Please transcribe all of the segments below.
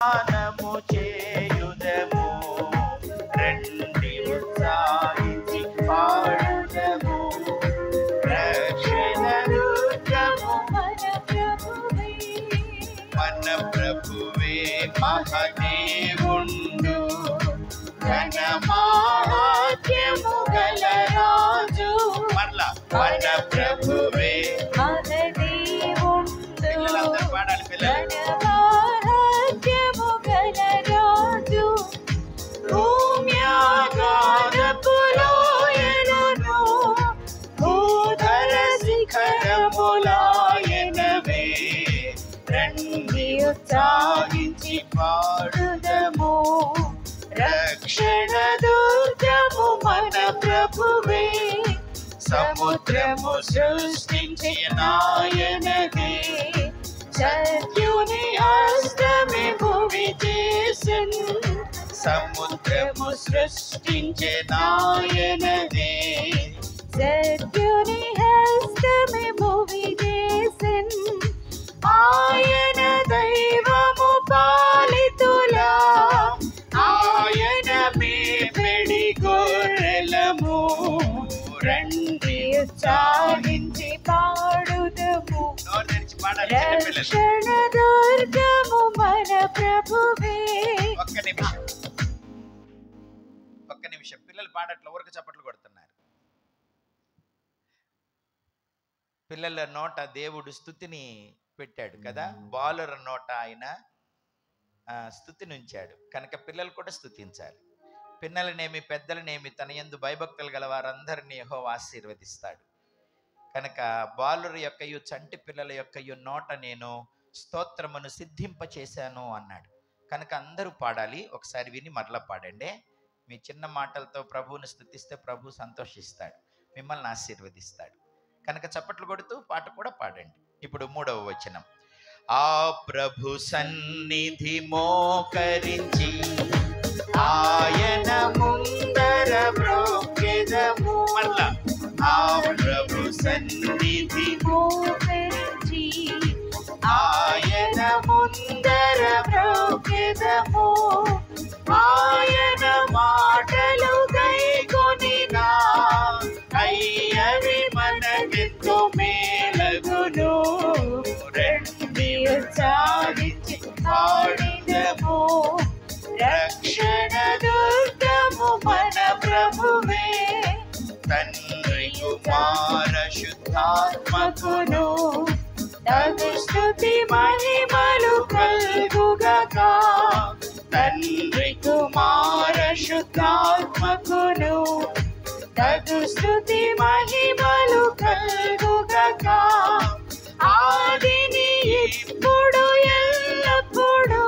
గానము చేయుదము, రండి ఉత్సాహించి పాడుదము. రక్షణ దుర్గము మన ప్రభువే మహదేవుండు, ఘన మహాత్మ్యము గల రాజు. మరలా మన ప్రభువే మహదేవుండు, పిల్లలందరూ పాడాలి. పిల్లలు ఉత్సాహించి పాడుదము. రక్షణ దుర్గము మన ప్రభువే, సముద్రము సృష్టించిన ఆయనదే. సత్యుని హస్తమే భూమి చేసెను, సముద్రము సృష్టించిన ఆయనదే. సత్యుని హస్తమే భూమి చేసెను, ఆయన దైవము పాలితులా, ఆయన మేపెడి గొర్రెలము. రండి ఉత్సాహించి పాడుదము. నోరు తెరిచి పాడాలి చిన్నపిల్లలు. రక్షణ దుర్గము మన ప్రభువే. ఒక్క నిమిషం పిల్లలు పాడట్లు ఊరికి చప్పట్లు కొడుతున్నారు. పిల్లల నోట దేవుడు స్తుతిని పెట్టాడు కదా, బాలుర నోట ఆయన స్తుతిని ఉంచాడు కనుక పిల్లలు కూడా స్తుతించాలి. పిన్నలనేమి పెద్దలనేమి తన యందు భయభక్తులు గల వారందరినీ యెహోవా ఆశీర్వదిస్తాడు. కనుక బాలుర యొక్కయు చంటి పిల్లల యొక్కయు నోట నేను స్తోత్రమును సిద్ధింపచేశాను అన్నాడు. కనుక అందరూ పాడాలి. ఒకసారి విని మరలా పాడండి. మీ చిన్న మాటలతో ప్రభువుని స్తుతిస్తే ప్రభు సంతోషిస్తాడు, మిమ్మల్ని ఆశీర్వదిస్తాడు. కనుక చప్పట్లు కొడుతూ పాట కూడా పాడండి. ఇప్పుడు 3వ వచనం. ఆ ప్రభు సన్నిధి మోకరించి ఆయన ముందర బ్రోకెదము. మరలా ఆ ప్రభు సన్నిధి మోకరించి ఆయన ముందర బ్రోకెదము. ఆయన మాటలు గైకొనినా అయ్యవి మనకెంతో మేలగును. రండి ఉత్సాహించి పాడుదము. రక్షణ దుర్గము మన ప్రభువే, తండ్రి కుమార శుద్ధాత్మకును తగు స్తుతి మహిమలు కల్గుగాక. తండ్రి కుమార శుద్ధాత్మకును తగు స్తుతి మహిమలు కల్గుగాక. ఆదిని ఇప్పుడు ఎల్లప్పుడు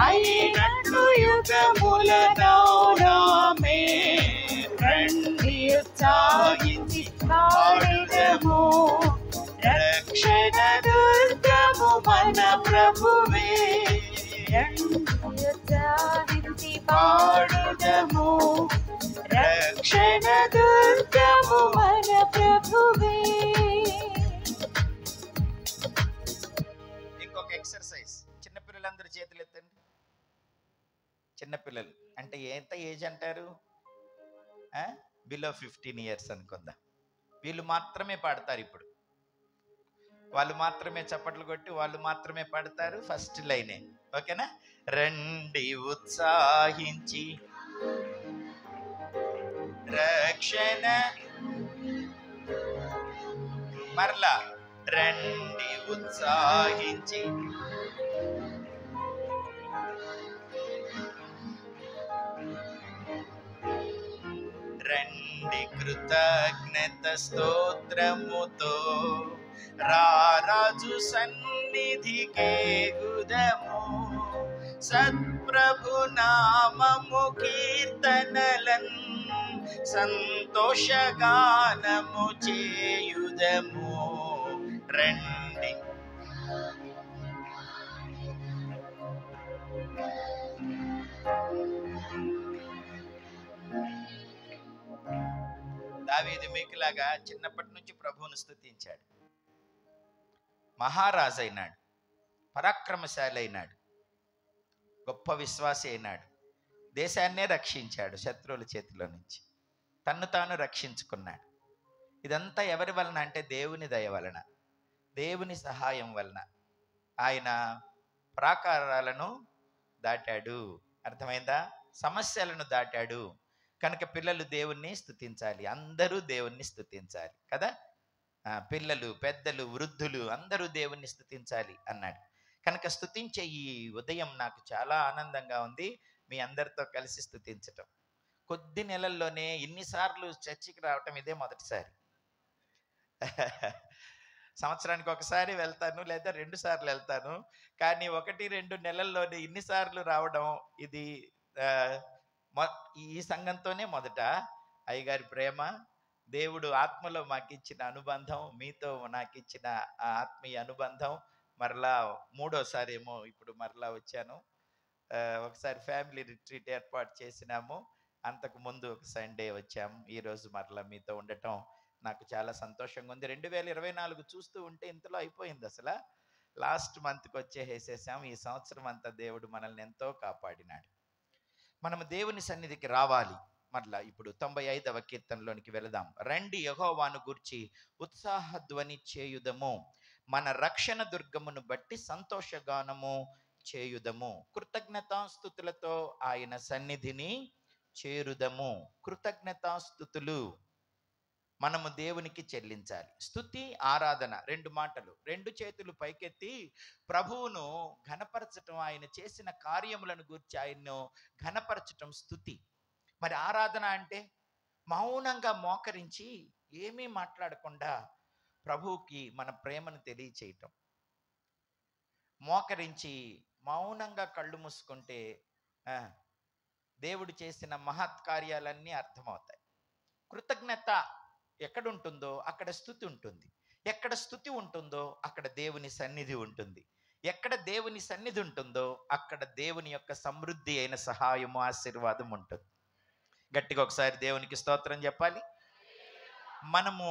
అయినట్లు యుగములనామే. రండి ఉత్సాహించి పాడుదము. రక్షణ దుర్గము మన ప్రభువే, ఉత్సాహించి పాడుదము. రక్షణ దుర్గము మన ప్రభువే. ఇంకొక ఎక్సర్సైజ్. చిన్నపిల్లలందరూ చేతులు ఎత్తండి. చిన్నపిల్లలు అంటే ఎంత ఏజ్ అంటారు? బిలో 15 years అనుకుందాం. వీళ్ళు మాత్రమే పాడతారు. ఇప్పుడు వాళ్ళు మాత్రమే చప్పట్లు కొట్టి వాళ్ళు మాత్రమే పాడతారు. ఫస్ట్ లైనే, ఓకేనా? రండి ఉత్సాహించి రక్షణ. మరలా రండి ఉత్సాహించి. రండి కృతజ్ఞత స్తోత్రముతో రారాజు సన్నిధికే గుదము. సత్ప్రభు నామము కీర్తనలన్ సంతోషగానము చేయుదము. రండి దావీదు మీకులాగా చిన్నప్పటి నుంచి ప్రభువును స్తుతించాడు. మహారాజు అయినాడు, పరాక్రమశాలి అయినాడు. గొప్ప విశ్వాసి అయినాడు. దేశాన్నే రక్షించాడు శత్రువుల చేతిలో నుంచి. తన్ను తాను రక్షించుకున్నాడు. ఇదంతా ఎవరి వలన అంటే దేవుని దయ వలన, దేవుని సహాయం వలన. ఆయన ప్రాకారాలను దాటాడు. అర్థమైందా? సమస్యలను దాటాడు. కనుక పిల్లలు దేవుణ్ణి స్తుతించాలి. అందరూ దేవుణ్ణి స్తుతించాలి కదా. పిల్లలు, పెద్దలు, వృద్ధులు అందరూ దేవుణ్ణి స్తుతించాలి అన్నాడు. కనుక స్తుతించే ఈ ఉదయం నాకు చాలా ఆనందంగా ఉంది, మీ అందరితో కలిసి స్తుతించటం. కొద్ది నెలల్లోనే ఇన్నిసార్లు చర్చికి రావటం ఇదే మొదటిసారి. సంవత్సరానికి ఒకసారి వెళ్తాను, లేదా 2 సార్లు వెళ్తాను. కానీ 1-2 నెలల్లోనే ఇన్నిసార్లు రావడం ఇది ఈ సంఘంతోనే మొదట. అయ్యగారి ప్రేమ, దేవుడు ఆత్మలో మాకిచ్చిన అనుబంధం, మీతో నాకిచ్చిన ఆ ఆత్మీయ అనుబంధం, మరలా 3వసారి ఏమో ఇప్పుడు మరలా వచ్చాను. ఒకసారి ఫ్యామిలీ రిట్రీట్ ఏర్పాటు చేసినాము, అంతకు ముందు ఒక సండే వచ్చాము. ఈరోజు మరలా మీతో ఉండటం నాకు చాలా సంతోషంగా ఉంది. 2024 చూస్తూ ఉంటే ఇంతలో అయిపోయింది. అసలు లాస్ట్ మంత్కి వచ్చేసేసాం. ఈ సంవత్సరం అంతా దేవుడు మనల్ని ఎంతో కాపాడినాడు. మనము దేవుని సన్నిధికి రావాలి. మరలా ఇప్పుడు 95వ కీర్తనలోనికి వెళదాం. రండి యెహోవాను గూర్చి ఉత్సాహధ్వని చేయుదము, మన రక్షణ దుర్గమును బట్టి సంతోషగానము చేయుదము. కృతజ్ఞతాస్తుతులతో ఆయన సన్నిధిని చేరుదము. కృతజ్ఞతాస్తుతులు మనము దేవునికి చెల్లించాలి. స్తుతి, ఆరాధన 2 మాటలు. 2 చేతులు పైకెత్తి ప్రభువును ఘనపరచటం, ఆయన చేసిన కార్యములను గురించి ఆయన్ను ఘనపరచటం స్తుతి. మరి ఆరాధన అంటే మౌనంగా మోకరించి ఏమీ మాట్లాడకుండా ప్రభువుకి మన ప్రేమను తెలియచేయటం. మోకరించి మౌనంగా కళ్ళు మూసుకుంటే దేవుడు చేసిన మహత్కార్యాలన్నీ అర్థమవుతాయి. కృతజ్ఞత ఎక్కడుంటుందో అక్కడ స్తుతి ఉంటుంది. ఎక్కడ స్తుతి ఉంటుందో అక్కడ దేవుని సన్నిధి ఉంటుంది. ఎక్కడ దేవుని సన్నిధి ఉంటుందో అక్కడ దేవుని యొక్క సమృద్ధి అయిన సహాయము, ఆశీర్వాదం ఉంటుంది. గట్టిగా ఒకసారి దేవునికి స్తోత్రం చెప్పాలి. మనము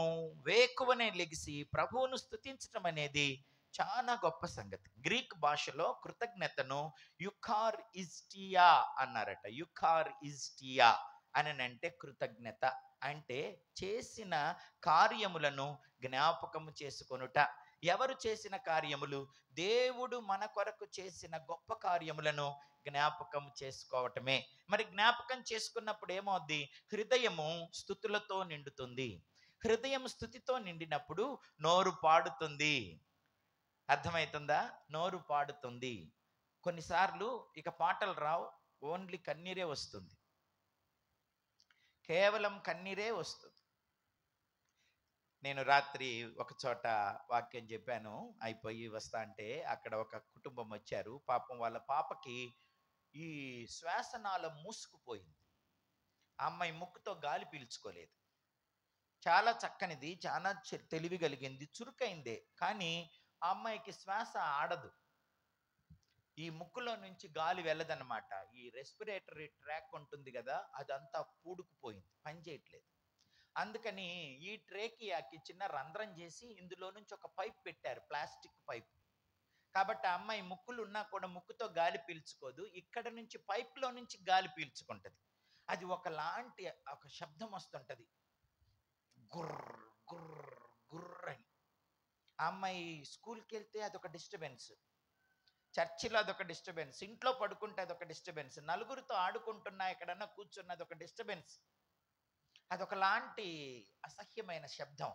వేకువనే లెగిసి ప్రభువును స్తుతించటం అనేది చాలా గొప్ప సంగతి. గ్రీక్ భాషలో కృతజ్ఞతను యుకార్ ఇస్టియా అన్నారట. యుకార్ ఇస్టియా అని అంటే కృతజ్ఞత అంటే చేసిన కార్యములను జ్ఞాపకము చేసుకొనుట. ఎవరు చేసిన కార్యములు? దేవుడు మన కొరకు చేసిన గొప్ప కార్యములను జ్ఞాపకం చేసుకోవటమే. మరి జ్ఞాపకం చేసుకున్నప్పుడు ఏమవుద్ది? హృదయము స్తుతులతో నిండుతుంది. హృదయం స్తుతితో నిండినప్పుడు నోరు పాడుతుంది. అర్థమవుతుందా? నోరు పాడుతుంది. కొన్నిసార్లు ఇక పాటలు రావు, ఓన్లీ కన్నీరే వస్తుంది. కేవలం కన్నీరే వస్తుంది. నేను రాత్రి ఒక చోట వాక్యం చెప్పాను, అయిపోయి వస్తా అంటే అక్కడ ఒక కుటుంబం వచ్చారు. పాపం వాళ్ళ పాపకి ఈ శ్వాసనాళం మూసుకుపోయింది. ఆ అమ్మాయి ముక్కుతో గాలి పీల్చుకోలేదు. చాలా చక్కనిది, చాలా తెలివి కలిగింది, చురుకైందే. కానీ ఆ అమ్మాయికి శ్వాస ఆడదు. ఈ ముక్కులో నుంచి గాలి వెళ్ళదన్నమాట. ఈ రెస్పిరేటరీ ట్రాక్ ఉంటుంది కదా, అదంతా పూడుకుపోయింది, పనిచేయట్లేదు. అందుకని ఈ ట్రేకియాకి చిన్న రంధ్రం చేసి ఇందులో నుంచి ఒక పైప్ పెట్టారు, ప్లాస్టిక్ పైప్. కాబట్టి ఆ అమ్మాయి ముక్కులు ఉన్నా కూడా ముక్కుతో గాలి పీల్చుకోదు, ఇక్కడ నుంచి పైప్లో నుంచి గాలి పీల్చుకుంటది. అది ఒకలాంటి ఒక శబ్దం వస్తుంటది, గుర్ర గుర్ర గుర్ర అని. ఆ అమ్మాయి స్కూల్కి వెళ్తే అదొక డిస్టర్బెన్స్, చర్చిలో అదొక డిస్టర్బెన్స్, ఇంట్లో పడుకుంటే అదొక డిస్టర్బెన్స్, నలుగురితో ఆడుకుంటున్నా ఎక్కడన్నా కూర్చున్నది ఒక డిస్టర్బెన్స్. అదొకలాంటి అసహ్యమైన శబ్దం,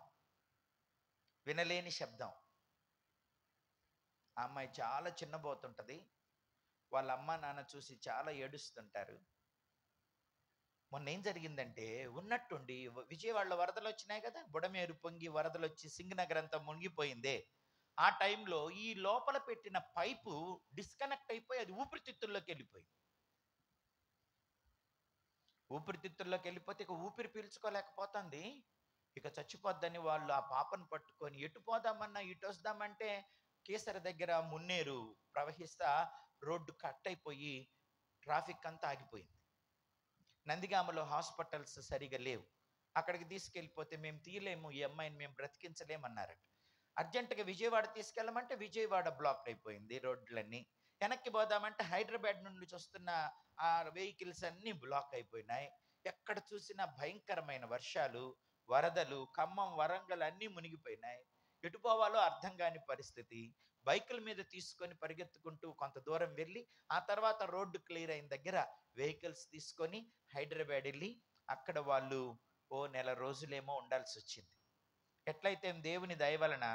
వినలేని శబ్దం. ఆ అమ్మాయి చాలా చిన్నబోతుంటది. వాళ్ళ అమ్మ నాన్న చూసి చాలా ఏడుస్తుంటారు. మొన్న ఏం జరిగిందంటే, ఉన్నట్టుండి విజయవాడలో వరదలు వచ్చినాయి కదా, బుడమేరు పొంగి వరదలు వచ్చి సింగనగర్ అంతా మునిగిపోయిందే. ఆ టైంలో ఈ లోపల పెట్టిన పైపు డిస్కనెక్ట్ అయిపోయి అది ఊపిరితిత్తుల్లోకి వెళ్ళిపోయింది. ఊపిరితిత్తుల్లోకి వెళ్ళిపోతే ఇక ఊపిరి పీల్చుకోలేకపోతుంది, ఇక చచ్చిపోద్దని వాళ్ళు ఆ పాపను పట్టుకొని ఎటు పోదామన్నా ఇటు వస్తామంటే కేసరి దగ్గర మున్నేరు ప్రవహిస్తా రోడ్డు కట్ అయిపోయి ట్రాఫిక్ అంతా ఆగిపోయింది. నందిగామలో హాస్పిటల్స్ సరిగా లేవు. అక్కడికి తీసుకెళ్ళిపోతే మేము తీయలేము, ఈ అమ్మాయిని మేము బ్రతికించలేమన్నారట. అర్జెంటుగా విజయవాడ తీసుకెళ్ళమంటే విజయవాడ బ్లాక్ అయిపోయింది రోడ్లన్నీ. వెనక్కి పోదామంటే హైదరాబాద్ నుండి వస్తున్న ఆ వెహికల్స్ అన్నీ బ్లాక్ అయిపోయినాయి. ఎక్కడ చూసినా భయంకరమైన వర్షాలు, వరదలు, ఖమ్మం, వరంగల్ అన్నీ మునిగిపోయినాయి. ఎటు పోవాలో అర్థం కాని పరిస్థితి. బైకుల మీద తీసుకొని పరిగెత్తుకుంటూ కొంత దూరం వెళ్ళి, ఆ తర్వాత రోడ్డు క్లియర్ అయిన దగ్గర వెహికల్స్ తీసుకొని హైదరాబాద్ వెళ్ళి అక్కడ వాళ్ళు ఓ నెల రోజులేమో ఉండాల్సి వచ్చింది. ఎట్లయితే దేవుని దయ వలన,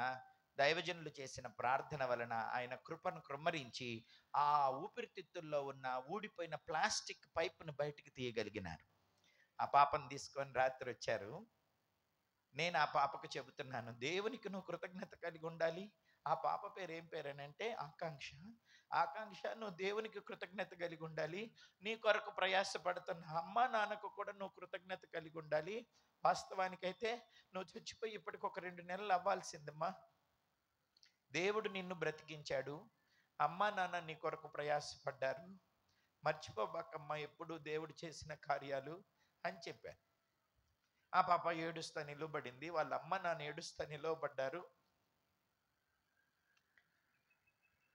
దైవజనులు చేసిన ప్రార్థన వలన ఆయన కృపను కృమ్మరించి ఆ ఊపిరితిత్తుల్లో ఉన్న ఊడిపోయిన ప్లాస్టిక్ పైపును బయటికి తీయగలిగినారు. ఆ పాపను తీసుకొని రాత్రి వచ్చారు. నేను ఆ పాపకు చెబుతున్నాను, దేవునికి నువ్వు కృతజ్ఞత కలిగి ఉండాలి. ఆ పాప పేరు ఏం పేరనంటే ఆకాంక్ష. ఆకాంక్ష, నువ్వు దేవునికి కృతజ్ఞత కలిగి ఉండాలి. నీ కొరకు ప్రయాసపడుతున్న అమ్మ నాన్నకు కూడా నువ్వు కృతజ్ఞత కలిగి ఉండాలి. వాస్తవానికైతే నువ్వు చచ్చిపోయి ఇప్పటికి ఒక 2 నెలలు అవ్వాల్సిందమ్మా. దేవుడు నిన్ను బ్రతికించాడు. అమ్మ నాన్న నీ కొరకు ప్రయాసపడ్డారు. మర్చిపోబాకమ్మా ఎప్పుడు దేవుడు చేసిన కార్యాలు అని చెప్పాను. ఆ పాప ఏడుస్తా నిలబడింది. వాళ్ళ అమ్మ నాన్న ఏడుస్తా నిలవబడ్డారు.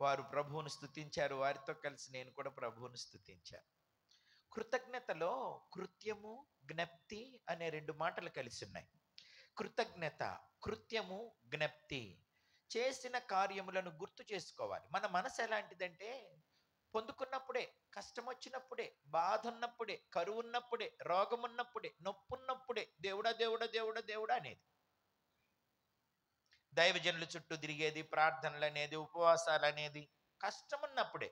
వారు ప్రభువును స్తుతించారు. వారితో కలిసి నేను కూడా ప్రభువును స్తుతించాను. కృతజ్ఞతలో కృత్యము, జ్ఞప్తి అనే 2 మాటలు కలిసి ఉన్నాయి. కృతజ్ఞత, కృత్యము, జ్ఞప్తి. చేసిన కార్యములను గుర్తు చేసుకోవాలి. మన మనసు ఎలాంటిదంటే, పొందుకున్నప్పుడే, కష్టం వచ్చినప్పుడే, బాధ ఉన్నప్పుడే, కరువు ఉన్నప్పుడే, రోగం ఉన్నప్పుడే, నొప్పి ఉన్నప్పుడే దేవుడా దేవుడా దేవుడా దేవుడా అనేది. దైవజనుల చుట్టూ తిరిగేది, ప్రార్థనలు అనేది, ఉపవాసాలు అనేది కష్టం ఉన్నప్పుడే.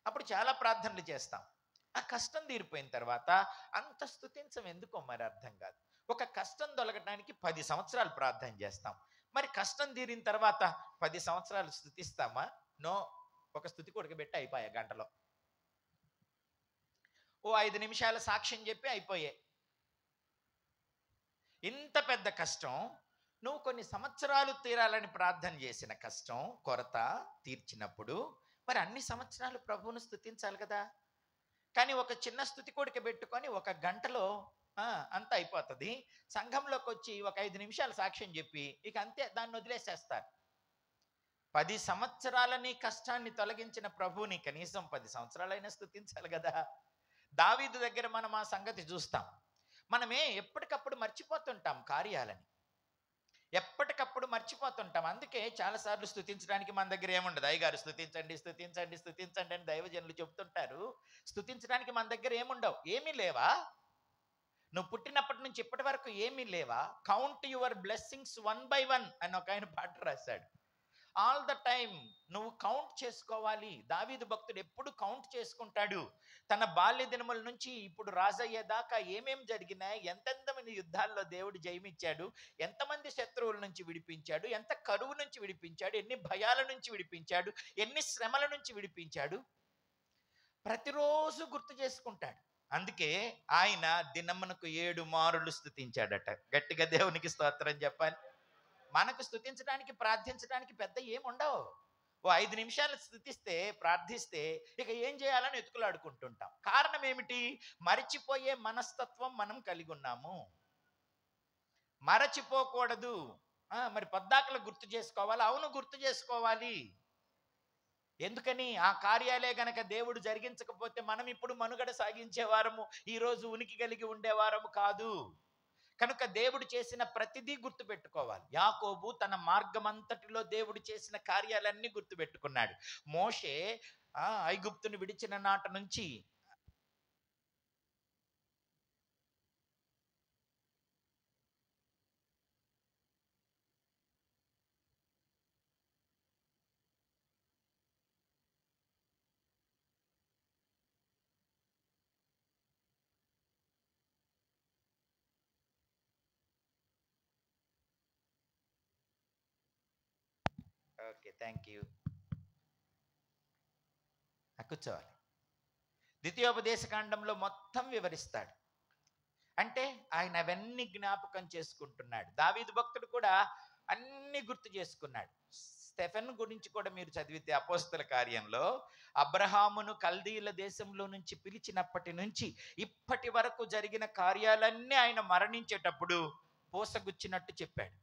అప్పుడు చాలా ప్రార్థనలు చేస్తాం. ఆ కష్టం తీరిపోయిన తర్వాత అంత స్తుతించం ఎందుకో మరి అర్థం కాదు. ఒక కష్టం తొలగడానికి 10 సంవత్సరాలు ప్రార్థన చేస్తాం. మరి కష్టం తీరిన తర్వాత 10 సంవత్సరాలు స్తుతిస్తామా? నో. ఒక స్తుతి కొడుకుబెట్టి అయిపోయా గంటలో. ఓ 5 నిమిషాల సాక్ష్యం చెప్పి అయిపోయే. ఇంత పెద్ద కష్టం, నువ్వు కొన్ని సంవత్సరాలు తీరాలని ప్రార్థన చేసిన కష్టం, కొరత తీర్చినప్పుడు మరి అన్ని సంవత్సరాలు ప్రభువును స్తుతించాలి కదా. కానీ ఒక చిన్న స్తుతి కొడుకు పెట్టుకొని ఒక గంటలో అంత అయిపోతుంది. సంఘంలోకి వచ్చి ఒక 5 నిమిషాలు సాక్ష్యం చెప్పి ఇక అంతే, దాన్ని వదిలేసేస్తారు. 10 సంవత్సరాలని కష్టాన్ని తొలగించిన ప్రభువుని కనీసం 10 సంవత్సరాలైనా స్తుతించాలి కదా. దావీదు దగ్గర మనం ఆ సంగతి చూస్తాం. మనమే ఎప్పటికప్పుడు మర్చిపోతుంటాం కార్యాలని, ఎప్పటికప్పుడు మర్చిపోతుంటాం. అందుకే చాలాసార్లు స్తుతించడానికి మన దగ్గర ఏముండదు. అయ్యగారు స్తుతించండి స్తుతించండి స్తుతించండి అని దైవజనులు చెబుతుంటారు. స్తుతించడానికి మన దగ్గర ఏముండవు. ఏమీ లేవా? నువ్వు పుట్టినప్పటి నుంచి ఇప్పటి వరకు ఏమీ లేవా? కౌంట్ యువర్ బ్లెస్సింగ్స్ 1 by 1 అని ఒక ఆయన పాట రాశాడు. ఆల్ ద టైమ్ నువ్వు కౌంట్ చేసుకోవాలి. దావీదు భక్తుడు ఎప్పుడు కౌంట్ చేసుకుంటాడు. తన బాల్య దినముల నుంచి ఇప్పుడు రాజయ్యేదాకా ఏమేం జరిగినాయి, ఎంతెంతమంది యుద్ధాల్లో దేవుడు జయమిచ్చాడు, ఎంతమంది శత్రువుల నుంచి విడిపించాడు, ఎంత కరువు నుంచి విడిపించాడు, ఎన్ని భయాల నుంచి విడిపించాడు, ఎన్ని శ్రమల నుంచి విడిపించాడు, ప్రతిరోజు గుర్తు చేసుకుంటాడు. అందుకే ఆయన దినమునకు 7 మారులు స్తుతించాడట. గట్టిగా దేవునికి స్తోత్రం చెప్పాలి. మనకు స్తుతించడానికి, ప్రార్థించడానికి పెద్ద ఏముండవు. ఓ 5 నిమిషాలు స్తుతిస్తే, ప్రార్థిస్తే ఇక ఏం చేయాలని ఎతుకులాడుకుంటుంటాం. కారణం ఏమిటి? మరచిపోయే మనస్తత్వం మనం కలిగి ఉన్నాము. మరచిపోకూడదు. మరి పద్దాకలు గుర్తు చేసుకోవాలి. అవును, గుర్తు చేసుకోవాలి. ఎందుకని? ఆ కార్యాలే గనక దేవుడు జరిగించకపోతే మనం ఇప్పుడు మనుగడ సాగించేవారము, ఈరోజు ఉనికి కలిగి ఉండేవారము కాదు. కనుక దేవుడు చేసిన ప్రతిదీ గుర్తు పెట్టుకోవాలి. యాకోబు తన మార్గమంతటిలో దేవుడు చేసిన కార్యాలన్నీ గుర్తు పెట్టుకున్నాడు. మోషే ఐగుప్తును విడిచిన నాట నుంచి ఓకే, థ్యాంక్ యూ. కూర్చోవాలి. ద్వితీయోపదేశకాండంలో మొత్తం వివరిస్తాడు. అంటే ఆయన అవన్నీ జ్ఞాపకం చేసుకుంటున్నాడు. దావీదు భక్తుడు కూడా అన్ని గుర్తు చేసుకున్నాడు. స్టెఫెన్ గురించి కూడా మీరు చదివితే అపోస్తల కార్యంలో, అబ్రహామును కల్దీయుల దేశంలో నుంచి పిలిచినప్పటి నుంచి ఇప్పటి వరకు జరిగిన కార్యాలన్నీ ఆయన మరణించేటప్పుడు పూసగుచ్చినట్టు చెప్పాడు.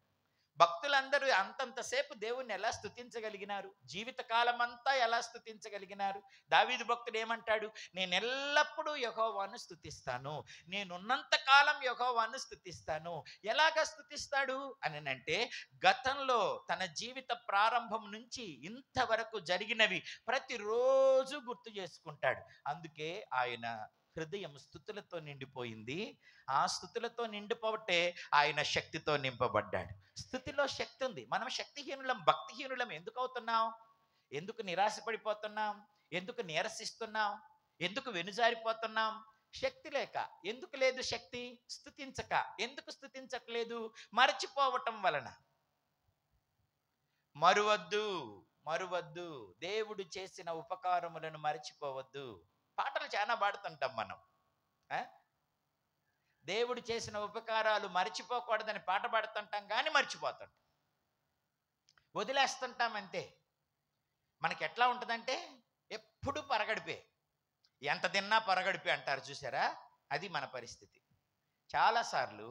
భక్తులందరూ అంతంతసేపు దేవుణ్ణి ఎలా స్తుతించగలిగినారు? జీవితకాలం అంతా ఎలా స్తుతించగలిగినారు? దావీదు భక్తుడు ఏమంటాడు? నేను ఎల్లప్పుడూ యెహోవాను స్తుతిస్తాను, నేనున్నంత కాలం యెహోవాను స్తుతిస్తాను. ఎలాగా స్తుతిస్తాడు అని అంటే, గతంలో తన జీవిత ప్రారంభం నుంచి ఇంతవరకు జరిగినవి ప్రతిరోజు గుర్తు చేసుకుంటాడు. అందుకే ఆయన హృదయం స్తుతులతో నిండిపోయింది. ఆ స్తుతులతో నిండిపోవటే ఆయన శక్తితో నింపబడ్డాడు. స్థుతిలో శక్తి ఉంది. మనం శక్తిహీనులం, భక్తిహీనులం ఎందుకు అవుతున్నాం? ఎందుకు నిరాశపడిపోతున్నాం? ఎందుకు నీరసిస్తున్నాం? ఎందుకు వెనుజారిపోతున్నాం? శక్తి లేక. ఎందుకు లేదు శక్తి? స్తుతించక. ఎందుకు స్తుతించట్లేదు? మరచిపోవటం వలన. మరువద్దు, మరువద్దు, దేవుడు చేసిన ఉపకారములను మరచిపోవద్దు. పాటలు చాలా పాడుతుంటాం మనం. దేవుడు చేసిన ఉపకారాలు మర్చిపోకూడదని పాట పాడుతుంటాం, కానీ మర్చిపోతుంటాం, వదిలేస్తుంటాం అంతే. మనకి ఎట్లా ఉంటుందంటే ఎప్పుడు పరగడిపే, ఎంత తిన్నా పరగడిపే అంటారు చూసారా? అది మన పరిస్థితి. చాలాసార్లు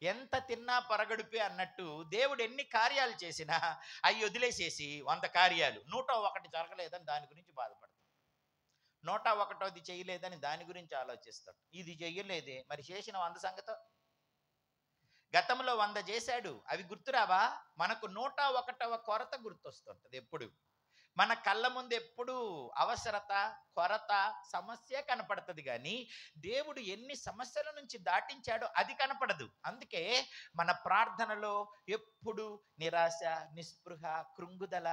ఎంత తిన్నా పరగడిపే అన్నట్టు దేవుడు ఎన్ని కార్యాలు చేసినా అవి వదిలేసేసి 100 కార్యాలు 101 జరగలేదని దాని గురించి బాధపడతాం. 101ది చేయలేదని దాని గురించి ఆలోచిస్తాడు. ఇది చెయ్యలేదే, మరి చేసిన 100 సంగతో. గతంలో 100 చేశాడు, అవి గుర్తురావా? మనకు 101వ కొరత గుర్తొస్తుంటది. ఎప్పుడు మన కళ్ళ ముందు ఎప్పుడు అవసరత, కొరత, సమస్య కనపడుతుంది, కానీ దేవుడు ఎన్ని సమస్యల నుంచి దాటించాడో అది కనపడదు. అందుకే మన ప్రార్థనలో ఎప్పుడు నిరాశ, నిస్పృహ, కృంగుదల.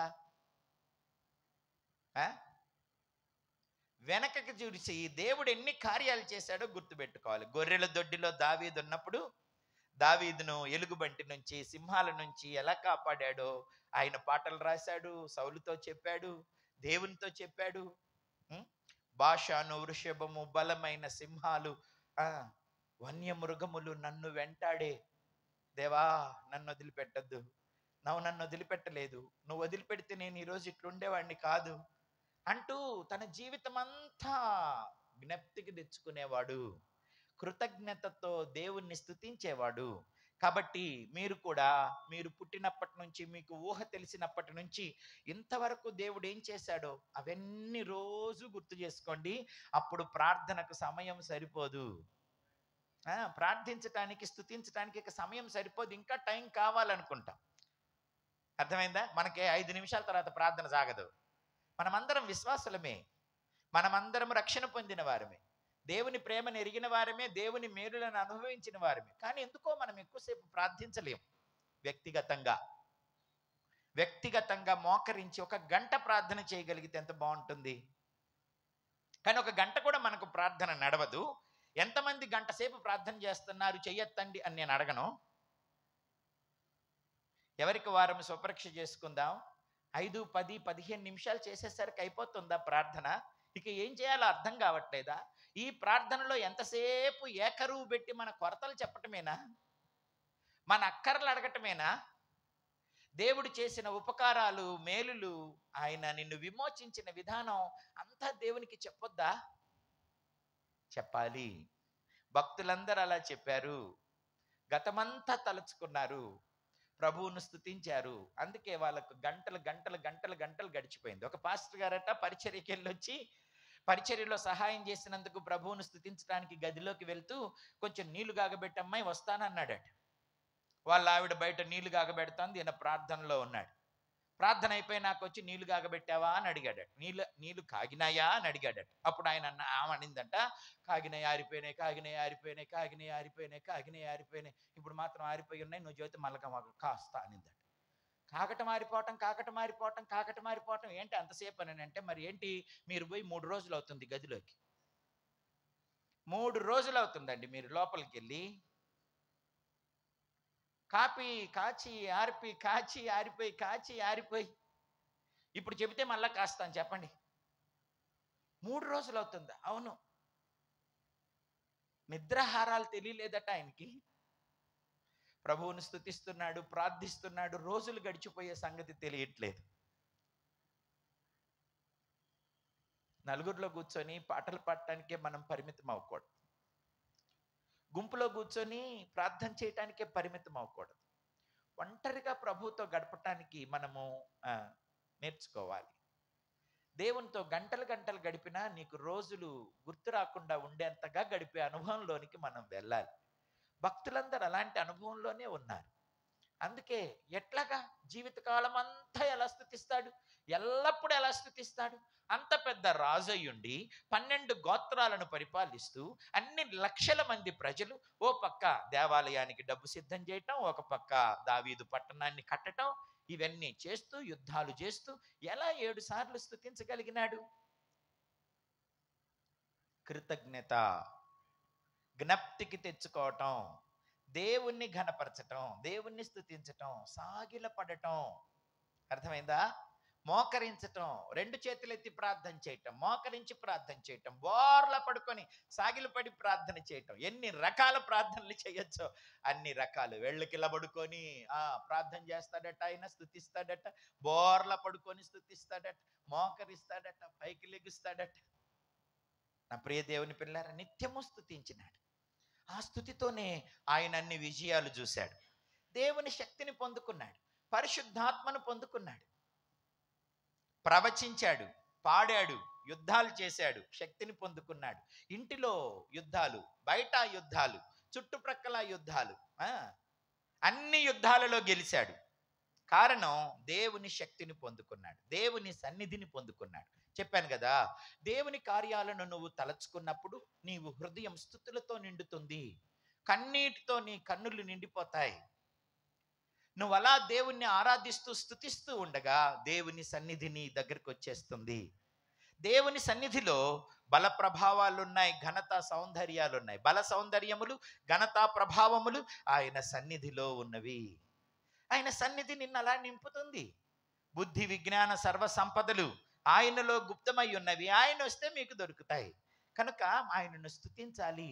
వెనకకి చూసి దేవుడు ఎన్ని కార్యాలు చేశాడో గుర్తుపెట్టుకోవాలి. గొర్రెల దొడ్డిలో దావీదు ఉన్నప్పుడు దావీదును ఎలుగుబంటి నుంచి, సింహాల నుంచి ఎలా కాపాడాడో ఆయన పాటలు రాశాడు, సౌలుతో చెప్పాడు, దేవునితో చెప్పాడు. భాషాను, వృషభము, బలమైన సింహాలు, వన్యమృగములు నన్ను వెంటాడే. దేవా, నన్ను వదిలిపెట్టద్దు, నన్ను వదిలిపెట్టలేదు, నువ్వు వదిలిపెడితే నేను ఈరోజు ఇట్లుండేవాడిని కాదు అంటూ తన జీవితం అంతా జ్ఞప్తికి తెచ్చుకునేవాడు, కృతజ్ఞతతో దేవుణ్ణి స్తుతించేవాడు. కాబట్టి మీరు కూడా, మీరు పుట్టినప్పటి నుంచి, మీకు ఊహ తెలిసినప్పటి నుంచి ఇంతవరకు దేవుడు ఏం చేశాడో అవన్నీ రోజు గుర్తు చేసుకోండి. అప్పుడు ప్రార్థనకు సమయం సరిపోదు. ప్రార్థించటానికి, స్తుతించటానికి ఇక సమయం సరిపోదు, ఇంకా టైం కావాలనుకుంటాం. అర్థమైందా? మనకి 5 నిమిషాల తర్వాత ప్రార్థన సాగదు. మనమందరం విశ్వాసులమే, మనమందరం రక్షణ పొందిన వారమే, దేవుని ప్రేమను ఎరిగిన వారమే, దేవుని మేలులను అనుభవించిన వారమే. కానీ ఎందుకో మనం ఎక్కువసేపు ప్రార్థించలేం. వ్యక్తిగతంగా మోకరించి 1 గంట ప్రార్థన చేయగలిగితే ఎంత బాగుంటుంది. కానీ 1 గంట కూడా మనకు ప్రార్థన నడవదు. ఎంతమంది గంట సేపు ప్రార్థన చేస్తున్నారు చెయ్యొత్తండి అని నేను అడగను. ఎవరికి వారం స్వపరీక్ష చేసుకుందాం. 5, 10, 15 నిమిషాలు చేసేసరికి అయిపోతుందా ప్రార్థన? ఇక ఏం చేయాలో అర్థం కావట్లేదా? ఈ ప్రార్థనలో ఎంతసేపు ఏకరువు పెట్టి మన కొరతలు చెప్పటమేనా? మన అక్కర్లు అడగటమేనా? దేవుడు చేసిన ఉపకారాలు, మేలులు, ఆయన నిన్ను విమోచించిన విధానం అంతా దేవునికి చెప్పొద్దా? చెప్పాలి. భక్తులందరూ అలా చెప్పారు. గతమంతా తలుచుకున్నారు, ప్రభువును స్తుతించారు. అందుకే వాళ్ళకు గంటలు గడిచిపోయింది. ఒక పాస్టర్ గారట పరిచర్యకి వెళ్ళొచ్చి, పరిచర్యలో సహాయం చేసినందుకు ప్రభువును స్తుతించడానికి గదిలోకి వెళ్తూ కొంచెం నీళ్లు కాగబెట్టమ్మాయి వస్తానన్నాడట. వాళ్ళ ఆవిడ బయట నీళ్లు కాగబెడతాంది, ఈయన ప్రార్థనలో ఉన్నాడు. ప్రార్థన అయిపోయి నాకు వచ్చి నీళ్లు కాగబెట్టావా అని అడిగాడట. నీళ్లు కాగినాయా అని అడిగాడట. అప్పుడు ఆయన ఆమనిందంట, కాగినాయి, ఆరిపోయినాయి, ఇప్పుడు మాత్రం ఆరిపోయి ఉన్నాయి, నువ్వు జ్యోతి మళ్ళక కాస్తా అనిందట. కాకటం మారిపోవటం ఏంటి అంతసేపు అని అంటే, మరి ఏంటి, మీరు పోయి 3 రోజులు అవుతుంది గదిలోకి. 3 రోజులు అవుతుందండి మీరు లోపలికి వెళ్ళి. కాచి ఆరిపోయి ఇప్పుడు చెబితే మళ్ళా కాస్తాను చెప్పండి. 3 రోజులు అవుతుందా? అవును. నిద్రాహారాలు తెలియలేదట ఆయనకి. ప్రభువును స్తుతిస్తున్నాడు, ప్రార్థిస్తున్నాడు, రోజులు గడిచిపోయే సంగతి తెలియట్లేదు. నలుగురిలో కూర్చొని పాటలు పాడటానికే మనం పరిమితం అవ్వకూడదు. గుంపులో కూర్చొని ప్రార్థన చేయటానికే పరిమితం అవ్వకూడదు. ఒంటరిగా ప్రభువుతో గడపటానికి మనము నేర్చుకోవాలి. దేవునితో గంటలు గంటలు గడిపినా నీకు రోజులు గుర్తు రాకుండా ఉండేంతగా గడిపే అనుభవంలోనికి మనం వెళ్ళాలి. భక్తులందరూ అలాంటి అనుభవంలోనే ఉన్నారు. అందుకే ఎట్లాగా జీవితకాలం అంతా ఎలా స్తుతిస్తాడు, ఎల్లప్పుడూ ఎలా స్తుతిస్తాడు? అంత పెద్ద రాజయ్యుండి 12 గోత్రాలను పరిపాలిస్తూ అన్ని లక్షల మంది ప్రజలు, ఓ పక్క దేవాలయానికి డబ్బు సిద్ధం చేయటం, ఒక పక్క దావీదు పట్టణాన్ని కట్టటం, ఇవన్నీ చేస్తూ యుద్ధాలు చేస్తూ ఎలా 7 సార్లు స్తుతించగలిగినాడు? కృతజ్ఞత, జ్ఞప్తికి తెచ్చుకోవటం, దేవుణ్ణి ఘనపరచటం, దేవుణ్ణి స్తుతించటం, సాగిలపడటం. అర్థమైందా? మోకరించటం, 2 చేతులెత్తి ప్రార్థన చేయటం, మోకరించి ప్రార్థన చేయటం, బోర్ల పడుకొని సాగిలపడి ప్రార్థన చేయటం. ఎన్ని రకాల ప్రార్థనలు చేయొచ్చో అన్ని రకాలు. వెళ్ళకిలా పడుకొని ప్రార్థన చేస్తాడట, ఆయన స్తుతిస్తాడట, బోర్ల పడుకొని స్తుతిస్తాడట, మోకరిస్తాడట, పైకి లెగుస్తాడట. నా ప్రియ దేవుని పిల్లారా, నిత్యము స్తుతించినాడు. ఆ స్తుతితోనే ఆయన అన్ని విజయాలు చూశాడు. దేవుని శక్తిని పొందుకున్నాడు, పరిశుద్ధాత్మను పొందుకున్నాడు, ప్రవచించాడు, పాడాడు, యుద్ధాలు చేశాడు, శక్తిని పొందుకున్నాడు. ఇంటిలో యుద్ధాలు, బయట యుద్ధాలు, చుట్టుప్రక్కల యుద్ధాలు, అన్ని యుద్ధాలలో గెలిచాడు. కారణం దేవుని శక్తిని పొందుకున్నాడు, దేవుని సన్నిధిని పొందుకున్నాడు. చెప్పాను కదా, దేవుని కార్యాలను నువ్వు తలచుకున్నప్పుడు నీవు హృదయం స్తుతులతో నిండుతుంది, కన్నీటితో నీ కన్నులు నిండిపోతాయి. నువ్వు అలా దేవుణ్ణి ఆరాధిస్తూ స్తుతిస్తూ ఉండగా దేవుని సన్నిధి నీ దగ్గరికి వచ్చేస్తుంది. దేవుని సన్నిధిలో బల ప్రభావాలు ఉన్నాయి, ఘనత సౌందర్యాలు ఉన్నాయి. బల సౌందర్యములు, ఘనత ప్రభావములు ఆయన సన్నిధిలో ఉన్నవి. ఆయన సన్నిధి నిన్ను అలా నింపుతుంది. బుద్ధి విజ్ఞాన సర్వ సంపదలు ఆయనలో గుప్తమై ఉన్నవి. ఆయన వస్తే మీకు దొరుకుతాయి. కనుక ఆయనను స్తుతించాలి.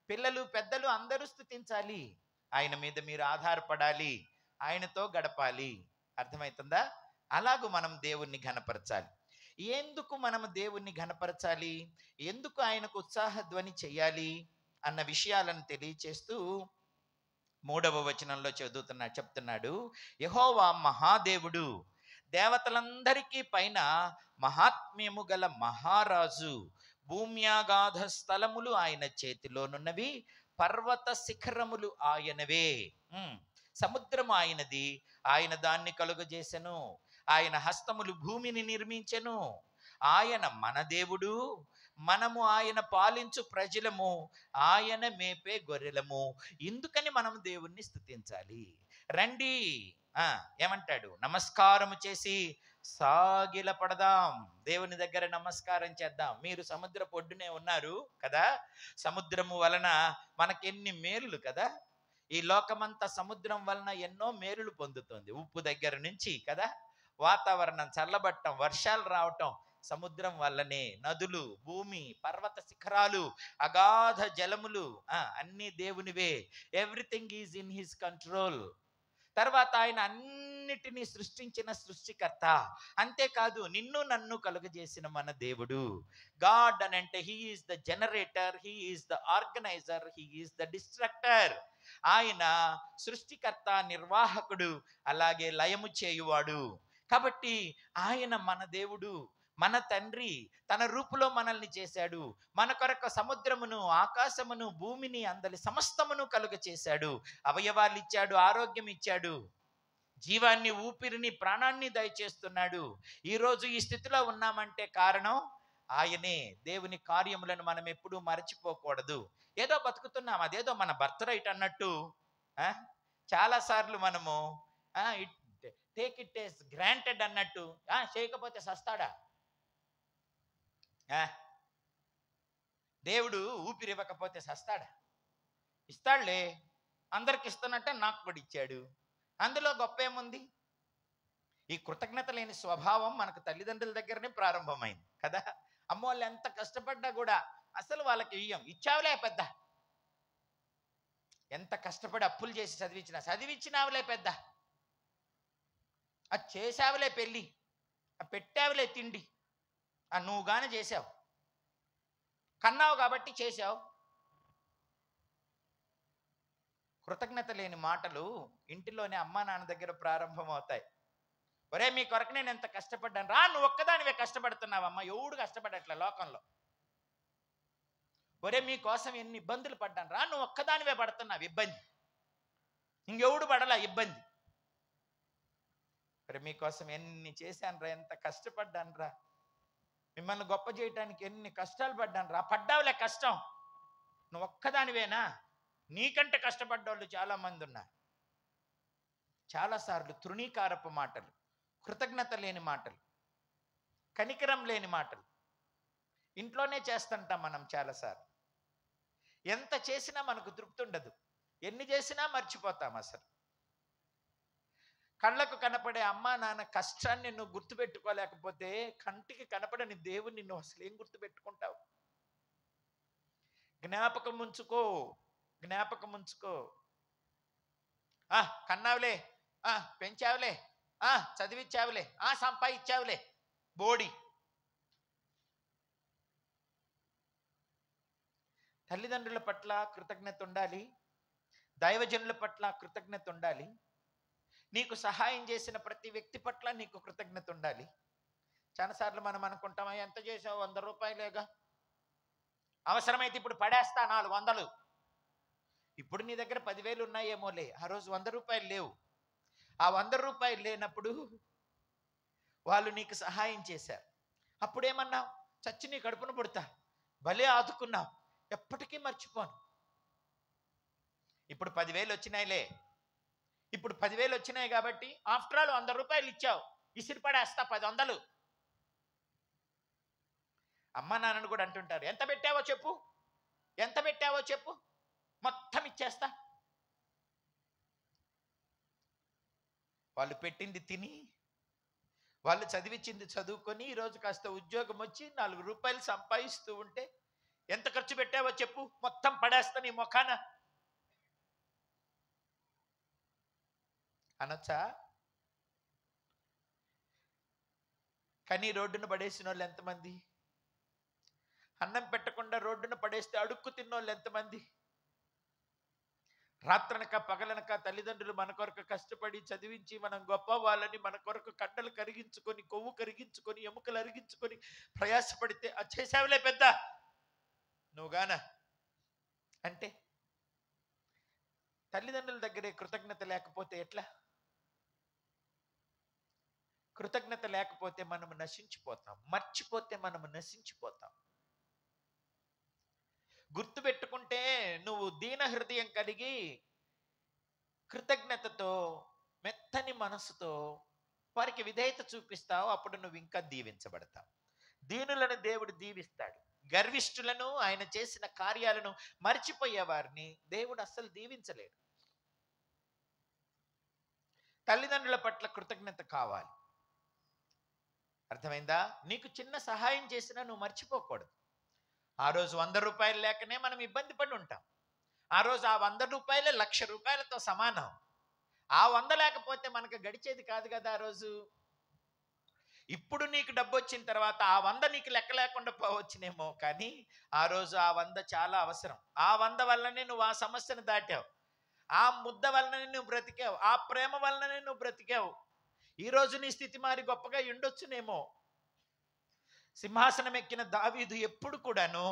పిల్లలు పెద్దలు అందరూ స్తుతించాలి. ఆయన మీద మీరు ఆధారపడాలి, ఆయనతో గడపాలి. అర్థమవుతుందా? అలాగూ మనం దేవుణ్ణి ఘనపరచాలి. ఎందుకు మనం దేవుణ్ణి ఘనపరచాలి, ఎందుకు ఆయనకు ఉత్సాహ ధ్వని చెయ్యాలి అన్న విషయాలను తెలియచేస్తూ 3వ వచనంలో చెప్తున్నాడు, యెహోవా మహాదేవుడు, దేవతలందరికీ పైన మహాత్మ్యము గల మహారాజు. భూమ్యాగాధ స్థలములు ఆయన చేతిలోనున్నవి, పర్వత శిఖరములు ఆయనవే. సముద్రము ఆయనది, ఆయన దాన్ని కలుగజేసెను. ఆయన హస్తములు భూమిని నిర్మించెను. ఆయన మన దేవుడు, మనము ఆయన పాలించు ప్రజలము, ఆయన మేపే గొర్రెలము. ఇందుకని మనం దేవుణ్ణి స్తుతించాలి. రండి, ఏమంటాడు, నమస్కారము చేసి సాగిల పడదాం, దేవుని దగ్గర నమస్కారం చేద్దాం. మీరు సముద్ర పొడ్డునే ఉన్నారు కదా, సముద్రము వలన మనకెన్ని మేలులు కదా. ఈ లోకమంతా సముద్రం వలన ఎన్నో మేలులు పొందుతుంది. ఉప్పు దగ్గర నుంచి కదా, వాతావరణం చల్లబట్టం, వర్షాలు రావటం సముద్రం వల్లనే. నదులు, భూమి, పర్వత శిఖరాలు, అగాధ జలములు అన్నీ దేవునివే. Everything is in his control. తర్వాత ఆయన అన్నిటినీ సృష్టించిన సృష్టికర్త. అంతేకాదు నిన్ను నన్ను కలుగజేసిన మన దేవుడు. గాడ్ అని అంటే he is the generator, he is the organiser, he is the destructor. ఆయన సృష్టికర్త, నిర్వాహకుడు, అలాగే లయము చేయువాడు. కాబట్టి ఆయన మన దేవుడు, మన తండ్రి. తన రూపులో మనల్ని చేశాడు. మన కొరకు సముద్రమును, ఆకాశమును, భూమిని, అందలి సమస్తమును కలుగ చేశాడు. అవయవాలు ఇచ్చాడు, ఆరోగ్యం ఇచ్చాడు, జీవాన్ని, ఊపిరిని, ప్రాణాన్ని దయచేస్తున్నాడు. ఈరోజు ఈ స్థితిలో ఉన్నామంటే కారణం ఆయనే. దేవుని కార్యములను మనం ఎప్పుడూ మరచిపోకూడదు. ఏదో బతుకుతున్నాం, అదేదో మన బర్త్ రైట్ అన్నట్టు చాలాసార్లు మనము టేక్ ఇట్ ఎస్ గ్రాంటెడ్ అన్నట్టు చేయకపోతే సస్తాడా? దేవుడు ఊపిరి ఇవ్వకపోతే సస్తాడా? ఇస్తాడులే, అందరికి ఇస్తున్నట్టే నాకు కూడా ఇచ్చాడు. అందులో గొప్ప ఏముంది? ఈ కృతజ్ఞత లేని స్వభావం మనకు తల్లిదండ్రుల దగ్గరనే ప్రారంభమైంది కదా. అమ్మ వాళ్ళు ఎంత కష్టపడ్డా కూడా అసలు వాళ్ళకి ఇచ్చావులే పెద్ద. ఎంత కష్టపడి అప్పులు చేసి చదివించినావులే పెద్ద. అది చేసావులే పెళ్ళి, పెట్టావులే తిండి, నువ్వు గాని చేసావు, కన్నావు కాబట్టి చేసావు. కృతజ్ఞత లేని మాటలు ఇంటిలోనే అమ్మా నాన్న దగ్గర ప్రారంభం అవుతాయి. ఒరే మీ కొరకు నేను ఎంత కష్టపడ్డాను రా, నువ్వు ఒక్కదానివే కష్టపడుతున్నావమ్మా, ఎవడు కష్టపడట్లే లోకంలో. ఒరే మీకోసం ఎన్ని ఇబ్బందులు పడ్డాను రా, నువ్వు ఒక్కదానివే పడుతున్నావు ఇబ్బంది, ఇంకెవడు పడలా ఇబ్బంది. ఒరే మీకోసం ఎన్ని చేశాను రా, ఎంత కష్టపడ్డాను రా, మిమ్మల్ని గొప్ప చేయటానికి ఎన్ని కష్టాలు పడ్డాను రా, పడ్డావులే కష్టం, నువ్వు ఒక్కదానివేనా, నీకంటే కష్టపడ్డోళ్ళు చాలా మంది ఉన్నారు. చాలాసార్లు తృణీకారపు మాటలు, కృతజ్ఞత లేని మాటలు, కనికరం లేని మాటలు ఇంట్లోనే చేస్తుంటాం మనం చాలాసార్లు. ఎంత చేసినా మనకు తృప్తి ఉండదు, ఎన్ని చేసినా మర్చిపోతాం. అసలు కళ్ళకు కనపడే అమ్మా నాన్న కష్టాన్ని నువ్వు గుర్తుపెట్టుకోలేకపోతే కంటికి కనపడని దేవుని నువ్వు అసలు ఏం గుర్తుపెట్టుకుంటావు? జ్ఞాపకం ఉంచుకో, జ్ఞాపకం ఉంచుకో. కన్నావులే, పెంచావులే, చదివిచ్చావులే, సంపాదించావులే, బోడి. తల్లిదండ్రుల పట్ల కృతజ్ఞత ఉండాలి, దైవజనుల పట్ల కృతజ్ఞత ఉండాలి, నీకు సహాయం చేసిన ప్రతి వ్యక్తి పట్ల నీకు కృతజ్ఞత ఉండాలి. చాలాసార్లు మనం అనుకుంటామా, ఎంత చేసావు, 100 రూపాయలేగా, అవసరమైతే ఇప్పుడు పడేస్తా 400. ఇప్పుడు నీ దగ్గర 10,000 ఉన్నాయేమోలే, ఆ రోజు 100 రూపాయలు లేవు. ఆ 100 రూపాయలు లేనప్పుడు వాళ్ళు నీకు సహాయం చేశారు, అప్పుడేమన్నావు? చచ్చి నీ కడుపున పుడతా, భలే ఆదుకున్నావు, ఎప్పటికీ మర్చిపోను. ఇప్పుడు 10,000 వచ్చినాయిలే, ఇప్పుడు 10,000 వచ్చినాయి కాబట్టి ఆఫ్టర్ ఆల్ 100 రూపాయలు ఇచ్చావు, ఇసిరిపడేస్తా 10,000. అమ్మ నాన్నను కూడా అంటుంటారు, ఎంత పెట్టావో చెప్పు, ఎంత పెట్టావో చెప్పు, మొత్తం ఇచ్చేస్తా. వాళ్ళు పెట్టింది తిని, వాళ్ళు చదివించింది చదువుకొని, ఈరోజు కాస్త ఉద్యోగం వచ్చి 4 రూపాయలు సంపాదిస్తూ ఉంటే, ఎంత ఖర్చు పెట్టావో చెప్పు, మొత్తం పడేస్తా నీ ముఖాన అనొచ్చా? కానీ రోడ్డున పడేసిన వాళ్ళు ఎంతమంది? అన్నం పెట్టకుండా రోడ్డున పడేస్తే అడుక్కు తిన్నోళ్ళు ఎంతమంది? రాత్రనక పగలనక తల్లిదండ్రులు మన కొరకు కష్టపడి చదివించి మనం గొప్ప వాళ్ళని మన కొరకు కట్టలు కరిగించుకొని, కొవ్వు కరిగించుకొని, ఎముకలు అరిగించుకొని ప్రయాసపడితే అది చేసావులే పెద్ద నువ్వుగానా అంటే, తల్లిదండ్రుల దగ్గరే కృతజ్ఞత లేకపోతే ఎట్లా? కృతజ్ఞత లేకపోతే మనము నశించిపోతాం, మర్చిపోతే మనము నశించిపోతాం. గుర్తుపెట్టుకుంటే నువ్వు దీన హృదయం కలిగి కృతజ్ఞతతో మెత్తని మనసుతో వారికి విధేయత చూపిస్తావు, అప్పుడు నువ్వు ఇంకా దీవించబడతావు. దీనులను దేవుడు దీవిస్తాడు, గర్విష్ఠులను, ఆయన చేసిన కార్యాలను మర్చిపోయే వారిని దేవుడు అస్సలు దీవించలేడు. తల్లిదండ్రుల పట్ల కృతజ్ఞత కావాలి, అర్థమైందా? నీకు చిన్న సహాయం చేసినా నువ్వు మర్చిపోకూడదు. ఆ రోజు 100 రూపాయలు లేకనే మనం ఇబ్బంది పడి ఉంటాం, ఆ రోజు ఆ 100 రూపాయలే 1,00,000 రూపాయలతో సమానం. ఆ 100 లేకపోతే మనకు గడిచేది కాదు కదా ఆ రోజు. ఇప్పుడు నీకు డబ్బు వచ్చిన తర్వాత ఆ 100 నీకు లెక్క లేకుండా పోవచ్చునేమో, కానీ ఆ రోజు ఆ 100 చాలా అవసరం. ఆ 100 వల్లనే నువ్వు ఆ సమస్యను దాటావు, ఆ ముద్ద వలననే నువ్వు బ్రతికావు, ఆ ప్రేమ వలననే నువ్వు బ్రతికావు. ఈ రోజు నీ స్థితి మారి గొప్పగా ఉండొచ్చునేమో. సింహాసనం ఎక్కిన దావీదు ఎప్పుడు కూడాను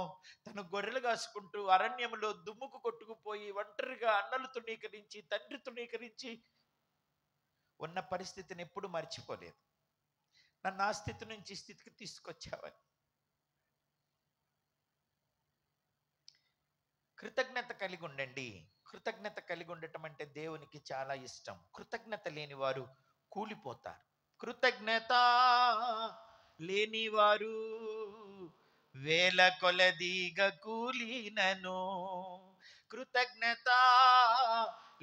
తను గొర్రెలు కాసుకుంటూ అరణ్యములో దుమ్ముకు కొట్టుకుపోయి ఒంటరిగా అన్నలు తృణీకరించి, తండ్రి తృణీకరించి ఉన్న పరిస్థితిని ఎప్పుడు మర్చిపోలేదు. నన్ను ఆ స్థితి నుంచి స్థితికి తీసుకొచ్చావని. కృతజ్ఞత కలిగి ఉండండి. కృతజ్ఞత కలిగి ఉండటం అంటే దేవునికి చాలా ఇష్టం. కృతజ్ఞత లేని వారు కూలిపోతారు. కృతజ్ఞత లేనివారు వేల కొలదీగా కూలినను, కృతజ్ఞత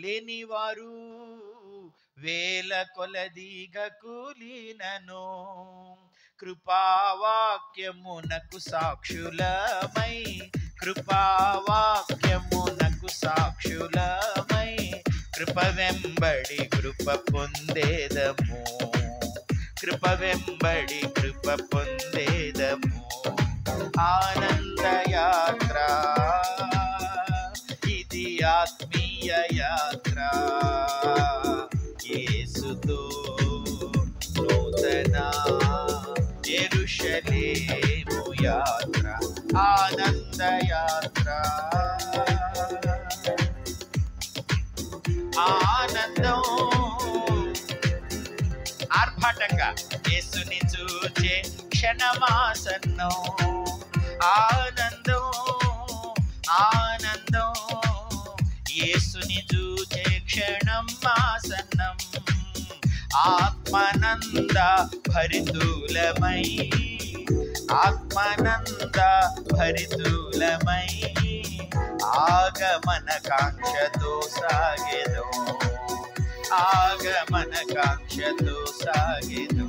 లేనివారు వేల కొలదీగా కూలినను, కృపావాక్యమునకు సాక్షులమై, కృపావాక్యమునకు సాక్షులమై, కృప వెంబడి కృప పొందేదము, కృప వెంబడి కృప పొందేదము. ఆనంద యాత్ర ఇది, ఆత్మీయ యాత్ర. ఆనందయాత్ర ఆనందం ఆర్భాటంగా యేసుని చూచే క్షణమాసన్నం ఆనందం ఆనందం యేసుని చూచే క్షణం ఆసన్నం ఆత్మనంద భరితులమై ఆత్మనంద భరితులమై ఆగమన కాంక్షతో సాగెదో ఆగమన కాంక్షతో సాగెదో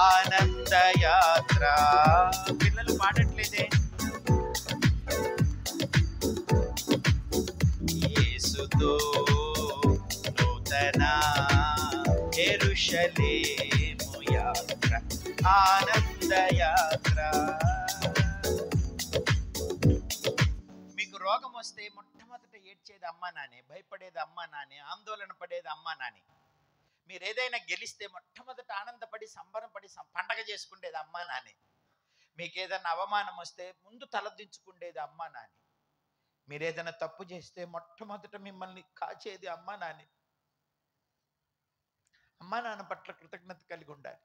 ఆనందయాత్ర. పిల్లలు పాడట్లేదే? యేసుతో నూతన యెరూషలేము యాత్ర ఆనందయాత్ర. మీకు రోగం వస్తే మొట్టమొదట ఏడ్చేది అమ్మా నానే, భయపడేది అమ్మా నానే, ఆందోళన పడేది అమ్మా నానే. మీరు ఏదైనా గెలిస్తే మొట్టమొదట ఆనందపడి సంబరపడి పండగ చేసుకునేది అమ్మా నానే. మీకు ఏదైనా అవమానం వస్తే ముందు తలదించుకునేది అమ్మా నానే. మీరు ఏదైనా తప్పు చేస్తే మొట్టమొదట మిమ్మల్ని కాచేది అమ్మా నానే. అమ్మా నాన్న పట్ల కృతజ్ఞత కలిగి ఉండాలి.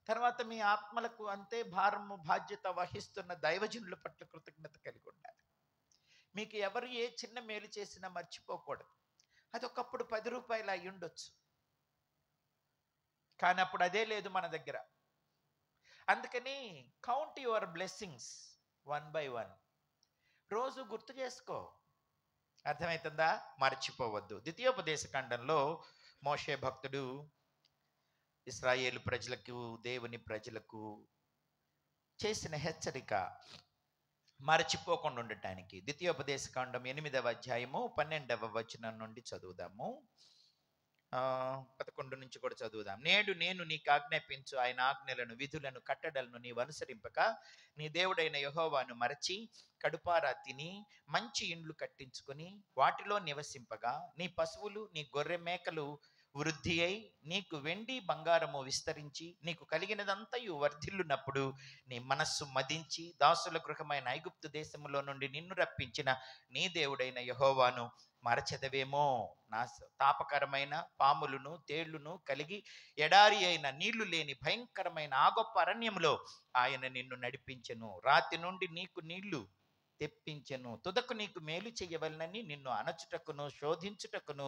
తర్వాత మీ ఆత్మలకు అంతే భారము బాధ్యత వహిస్తున్న దైవజనుల పట్ల కృతజ్ఞత కలిగి ఉండాలి. మీకు ఎవరు ఏ చిన్న మేలు చేసినా మర్చిపోకూడదు. అది ఒకప్పుడు 10 రూపాయలు అయి ఉండొచ్చు, కానీ అప్పుడు అదే లేదు మన దగ్గర. అందుకని కౌంట్ యువర్ బ్లెస్సింగ్స్ 1 by 1. రోజు గుర్తు చేసుకో. అర్థమవుతుందా? మర్చిపోవద్దు. ద్వితీయోపదేశ ఖండంలో మోషే భక్తుడు ఇశ్రాయేలు ప్రజలకు, దేవుని ప్రజలకు చేసిన హెచ్చరిక మరచిపోకుండా ఉండటానికి. ద్వితీయోపదేశ కాండం 8వ అధ్యాయము 12వ వచనం నుండి చదువుదాము. 11 నుంచి కూడా చదువుదాం. నేడు నేను నీకు ఆజ్ఞాపించు ఆయన ఆజ్ఞలను, విధులను, కట్టడలను నీవు అనుసరింపక నీ దేవుడైన యెహోవాను మరచి కడుపారా తిని మంచి ఇండ్లు కట్టించుకొని వాటిలో నివసింపగా నీ పశువులు నీ గొర్రె మేకలు వృద్ధి అయి నీకు వెండి బంగారము విస్తరించి నీకు కలిగినదంతయు వర్ధిల్లునప్పుడు నీ మనస్సు మదించి దాసుల గృహమైన ఐగుప్తు దేశములో నుండి నిన్ను రప్పించిన నీ దేవుడైన యెహోవాను మరచెదవేమో. నా తాపకరమైన పాములను తేళ్లును కలిగి ఎడారి అయిన నీళ్లు లేని భయంకరమైన ఆ గొప్ప అరణ్యములో ఆయన నిన్ను నడిపించెను. రాతి నుండి నీకు నీళ్లు తెప్పించెను. తుదకు నీకు మేలు చెయ్యవలనని నిన్ను అనచుటకును శోధించుటకును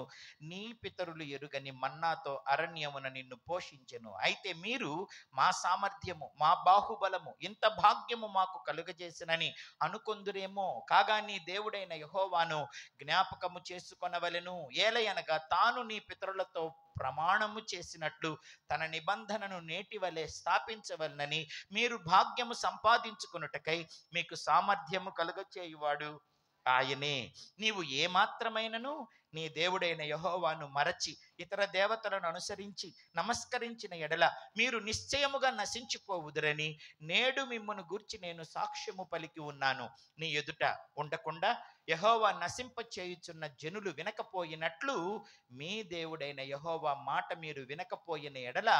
నీ పితరులు ఎరుగని మన్నాతో అరణ్యమున నిన్ను పోషించెను. అయితే మీరు మా సామర్థ్యము, మా బాహుబలము, ఇంత భాగ్యము మాకు కలుగజేసినని అనుకొందురేమో. కాగా నీ దేవుడైన యెహోవాను జ్ఞాపకము చేసుకొనవలెను. ఏలయనగా తాను నీ పితరులతో ప్రమాణము చేసినట్లు తన నిబంధనను నేటి వలె స్థాపించవలనని మీరు భాగ్యము సంపాదించుకొనుటకై మీకు సామర్థ్యము కలుగచేయువాడు ఆయనే. నీవు ఏమాత్రమైనను నీ దేవుడైన యెహోవాను మరచి ఇతర దేవతలను అనుసరించి నమస్కరించిన ఎడల మీరు నిశ్చయముగా నశించిపోవుదురని నేడు మిమ్మును గూర్చి నేను సాక్ష్యము పలికి ఉన్నాను. నీ ఎదుట ఉండకుండా యెహోవా నశింప చేయుచున్న జనులు వినకపోయినట్లు మీ దేవుడైన యెహోవా మాట మీరు వినకపోయిన ఎడల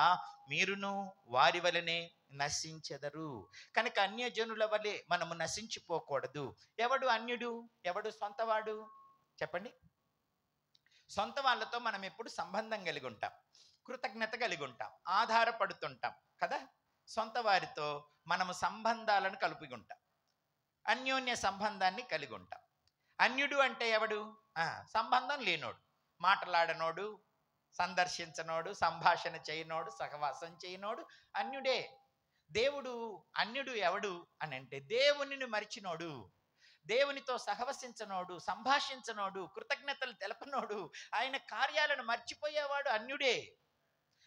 మీరును వారి వలనే నశించెదరు. కనుక అన్యజనుల వలె మనము నశించిపోకూడదు. ఎవడు అన్యుడు, ఎవడు సొంతవాడు చెప్పండి? సొంత వాళ్ళతో మనం ఎప్పుడు సంబంధం కలిగి ఉంటాం, కృతజ్ఞత కలిగి ఉంటాం, ఆధారపడుతుంటాం కదా. సొంత వారితో మనము సంబంధాలను కలిపి ఉంటాం, అన్యోన్య సంబంధాన్ని కలిగి ఉంటాం. అన్యుడు అంటే ఎవడు? సంబంధం లేనోడు, మాట్లాడనోడు, సందర్శించనోడు, సంభాషణ చేయనోడు, సహవాసం చేయనోడు అన్యుడే. దేవుడు అన్యుడు ఎవడు అని అంటే దేవునిని మరిచినోడు, దేవునితో సహవసించనోడు, సంభాషించనోడు, కృతజ్ఞతలు తెలపనోడు, ఆయన కార్యాలను మర్చిపోయేవాడు అన్యుడే.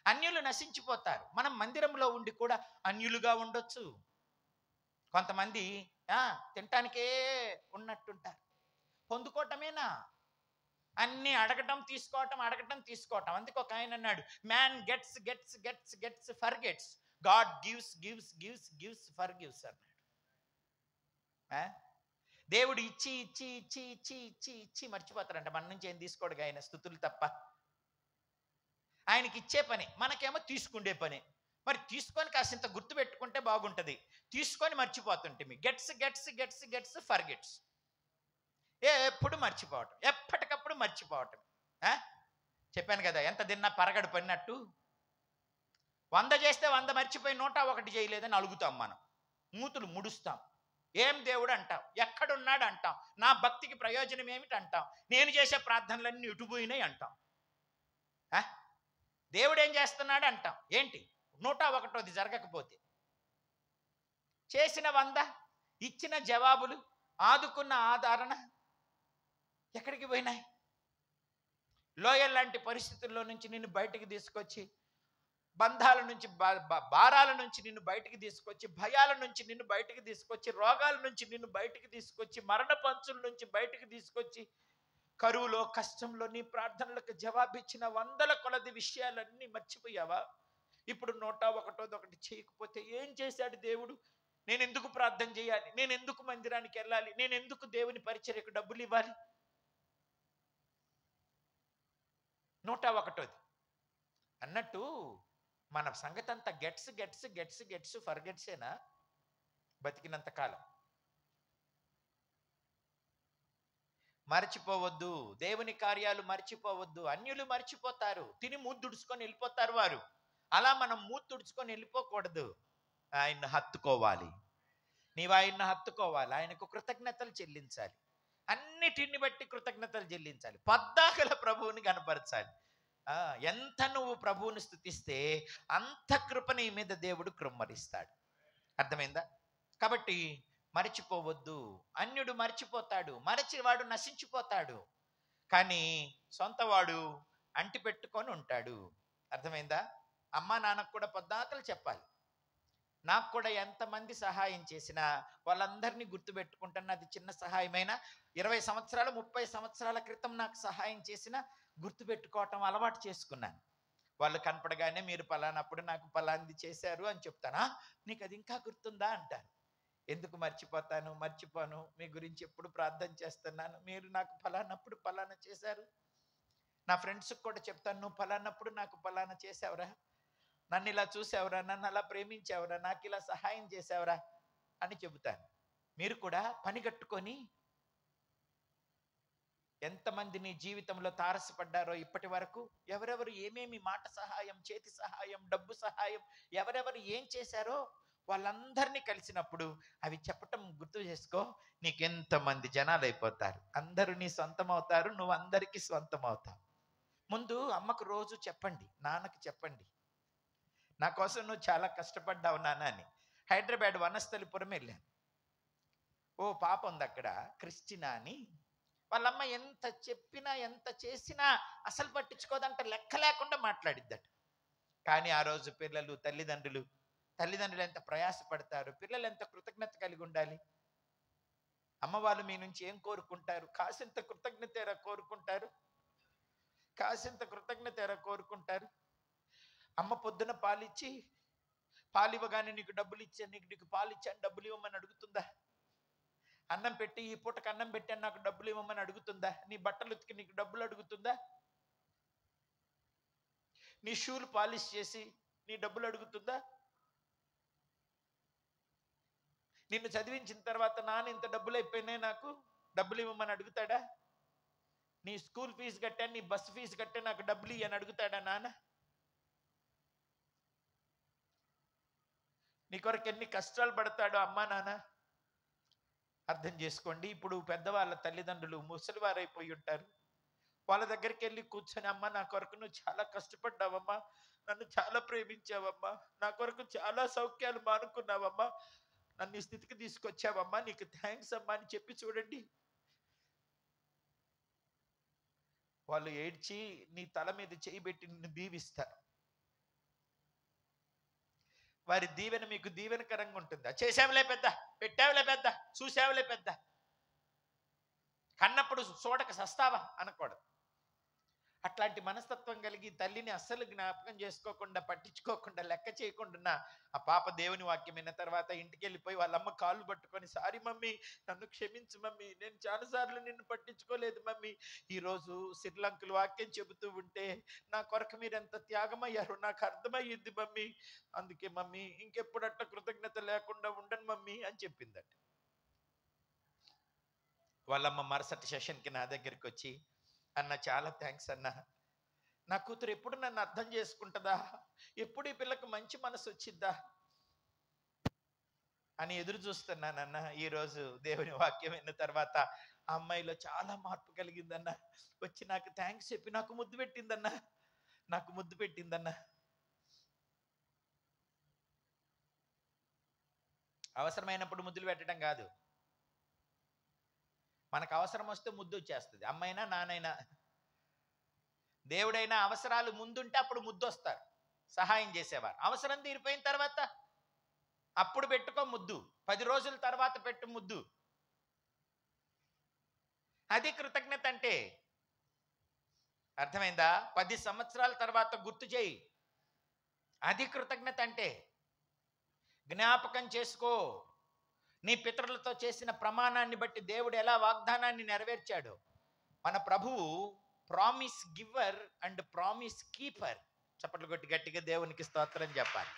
అన్యులు నశించిపోతారు. మనం మందిరంలో ఉండి కూడా అన్యులుగా ఉండొచ్చు. కొంతమంది తినటానికే ఉన్నట్టుంటారు, పొందుకోవటమేనా, అన్ని అడగటం తీసుకోవటం, అడగటం తీసుకోవటం. అందుకే ఒక ఆయన అన్నాడు, మ్యాన్ గెట్స్ గెట్స్ గెట్స్ గెట్స్ for gets, God gives gives gives gives for gives అన్నాడు. దేవుడు ఇచ్చి ఇచ్చి ఇచ్చి ఇచ్చి ఇచ్చి ఇచ్చి మర్చిపోతారంట. మన నుంచి ఏం తీసుకోడు ఆయన, స్తుతులు తప్ప. ఆయనకి ఇచ్చే పని, మనకేమో తీసుకుండే పని. మరి తీసుకొని కాసింత గుర్తు పెట్టుకుంటే బాగుంటుంది. తీసుకొని మర్చిపోతుంటే మీ గెట్స్ గెట్స్ గెట్స్ గెట్స్ ఫర్ గెట్స్, ఎప్పుడు మర్చిపోవటం, ఎప్పటికప్పుడు మర్చిపోవటం. చెప్పాను కదా, ఎంత తిన్నా పరగడు పడినట్టు 100 చేస్తే 100 మర్చిపోయి 101 చేయలేదని అలుగుతాం మనం, మూతులు ముడుస్తాం. ఏం దేవుడు అంటాం, ఎక్కడున్నాడు అంటాం, నా భక్తికి ప్రయోజనం ఏమిటి అంటాం, నేను చేసే ప్రార్థనలన్నీ ఇటుపోయినాయి అంటాం. దేవుడు ఏం చేస్తున్నాడు అంటాం. ఏంటి 101ది జరగకపోతే? చేసిన 100, ఇచ్చిన జవాబులు, ఆదుకున్న ఆదరణ ఎక్కడికి పోయినాయి? లోయల్ లాంటి పరిస్థితుల్లో నుంచి నిన్ను బయటికి తీసుకొచ్చి, బంధాల నుంచి, భారాల నుంచి నిన్ను బయటికి తీసుకొచ్చి, భయాల నుంచి నిన్ను బయటికి తీసుకొచ్చి, రోగాల నుంచి నిన్ను బయటికి తీసుకొచ్చి, మరణ పంచుల నుంచి బయటికి తీసుకొచ్చి, కరువులో కష్టంలో నీ ప్రార్థనలకు జవాబిచ్చిన 100ల కొలది విషయాలన్నీ మర్చిపోయావా? ఇప్పుడు 101ది చేయకపోతే ఏం చేశాడు దేవుడు? నేను ఎందుకు ప్రార్థన చేయాలి? నేను ఎందుకు మందిరానికి వెళ్ళాలి? నేను ఎందుకు దేవుని పరిచర్యకు డబ్బులు ఇవ్వాలి? 101ది అన్నట్టు మన సంగతి అంతా గెట్స్ గెట్స్ గెట్స్ గెట్స్ ఫర్ గెట్సేనా బతికినంత కాలం? మర్చిపోవద్దు, దేవుని కార్యాలు మర్చిపోవద్దు. అన్యులు మర్చిపోతారు, తిని మూతి తుడుచుకొని వెళ్ళిపోతారు వారు. అలా మనం మూతి తుడుచుకొని వెళ్ళిపోకూడదు. ఆయన్ని హత్తుకోవాలి. నీవు ఆయన్ని హత్తుకోవాలి. ఆయనకు కృతజ్ఞతలు చెల్లించాలి. అన్నిటిని బట్టి కృతజ్ఞతలు చెల్లించాలి. పద్దాకల ప్రభువుని కనపరచాలి. ఎంత నువ్వు ప్రభువుని స్తుతిస్తే అంత కృప నీ మీద దేవుడు కృమ్మరిస్తాడు. అర్థమైందా? కాబట్టి మర్చిపోవద్దు. అన్యుడు మర్చిపోతాడు, మరచివాడు నశించిపోతాడు, కానీ సొంతవాడు అంటి పెట్టుకొని ఉంటాడు. అర్థమైందా? అమ్మా నాన్నకు కూడా పొద్దాకలు చెప్పాలి. నాకు కూడా ఎంతమంది సహాయం చేసినా వాళ్ళందరినీ గుర్తుపెట్టుకుంటాను. అది చిన్న సహాయమైనా 20 సంవత్సరాలు 30 సంవత్సరాల క్రితం నాకు సహాయం చేసినా గుర్తుపెట్టుకోవటం అలవాటు చేసుకున్నాను. వాళ్ళు కనపడగానే మీరు పలానప్పుడు నాకు పలాంది చేశారు అని చెప్తానా, నీకు అది ఇంకా గుర్తుందా అంటారు. ఎందుకు మర్చిపోతాను? మర్చిపోను. మీ గురించి ఎప్పుడు ప్రార్థన చేస్తున్నాను. మీరు నాకు పలానప్పుడు పలానా చేశారు. నా ఫ్రెండ్స్కి కూడా చెప్తాను, నువ్వు పలానప్పుడు నాకు పలానా చేసావురా, నన్ను ఇలా చూసావురా, నన్ను అలా ప్రేమించావురా, నాకు ఇలా సహాయం చేసావురా అని చెబుతాను. మీరు కూడా పని కట్టుకొని ఎంతమంది నీ జీవితంలో తారసపడ్డారో ఇప్పటి వరకు, ఎవరెవరు ఏమేమి మాట సహాయం, చేతి సహాయం, డబ్బు సహాయం, ఎవరెవరు ఏం చేశారో వాళ్ళందరినీ కలిసినప్పుడు అవి చెప్పటం గుర్తు చేసుకో. నీకెంతమంది జనాలు అయిపోతారు. అందరూ నీ సొంతం అవుతారు, నువ్వు అందరికీ సొంతం అవుతావు. ముందు అమ్మకు రోజు చెప్పండి, నాన్నకి చెప్పండి, నా కోసం నువ్వు చాలా కష్టపడ్డావు నాన్న అని. హైదరాబాద్ వనస్థలిపురం వెళ్ళాను. ఓ పాప ఉంది అక్కడ, క్రిస్టినా అని. వాళ్ళమ్మ ఎంత చెప్పినా ఎంత చేసినా అసలు పట్టించుకోదంట, లెక్క లేకుండా మాట్లాడిద్దట. కానీ ఆ రోజు పిల్లలు, తల్లిదండ్రులు ఎంత ప్రయాసపడతారు, పిల్లలు ఎంత కృతజ్ఞత కలిగి ఉండాలి. అమ్మ వాళ్ళు మీ నుంచి ఏం కోరుకుంటారు? కాసింత కృతజ్ఞత కోరుకుంటారు, కాసింత కృతజ్ఞత కోరుకుంటారు. అమ్మ పొద్దున పాలిచ్చి, పాలు ఇవ్వగానే నీకు డబ్బులు ఇచ్చాను, నీకు పాలు ఇచ్చాను, డబ్బులు ఇవ్వమని అడుగుతుందా? అన్నం పెట్టి, ఈ పూటకు అన్నం పెట్టాను, నాకు డబ్బులు ఇవ్వమని అడుగుతుందా? నీ బట్టలు ఉతికి నీకు డబ్బులు అడుగుతుందా? నీ షూలు పాలిష్ చేసి నీ డబ్బులు అడుగుతుందా? నిన్ను చదివించిన తర్వాత నాన్న ఇంత డబ్బులు అయిపోయినాయి, నాకు డబ్బులు ఇవ్వమని అడుగుతాడా? నీ స్కూల్ ఫీజు కట్టాను, నీ బస్సు ఫీజు కట్టా, నాకు డబ్బులు ఇవ్వని అడుగుతాడా నాన్న? నీ కొరకు ఎన్ని కష్టాలు పడతాడో అమ్మా నాన్న అర్థం చేసుకోండి. ఇప్పుడు పెద్దవాళ్ళ తల్లిదండ్రులు ముసలివారైపోయి ఉంటారు. వాళ్ళ దగ్గరికి వెళ్ళి కూర్చొని, అమ్మ నా కొరకు నువ్వు చాలా కష్టపడ్డావమ్మా, నన్ను చాలా ప్రేమించావమ్మా, నా కొరకు చాలా సౌఖ్యాలు మానుకున్నావమ్మా, నన్ను ఈ స్థితికి తీసుకొచ్చావమ్మా, నీకు థ్యాంక్స్ అమ్మా అని చెప్పి చూడండి. వాళ్ళు ఏడ్చి నీ తల మీద చేయి పెట్టి నిన్ను దీవిస్తారు. వారి దీవెన మీకు దీవెనకరంగా ఉంటుంది. చేసావులే పెద్ద, పెట్టావులే పెద్ద, చూసావులే పెద్ద, కన్నప్పుడు చూడక సస్తావా అనకూడదు. అట్లాంటి మనస్తత్వం కలిగి తల్లిని అస్సలు జ్ఞాపకం చేసుకోకుండా, పట్టించుకోకుండా, లెక్క చేయకుండా ఆ పాప దేవుని వాక్యం విన్న తర్వాత ఇంటికి వెళ్ళిపోయి వాళ్ళమ్మ కాళ్ళు పట్టుకొని, సారీ మమ్మీ, నన్ను క్షమించు మమ్మీ, నేను చాలాసార్లు నిన్ను పట్టించుకోలేదు మమ్మీ, ఈరోజు శ్రీలంకలు వాక్యం చెబుతూ ఉంటే నా కొరకు మీరు ఎంత త్యాగమయ్యారో నాకు అర్థమయ్యింది మమ్మీ, అందుకే మమ్మీ ఇంకెప్పుడు అట్లా కృతజ్ఞత లేకుండా ఉండను మమ్మీ అని చెప్పిందట. వాళ్ళమ్మ మరుసటి సెషన్కి నా దగ్గరికి వచ్చి, అన్న చాలా థ్యాంక్స్ అన్న, నా కూతురు ఎప్పుడు నన్ను అర్థం చేసుకుంటుందా, ఎప్పుడు ఈ పిల్లకి మంచి మనసు వచ్చిద్దా అని ఎదురు చూస్తున్నానన్న. ఈరోజు దేవుని వాక్యం విన్న తర్వాత ఆ అమ్మాయిలో చాలా మార్పు కలిగిందన్న. వచ్చి నాకు థ్యాంక్స్ చెప్పి నాకు ముద్దు పెట్టిందన్న, నాకు ముద్దు పెట్టిందన్న. అవసరమైనప్పుడు ముద్దులు పెట్టడం కాదు, మనకు అవసరం వస్తే ముద్దు వచ్చేస్తుంది. అమ్మైనా నానైనా, దేవుడైనా అవసరాలు ముందుంటే అప్పుడు ముద్దు వస్తారు, సహాయం చేసేవారు. అవసరం తీరిపోయిన తర్వాత అప్పుడు పెట్టుకో ముద్దు, 10 రోజుల తర్వాత పెట్టు ముద్దు. అది కృతజ్ఞత అంటే. అర్థమైందా? 10 సంవత్సరాల తర్వాత గుర్తు చేయి, అది కృతజ్ఞత అంటే. జ్ఞాపకం చేసుకో, నీ పితరులతో చేసిన ప్రమాణాన్ని బట్టి దేవుడు ఎలా వాగ్దానాన్ని నెరవేర్చాడు. మన ప్రభువు promise giver and promise keeper. చప్పట్లు కొట్టి గట్టిగా దేవునికి స్తోత్రం చెప్పాలి.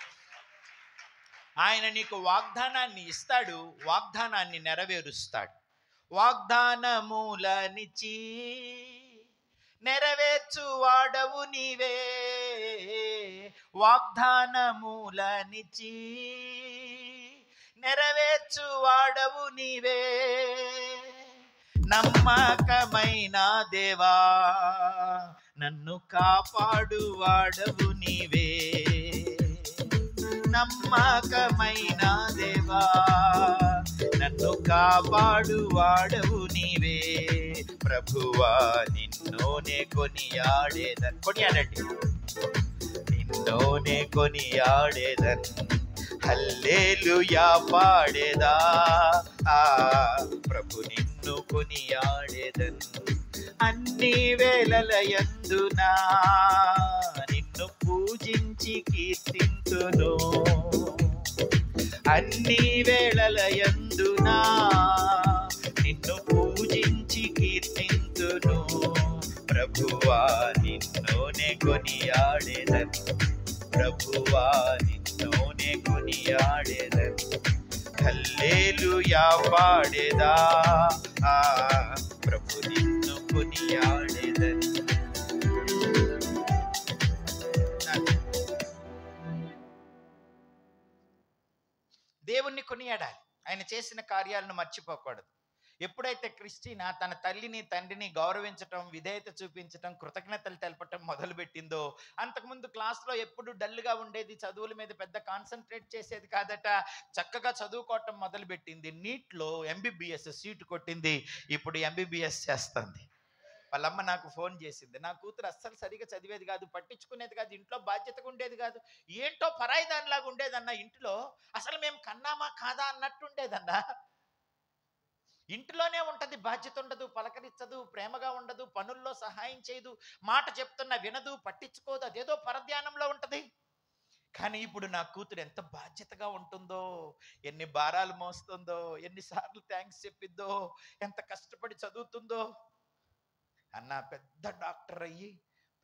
ఆయన నీకు వాగ్దానాన్ని ఇస్తాడు, వాగ్దానాన్ని నెరవేరుస్తాడు. వాగ్దానములనిచ్చి నెరవేర్చు వాడవు నీవే, వాగ్దానములనిచ్చి నెరవేర్చు వాడవు నీవే, నమ్మకమైన దేవా నన్ను కాపాడు వాడవు నీవే, నమ్మకమైన దేవా నన్ను కాపాడు వాడవు నీవే. ప్రభువా నిన్నోనే కొనియాడేదన్, కొనియాడండి, నిన్నోనే కొనియాడేదన్, హల్లెలూయా పాడేదా. ప్రభు నిన్ను కొనియాడేదన్, అన్ని వేళలయందునా నిన్ను పూజించి కీర్తింతును, అన్ని వేళలయందునా నిన్ను పూజించి కీర్తింతును. ప్రభువా నిన్నోనే కొనియాడేదన్, ప్రభువా నిన్నోనే కొనియాడేదన్, హల్లెలూయా పాడేదా. ప్రభు నిన్ను కొనియాడేదన్. దేవుణ్ణి కొనియాడాలి, ఆయన చేసిన కార్యాలను మర్చిపోకూడదు. ఎప్పుడైతే క్రిస్టినా తన తల్లిని తండ్రిని గౌరవించటం, విధేయత చూపించటం, కృతజ్ఞతలు తెలపటం మొదలుపెట్టిందో, అంతకుముందు క్లాస్లో ఎప్పుడు డల్గా ఉండేది, చదువుల మీద పెద్ద కాన్సన్ట్రేట్ చేసేది కాదట, చక్కగా చదువుకోవటం మొదలుపెట్టింది. నీట్లో ఎంబీబీఎస్ సీటు కొట్టింది, ఇప్పుడు ఎంబీబీఎస్ చేస్తుంది. వాళ్ళమ్మ నాకు ఫోన్ చేసింది, నా కూతురు అస్సలు సరిగా చదివేది కాదు, పట్టించుకునేది కాదు, ఇంట్లో బాధ్యతగా ఉండేది కాదు, ఏంటో పరాయి దానిలాగా ఉండేదన్న ఇంట్లో, అసలు మేము కన్నామా కాదా అన్నట్టుండేదన్నా. ఇంటిలోనే ఉంటది, బాధ్యత ఉండదు, పలకరించదు, ప్రేమగా ఉండదు, పనుల్లో సహాయం చేయదు, మాట చెప్తున్నా వినదు, పట్టించుకోదు, అదేదో పరధ్యానంలో ఉంటది. కానీ ఇప్పుడు నా కూతురు ఎంత బాధ్యతగా ఉంటుందో, ఎన్ని భారాలు మోస్తుందో, ఎన్నిసార్లు థ్యాంక్స్ చెప్పిద్దో, ఎంత కష్టపడి చదువుతుందో. అన్న పెద్ద డాక్టర్ అయ్యి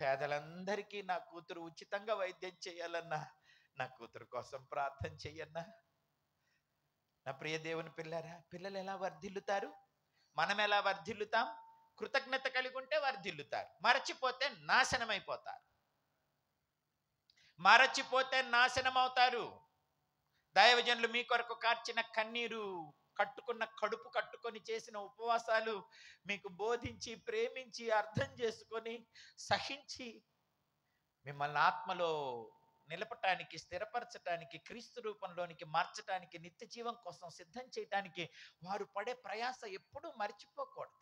పేదలందరికీ నా కూతురు ఉచితంగా వైద్యం చేయాలన్నా, నా కూతురు కోసం ప్రార్థన చెయ్యన్నా. నా ప్రియ దేవుని పిల్లరా, పిల్లలు ఎలా వర్ధిల్లుతారు? మనం ఎలా వర్ధిల్లుతాం? కృతజ్ఞత కలిగి ఉంటే వర్ధిల్లుతారు, మరచిపోతే నాశనం అయిపోతారు, మరచిపోతే నాశనం అవుతారు. దైవజనులు మీ కొరకు కార్చిన కన్నీరు, కట్టుకున్న కడుపు కట్టుకొని చేసిన ఉపవాసాలు, మీకు బోధించి, ప్రేమించి, అర్థం చేసుకొని, సహించి మిమ్మల్ని ఆత్మలో నిలపటానికి, స్థిరపరచటానికి, క్రీస్తు రూపంలోనికి మార్చటానికి, నిత్య జీవం కోసం సిద్ధం చేయటానికి వారు పడే ప్రయాస ఎప్పుడూ మర్చిపోకూడదు.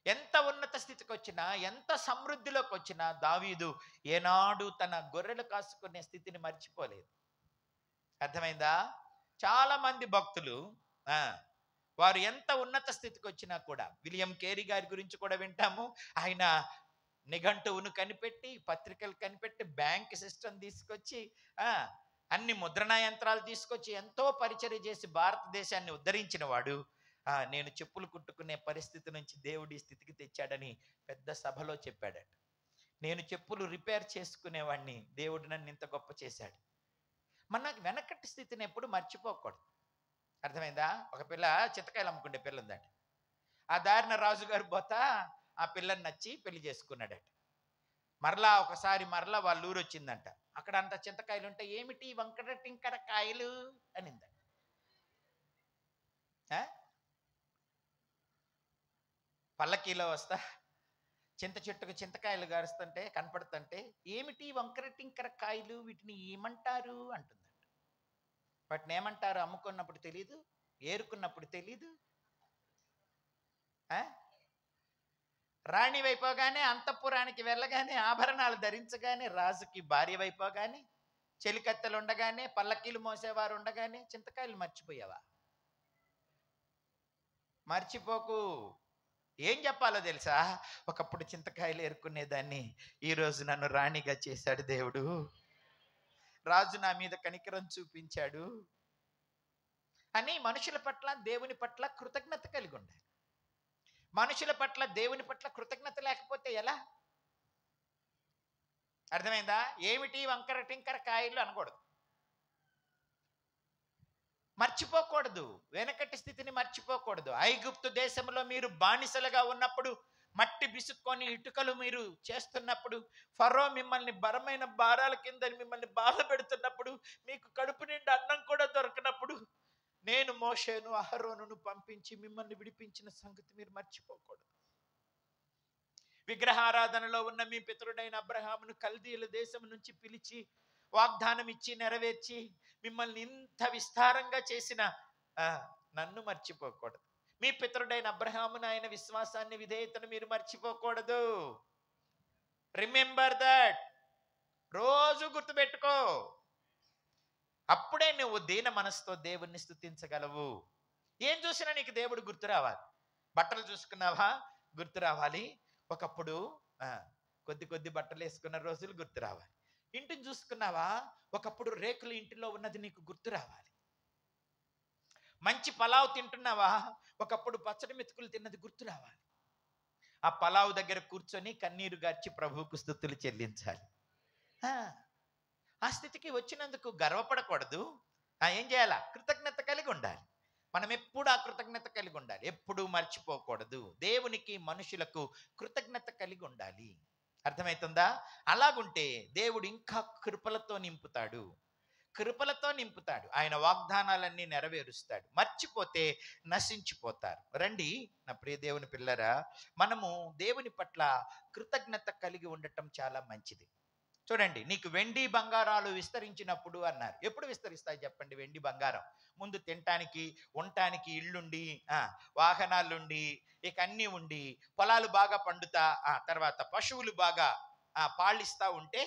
ఎంత ఉన్నత స్థితికి వచ్చినా, ఎంత సమృద్ధిలోకి వచ్చినా దావీదు ఏనాడు తన గొర్రెలు కాసుకునే స్థితిని మర్చిపోలేదు. అర్థమైందా? చాలా మంది భక్తులు వారు ఎంత ఉన్నత స్థితికి వచ్చినా కూడా, విలియం కేరీ గారి గురించి కూడా వింటాము. ఆయన నిఘంటువును కనిపెట్టి, పత్రికలు కనిపెట్టి, బ్యాంక్ సిస్టమ్ తీసుకొచ్చి, అన్ని ముద్రణా యంత్రాలు తీసుకొచ్చి ఎంతో పరిచర్య చేసి భారతదేశాన్ని ఉద్ధరించిన వాడు, నేను చెప్పులు కుట్టుకునే పరిస్థితి నుంచి దేవుడి స్థితికి తెచ్చాడని పెద్ద సభలో చెప్పాడట. నేను చెప్పులు రిపేర్ చేసుకునేవాడిని, దేవుడు నన్ను ఇంత గొప్ప చేశాడు. మనకు వెనకటి స్థితిని ఎప్పుడు మర్చిపోకూడదు. అర్థమైందా? ఒక పిల్ల చింతకాయలు అమ్ముకుంటే పిల్ల ఉందట. ఆ దారిన రాజుగారు పోతా ఆ పిల్లని నచ్చి పెళ్లి చేసుకున్నాడట. ఒకసారి వాళ్ళ ఊరు వచ్చిందంట. అక్కడ అంత చింతకాయలు ఉంటే, ఏమిటి వంకర టింకర కాయలు అనిందట. పల్లకీలో వస్తా చింత చెట్టుకు చింతకాయలు గారుస్తుంటే కనపడుతుంటే, ఏమిటి వంకర టింకర కాయలు, వీటిని ఏమంటారు అంటుందంట. వాటిని ఏమంటారు అమ్ముకున్నప్పుడు తెలీదు, ఏరుకున్నప్పుడు తెలీదు. రాణి వైపోగానే, అంతఃపురానికి వెళ్ళగానే, ఆభరణాలు ధరించగానే, రాజుకి భార్య వైపోగానే, చెలికత్తెలు ఉండగానే, పల్లకీలు మోసేవారు ఉండగానే చింతకాయలు మర్చిపోయావా? మర్చిపోకు. ఏం చెప్పాలో తెలుసా? ఒకప్పుడు చింతకాయలు ఏరుకునేదాన్ని, ఈరోజు నన్ను రాణిగా చేశాడు దేవుడు. రాజు నా మీద కనికరం చూపించాడు అని మనుషుల పట్ల, దేవుని పట్ల కృతజ్ఞత కలిగి ఉండాలి. మనుషుల పట్ల, దేవుని పట్ల కృతజ్ఞత లేకపోతే ఎలా? అర్థమైందా? ఏమిటి వంకర టింకర కాయలు అనకూడదు. మర్చిపోకూడదు, వెనకటి స్థితిని మర్చిపోకూడదు. ఐగుప్తు దేశంలో మీరు బానిసలుగా ఉన్నప్పుడు, మట్టి బిసుక్కొని ఇటుకలు మీరు చేస్తున్నప్పుడు, ఫరో మిమ్మల్ని బలమైన భారాల కింద మిమ్మల్ని బాధ పెడుతున్నప్పుడు, మీకు కడుపు నిండా అన్నం కూడా దొరకనప్పుడు, నేను మోషేను అహరోనును పంపించి మిమ్మల్ని విడిపించిన సంగతి మీరు మర్చిపోకూడదు. విగ్రహారాధనలో ఉన్న మీ పితరుడైన అబ్రహామును కల్దీయుల దేశం నుంచి పిలిచి, వాగ్దానం ఇచ్చి నెరవేర్చి, మిమ్మల్ని ఇంత విస్తారంగా చేసిన నన్ను మర్చిపోకూడదు. మీ పితరుడైన అబ్రహామును, ఆయన విశ్వాసాన్ని, విధేయతను మీరు మర్చిపోకూడదు. Remember that. రోజు గుర్తుపెట్టుకో. అప్పుడే నువ్వు దీన మనసుతో దేవుణ్ణి స్తుతించగలవు. ఏం చూసినా నీకు దేవుడు గుర్తు రావాలి. బట్టలు చూసుకున్నావా? గుర్తు రావాలి. ఒకప్పుడు కొద్ది బట్టలు వేసుకున్న రోజులు గుర్తు రావాలి. ఇంటిని చూసుకున్నావా? ఒకప్పుడు రేకులు ఇంటిలో ఉన్నది నీకు గుర్తు రావాలి. మంచి పలావ్ తింటున్నావా? ఒకప్పుడు పచ్చడి మెతుకులు తిన్నది గుర్తు రావాలి. ఆ పలావ్ దగ్గర కూర్చొని కన్నీరు గార్చి ప్రభువుకు స్తుతులు చెల్లించాలి. ఆ స్థితికి వచ్చినందుకు గర్వపడకూడదు. ఏం చేయాలా? కృతజ్ఞత కలిగి ఉండాలి. మనం ఎప్పుడు ఆ కృతజ్ఞత కలిగి ఉండాలి, ఎప్పుడు మర్చిపోకూడదు. దేవునికి, మనుషులకు కృతజ్ఞత కలిగి ఉండాలి. అర్థమవుతుందా? అలాగుంటే దేవుడు ఇంకా కృపలతో నింపుతాడు. ఆయన వాగ్దానాలన్నీ నెరవేరుస్తాడు. మర్చిపోతే నశించిపోతారు. రండి నా ప్రియ దేవుని పిల్లరా, మనము దేవుని పట్ల కృతజ్ఞత కలిగి ఉండటం చాలా మంచిది. చూడండి, నీకు వెండి బంగారాలు విస్తరించినప్పుడు అన్నారు. ఎప్పుడు విస్తరిస్తాయి చెప్పండి? వెండి బంగారం ముందు తినటానికి, ఉండటానికి ఇళ్ళుండి, వాహనాలుండి, ఇక అన్నీ ఉండి, పొలాలు బాగా పండుతా, తర్వాత పశువులు బాగా పాలిస్తా ఉంటే,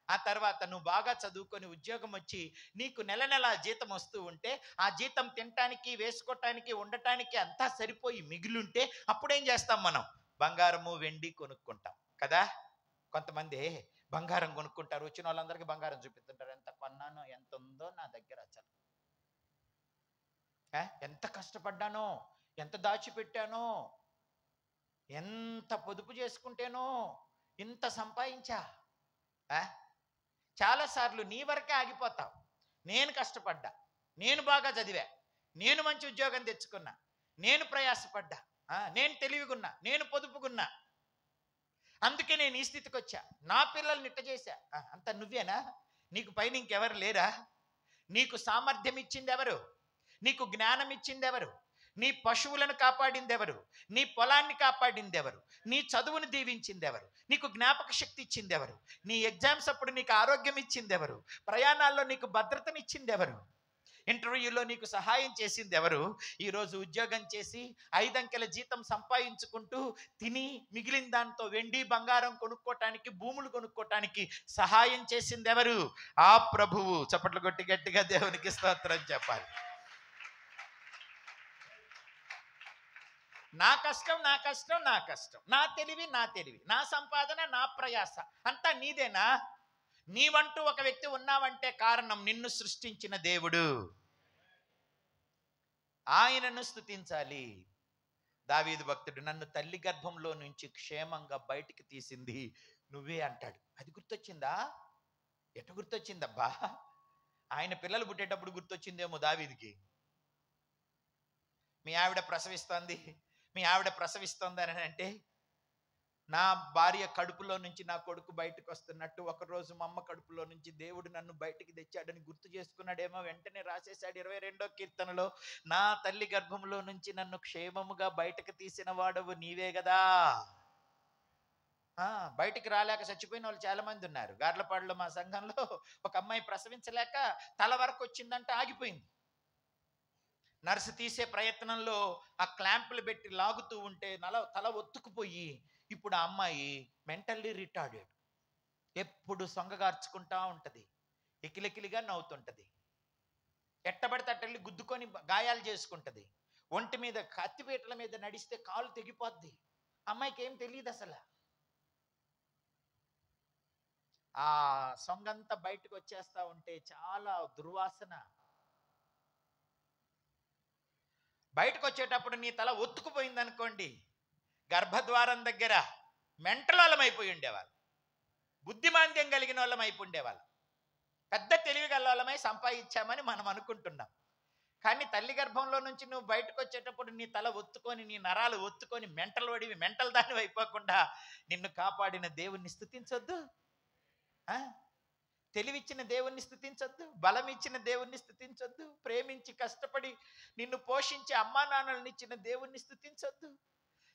ఆ తర్వాత నువ్వు బాగా చదువుకొని ఉద్యోగం వచ్చి నీకు నెల జీతం వస్తూ ఉంటే, ఆ జీతం తినటానికి, వేసుకోవటానికి, ఉండటానికి అంతా సరిపోయి మిగిలింటే అప్పుడేం చేస్తాం? మనం బంగారము, వెండి కొనుక్కుంటాం కదా. కొంతమంది బంగారం కొనుక్కుంటారు, వచ్చిన వాళ్ళందరికీ బంగారం చూపిస్తుంటారు. ఎంత కొన్నానో, ఎంత ఉందో నా దగ్గర, అసలు ఎంత కష్టపడ్డానో, ఎంత దాచిపెట్టానో, ఎంత పొదుపు చేసుకుంటేనో ఇంత సంపాదించా. చాలాసార్లు నీ వరకే ఆగిపోతావు. నేను కష్టపడ్డా, నేను బాగా చదివా, నేను మంచి ఉద్యోగం తెచ్చుకున్నా, నేను ప్రయాసపడ్డా, నేను తెలివిగున్నా, నేను పొదుపుగున్నా, అందుకే నేను ఈ స్థితికి వచ్చా, నా పిల్లల్ని ఇట్ట చేశా. అంత నువ్వేనా? నీకు పైన ఇంకెవరు లేరా? నీకు సామర్థ్యం ఇచ్చింది ఎవరు? నీకు జ్ఞానం ఇచ్చింది ఎవరు? నీ పశువులను కాపాడింది ఎవరు? నీ పొలాన్ని కాపాడింది ఎవరు? నీ చదువును దీవించింది ఎవరు? నీకు జ్ఞాపక శక్తి ఇచ్చింది ఎవరు? నీ ఎగ్జామ్స్ అప్పుడు నీకు ఆరోగ్యం ఇచ్చింది ఎవరు? ప్రయాణాల్లో నీకు భద్రతనిచ్చింది ఎవరు? ఇంటర్వ్యూలో నీకు సహాయం చేసింది ఎవరు? ఈరోజు ఉద్యోగం చేసి 5 అంకెల జీతం సంపాదించుకుంటూ తిని మిగిలిన దాంతో వెండి బంగారం కొనుక్కోటానికి, భూములు కొనుక్కోటానికి సహాయం చేసింది ఎవరు? ఆ ప్రభువు. చప్పట్లు కొట్టి గట్టిగా దేవునికి స్తోత్రం చెప్పాలి. నా కష్టం నా కష్టం నా కష్టం, నా తెలివి నా తెలివి, నా సంపాదన నా ప్రయాస అంతా నీదేనా? నీవంటూ ఒక వ్యక్తి ఉన్నావంటే కారణం నిన్ను సృష్టించిన దేవుడు. ఆయనను స్తుతించాలి. దావీదు భక్తుడు, నన్ను తల్లి గర్భంలో నుంచి క్షేమంగా బయటికి తీసింది నువ్వే అంటాడు. అది గుర్తొచ్చిందా? ఎట గుర్తొచ్చిందబ్బా? ఆయన పిల్లలు పుట్టేటప్పుడు గుర్తొచ్చిందేమో దావీదుకి. మీ ఆవిడ ప్రసవిస్తోంది, మీ ఆవిడ ప్రసవిస్తోంది అని అంటే, నా భార్య కడుపులో నుంచి నా కొడుకు బయటకు వస్తున్నట్టు ఒకరోజు మా అమ్మ కడుపులో నుంచి దేవుడు నన్ను బయటికి తెచ్చాడని గుర్తు చేసుకున్నాడేమో. వెంటనే రాసేశాడు 22వ కీర్తనలో, నా తల్లి గర్భంలో నుంచి నన్ను క్షేమముగా బయటకు తీసిన వాడవు నీవే కదా. బయటికి రాలేక చచ్చిపోయిన వాళ్ళు చాలా మంది ఉన్నారు. గార్లపాడులో మా సంఘంలో ఒక అమ్మాయి ప్రసవించలేక తల వరకు వచ్చిందంటే ఆగిపోయింది. నర్సు తీసే ప్రయత్నంలో ఆ క్లాంపులు పెట్టి లాగుతూ ఉంటే తల ఒత్తుకుపోయి ఇప్పుడు ఆ అమ్మాయి మెంటల్లీ రిటార్డెడ్. ఎప్పుడు సొంగగార్చుకుంటా ఉంటది, ఎకిలెకిలిగా నవ్వుతుంటది, ఎట్టబడితే అట్టెళ్ళి గుద్దుకొని గాయాలు చేసుకుంటది, ఒంటి మీద కత్తిపీటల మీద నడిస్తే కాలు తెగిపోద్ది. అమ్మాయికి ఏం తెలియదు అసలు. ఆ సొంగంతా బయటకు వచ్చేస్తా ఉంటే చాలా దుర్వాసన. బయటకు వచ్చేటప్పుడు నీ తల ఒత్తుకుపోయింది అనుకోండి, గర్భద్వారం దగ్గర మెంటల్ వాళ్ళం అయిపోయి ఉండేవాళ్ళు, బుద్ధిమాంద్యం కలిగిన వాళ్ళం అయిపోయి ఉండేవాళ్ళు, పెద్ద తెలివి గల వాళ్ళమై సంపాదించామని మనం అనుకుంటున్నాం. కానీ తల్లి గర్భంలో నుంచి నువ్వు బయటకు వచ్చేటప్పుడు నీ తల ఒత్తుకొని, నీ నరాలు ఒత్తుకొని మెంటల్ వడివి మెంటల్ దాని అయిపోకుండా నిన్ను కాపాడిన దేవుణ్ణి స్తుతించొద్దు? తెలివిచ్చిన దేవుణ్ణి స్తుతించొద్దు? బలం ఇచ్చిన దేవుణ్ణి స్తుతించొద్దు? ప్రేమించి కష్టపడి నిన్ను పోషించి అమ్మా నాన్నలను ఇచ్చిన దేవుణ్ణి స్తుతించొద్దు?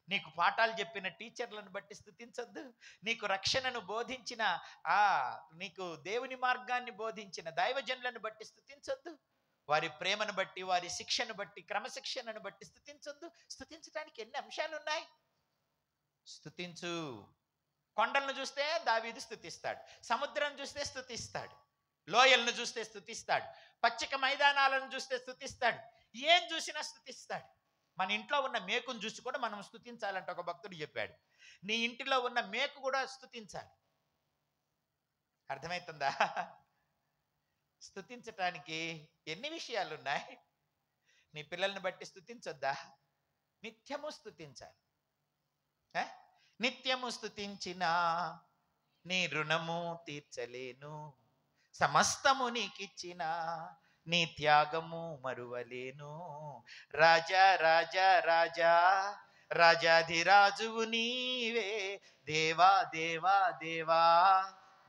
నీకు పాఠాలు చెప్పిన టీచర్లను బట్టి స్తుతించొద్దు? నీకు రక్షణను బోధించిన నీకు దేవుని మార్గాన్ని బోధించిన దైవజనులను బట్టి స్తుతించొద్దు? వారి ప్రేమను బట్టి, వారి శిక్షను బట్టి, క్రమశిక్షణను బట్టి స్తుతించొద్దు? స్తుతించడానికి ఎన్ని అంశాలు ఉన్నాయి. స్తుతించు. కొండలను చూస్తే దావీదు స్తుతిస్తాడు, సముద్రం చూస్తే స్తుతిస్తాడు, లోయలను చూస్తే స్తుతిస్తాడు, పచ్చిక మైదానాలను చూస్తే స్తుతిస్తాడు, ఏం చూసినా స్తుతిస్తాడు. మన ఇంట్లో ఉన్న మేకును చూసి కూడా మనం స్తుతించాలంట ఒక భక్తుడు చెప్పాడు. నీ ఇంటిలో ఉన్న మేకు కూడా స్తుతించాలి. అర్థమవుతుందా? స్తుతించటానికి ఎన్ని విషయాలు ఉన్నాయి. నీ పిల్లల్ని బట్టి స్తుతించొద్దా? నిత్యము స్తుతించాలి. నిత్యము స్తుతించిన నీ రుణము తీర్చలేను, సమస్తము నీకిచ్చిన నీ త్యాగము మరువలేను. రాజా రాజా రాజా రాజాధిరాజువు నీవే, దేవా దేవా దేవా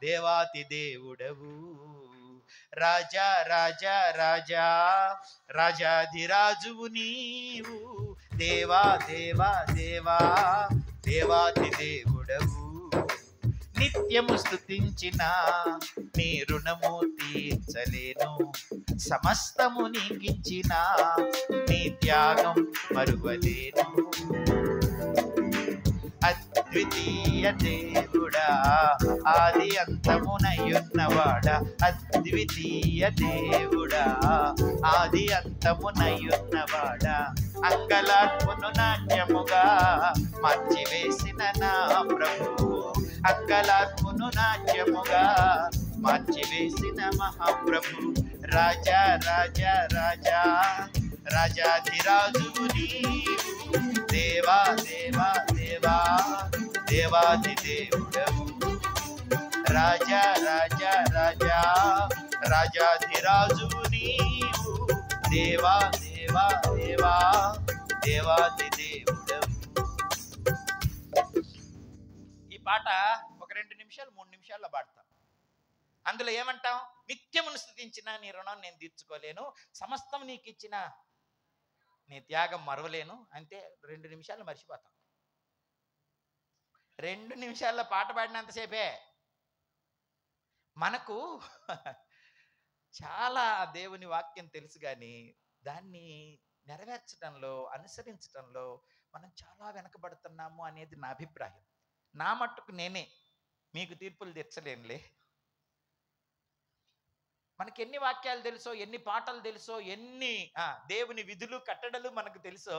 దేవాతి దేవుడవు. రాజా రాజా రాజా రాజాధిరాజువు నీవు, దేవా దేవా దేవా దేవాతి దేవుడవు. నిత్యము స్తుతించిన నీ రుణము తీర్చలేను, సమస్తము నీకిచ్చిన నీ త్యాగం మరువలేను. అద్వితీయ దేవుడా, ఆది అంతమునయున్నవాడా, అద్వితీయ దేవుడా, ఆది అంతమునయున్నవాడా, అంగలార్పును నాట్యముగా మార్చివేసిన నా ప్రభు, అంగలార్పును నాట్యముగా మార్చివేసిన మహాప్రభు. రాజా రాజా రాజా రాజాధిరాజువు నీవు, దేవా దేవా దేవా దేవాది దేవుడవు. రాజా రాజా రాజా రాజాధిరాజువు నీవు, దేవా దేవా దేవా దేవాది దేవుడవు. ఈ పాట ఒక 2 నిమిషాలు 3 నిమిషాల్లో పాడతాం. అందులో ఏమంటాం? నిత్యమును స్తుతించిన నీ రుణం నేను తీర్చుకోలేను, సమస్తం నీకు ఇచ్చిన నీ త్యాగం మరవలేను. అంటే 2 నిమిషాలు మర్చిపోతాం. 2 నిమిషాల్లో పాట పాడినంతసేపే. మనకు చాలా దేవుని వాక్యం తెలుసు, కానీ దాన్ని నెరవేర్చడంలో, అనుసరించడంలో మనం చాలా వెనకబడుతున్నాము అనేది నా అభిప్రాయం. నా మట్టుకు నేనే, మీకు తీర్పులు తీర్చలేనులే. మనకి ఎన్ని వాక్యాలు తెలుసో, ఎన్ని పాటలు తెలుసో, ఎన్ని దేవుని విధులు కట్టడలు మనకు తెలుసో,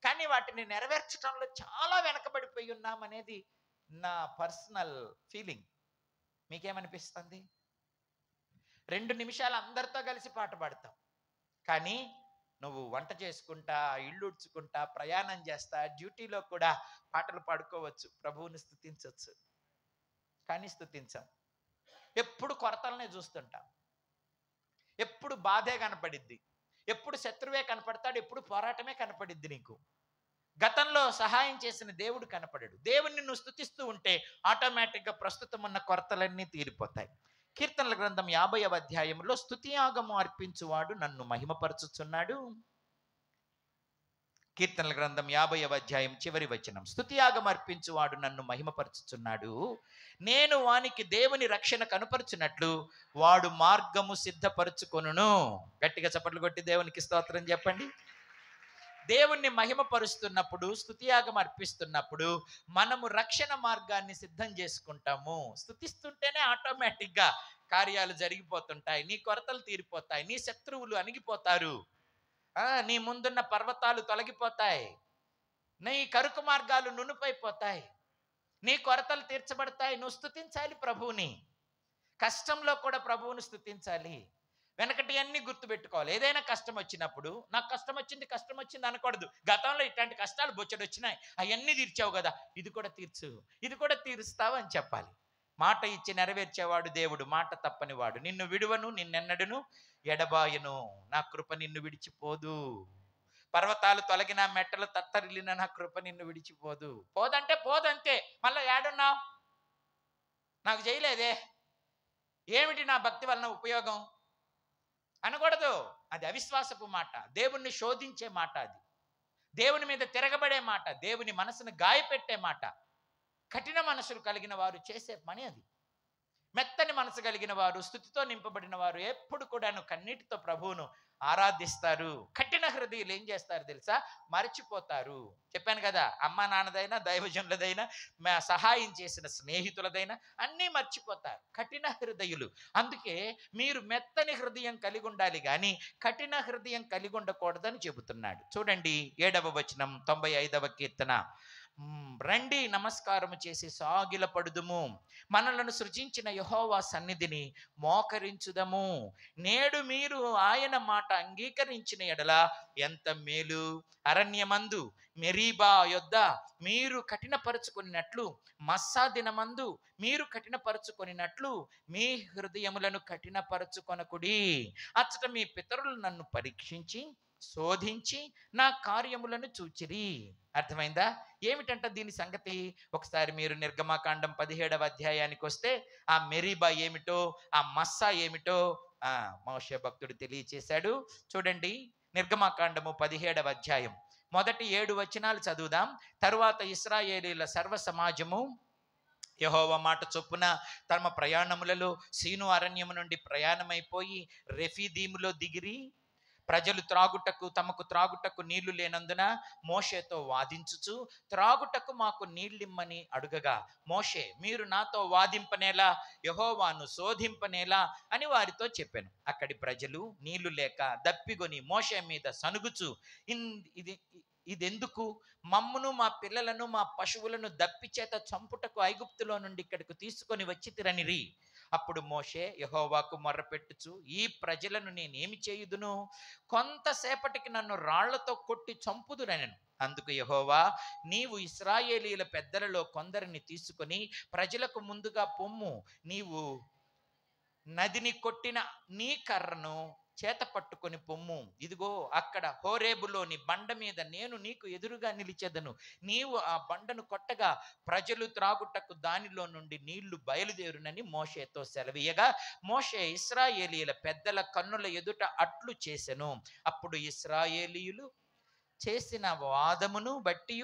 కానీ వాటిని నెరవేర్చడంలో చాలా వెనకబడిపోయి ఉన్నామనేది నా పర్సనల్ ఫీలింగ్. మీకేమనిపిస్తుంది? 2 నిమిషాలు అందరితో కలిసి పాట పాడతాం, కానీ నువ్వు వంట చేసుకుంటా, ఇల్లు ఉడ్చుకుంటా, ప్రయాణం చేస్తా, డ్యూటీలో కూడా పాటలు పాడుకోవచ్చు, ప్రభువుని స్తుతించవచ్చు, కానీ స్తుతించాం. ఎప్పుడు కొరతలనే చూస్తుంటాం, ఎప్పుడు బాధే కనపడిద్ది, ఎప్పుడు శత్రువే కనపడతాడు, ఎప్పుడు పోరాటమే కనపడిద్ది నీకు. గతంలో సహాయం చేసిన దేవుడు కనపడడు. దేవుణ్ణి నువ్వు స్తుతిస్తూ ఉంటే ఆటోమేటిక్గా ప్రస్తుతం ఉన్న కొరతలన్నీ తీరిపోతాయి. కీర్తనల గ్రంథం 50వ అధ్యాయంలో స్తుతియాగము అర్పించువాడు నన్ను మహిమపరచుచున్నాడు. కీర్తనల గ్రంథం 50వ అధ్యాయం చివరి వచనం, స్తుతియాగం అర్పించువాడు నన్ను మహిమపరచుచున్నాడు, నేను వానికి దేవుని రక్షణ కనుపరుచున్నట్లు వాడు మార్గము సిద్ధపరచుకొనును. గట్టిగా చప్పట్లు కొట్టి దేవునికి స్తోత్రం చెప్పండి. దేవుణ్ణి మహిమపరుస్తున్నప్పుడు, స్తుతియాగం అర్పిస్తున్నప్పుడు మనము రక్షణ మార్గాన్ని సిద్ధం చేసుకుంటాము. స్తుతిస్తుంటేనే ఆటోమేటిక్గా కార్యాలు జరిగిపోతుంటాయి, నీ కొరతలు తీరిపోతాయి, నీ శత్రువులు అణిగిపోతారు, నీ ముందున్న పర్వతాలు తొలగిపోతాయి, నీ కరుకు మార్గాలు నునుపైపోతాయి, నీ కొరతలు తీర్చబడతాయి. నువ్వు స్తుతించాలి ప్రభువుని. కష్టంలో కూడా ప్రభువుని స్తుతించాలి. వెనకటి అన్ని గుర్తుపెట్టుకోవాలి. ఏదైనా కష్టం వచ్చినప్పుడు నాకు కష్టం వచ్చింది అనకూడదు. గతంలో ఇట్లాంటి కష్టాలు బొచ్చడు వచ్చినాయి, అవన్నీ తీర్చావు కదా, ఇది కూడా తీర్చు, ఇది కూడా తీరుస్తావు అని చెప్పాలి. మాట ఇచ్చి నెరవేర్చేవాడు దేవుడు, మాట తప్పని వాడు. నిన్ను విడువను, నిన్నెన్నడును ఎడబాయను, నా కృప నిన్ను విడిచిపోదు. పర్వతాలు తొలగిన, మెట్టలు తత్తరిల్లిన, నా కృప నిన్ను విడిచిపోదు. పోదంటే పోదంతే. మళ్ళీ ఏడున్నావు, నాకు చేయలేదే, ఏమిటి నా భక్తి వలన ఉపయోగం అనకూడదు. అది అవిశ్వాసపు మాట, దేవుణ్ణి శోధించే మాట, అది దేవుని మీద తిరగబడే మాట, దేవుని మనసును గాయపెట్టే మాట. కఠిన మనసులు కలిగిన వారు చేసే పని అది. మెత్తని మనసు కలిగిన వారు, స్తుతితో నింపబడిన వారు ఎప్పుడు కూడాను కన్నీటితో ప్రభువును ఆరాధిస్తారు. కఠిన హృదయులు ఏం చేస్తారు తెలుసా? మరచిపోతారు. చెప్పాను కదా, అమ్మ నాన్నదైనా, దైవజనులదైనా, సహాయం చేసిన స్నేహితులదైనా అన్నీ మర్చిపోతారు కఠిన హృదయులు. అందుకే మీరు మెత్తని హృదయం కలిగి ఉండాలి, కానీ కఠిన హృదయం కలిగి ఉండకూడదని చెబుతున్నాడు. చూడండి 7వ వచనం 95వ కీర్తన, రండి నమస్కారము చేసి సాగిల పడుదుము, మనలను సృజించిన యెహోవా సన్నిధిని మోకరించుదము. నేడు మీరు ఆయన మాట అంగీకరించిన ఎడల ఎంత మేలు. అరణ్యమందు మెరీబా యొద్ద మీరు కఠినపరుచుకున్నట్లు, మస్సా దినమందు మీరు కఠినపరుచుకొనినట్లు మీ హృదయములను కఠినపరచుకొనకుడి. అచ్చట మీ పితరులు నన్ను పరీక్షించి శోధించి నా కార్యములను చూచిరి. అర్థమైందా? ఏమిటంట దీని సంగతి? ఒకసారి మీరు నిర్గమకాండం 17వ అధ్యాయానికి వస్తే ఆ మెరీబా ఏమిటో, ఆ మస్సా ఏమిటో మోషే భక్తుడు తెలియచేశాడు. చూడండి, నిర్గమకాండము 17వ అధ్యాయం మొదటి 7 వచనాలు చదువుదాం. తరువాత ఇశ్రాయేలీల సర్వ సమాజము యెహోవా మాట చొప్పున తమ ప్రయాణములలో సీను అరణ్యము నుండి ప్రయాణమైపోయి రెఫీదీములో దిగిరి. ప్రజలు తమకు త్రాగుటకు నీళ్లు లేనందున మోషేతో వాదించుచు, త్రాగుటకు మాకు నీళ్ళిమ్మని అడుగగా, మోషే మీరు నాతో వాదింపనేలా, యెహోవాను శోధింపనేలా అని వారితో చెప్పాను. అక్కడి ప్రజలు నీళ్లు లేక దప్పిగొని మోషే మీద సనుగుచు, ఇదెందుకు? మమ్మును మా పిల్లలను మా పశువులను దప్పి చేత చంపుటకు ఐగుప్తులో నుండి ఇక్కడికి తీసుకొని వచ్చి తిరనిరి. అప్పుడు మోషే యెహోవాకు మొర్రపెట్టుచు, ఈ ప్రజలను నేనేమి చేయుదును? కొంతసేపటికి నన్ను రాళ్లతో కొట్టి చంపుదురనెను. అందుకు యెహోవా, నీవు ఇశ్రాయేలీల పెద్దలలో కొందరిని తీసుకొని ప్రజలకు ముందుగా పొమ్ము. నీవు నదిని కొట్టిన నీ కర్రను చేత పట్టుకొని పొమ్ము. ఇదిగో అక్కడ హోరేబులోని బండ మీద నేను నీకు ఎదురుగా నిలిచెదను. నీవు ఆ బండను కొట్టగా ప్రజలు త్రాగుటకు దానిలో నుండి నీళ్లు బయలుదేరునని మోషేతో సెలవీయగా, మోషే ఇశ్రాయేలీయుల పెద్దల కన్నుల ఎదుట అట్లు చేసెను. అప్పుడు ఇశ్రాయేలీయులు చేసిన వాదమును బట్టి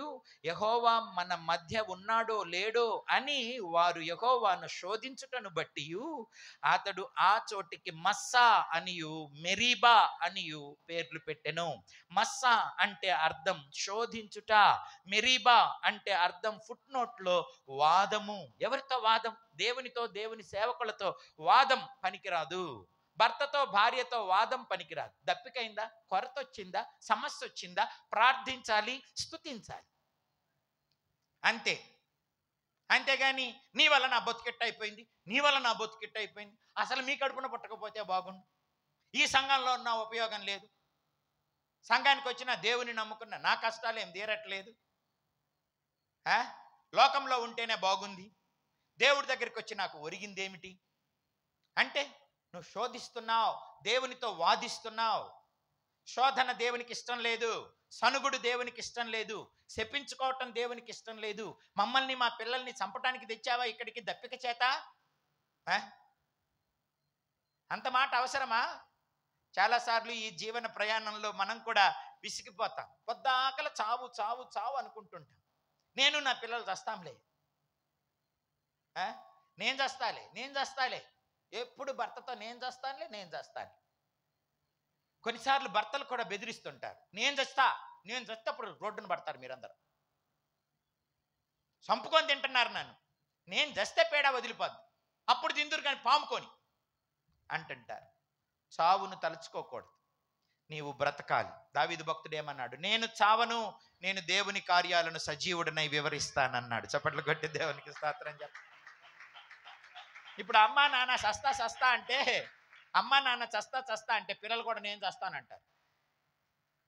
యెహోవా మన మధ్య ఉన్నాడో లేడో అని వారు యెహోవాను శోధించుటను బట్టి అతడు ఆ చోటికి మస్సా అనియు మెరీబా అనియు పేర్లు పెట్టెను. మస్సా అంటే అర్థం శోధించుట, మెరీబా అంటే అర్థం ఫుట్ నోట్లో వాదము. ఎవరితో వాదం? దేవునితో, దేవుని సేవకులతో వాదం పనికిరాదు. భర్తతో భార్యతో వాదం పనికిరాదు. దప్పికైందా, కొరత వచ్చిందా, సమస్య వచ్చిందా, ప్రార్థించాలి, స్తుతించాలి, అంతే. అంతేగాని నీ వల్ల నా బతుకెట్ట అయిపోయింది, నీ వల్ల నా బతుకెట్ట అయిపోయింది, అసలు మీ కడుపున పుట్టకపోతే బాగుండు, ఈ సంఘంలో ఉన్న ఉపయోగం లేదు, సంఘానికి వచ్చిన దేవుని నమ్ముకున్న నా కష్టాలు ఏం తీరట్లేదు, లోకంలో ఉంటేనే బాగుంది, దేవుడి దగ్గరికి వచ్చి నాకు ఒరిగిందేమిటి అంటే నువ్వు శోధిస్తున్నావు, దేవునితో వాదిస్తున్నావు. శోధన దేవునికి ఇష్టం లేదు, సనుగుడు దేవునికి ఇష్టం లేదు, శపించుకోవటం దేవునికి ఇష్టం లేదు. మమ్మల్ని మా పిల్లల్ని చంపటానికి తెచ్చావా ఇక్కడికి దప్పిక చేత? అంత మాట అవసరమా? చాలాసార్లు ఈ జీవన ప్రయాణంలో మనం కూడా విసిగిపోతాం. పొద్దాకల చావు చావు చావు అనుకుంటుంటాం. నేను నా పిల్లలు చస్తాంలే, నేను చస్తాలే, ఎప్పుడు భర్తతో నేను చస్తాను. కొన్నిసార్లు భర్తలు కూడా బెదిరిస్తుంటారు, నేను చస్తేప్పుడు రోడ్డును పడతారు మీరందరూ, చంపుకొని తింటున్నారు నన్ను, నేను చస్తే పేడ వదిలిపోద్ది, అప్పుడు తిందురు కానీ పాముకొని అంటుంటారు. చావును తలుచుకోకూడదు, నీవు బ్రతకాలి. దావీదు భక్తుడు ఏమన్నాడు? నేను చావను, నేను దేవుని కార్యాలను సజీవుడినై వివరిస్తానన్నాడు. చప్పట్లు కొట్టి దేవునికి స్తోత్రం చెప్ప. ఇప్పుడు అమ్మా నాన్న చస్తా అంటే, అమ్మా నాన్న చస్తా అంటే పిల్లలు కూడా నేను చస్తానంటారు.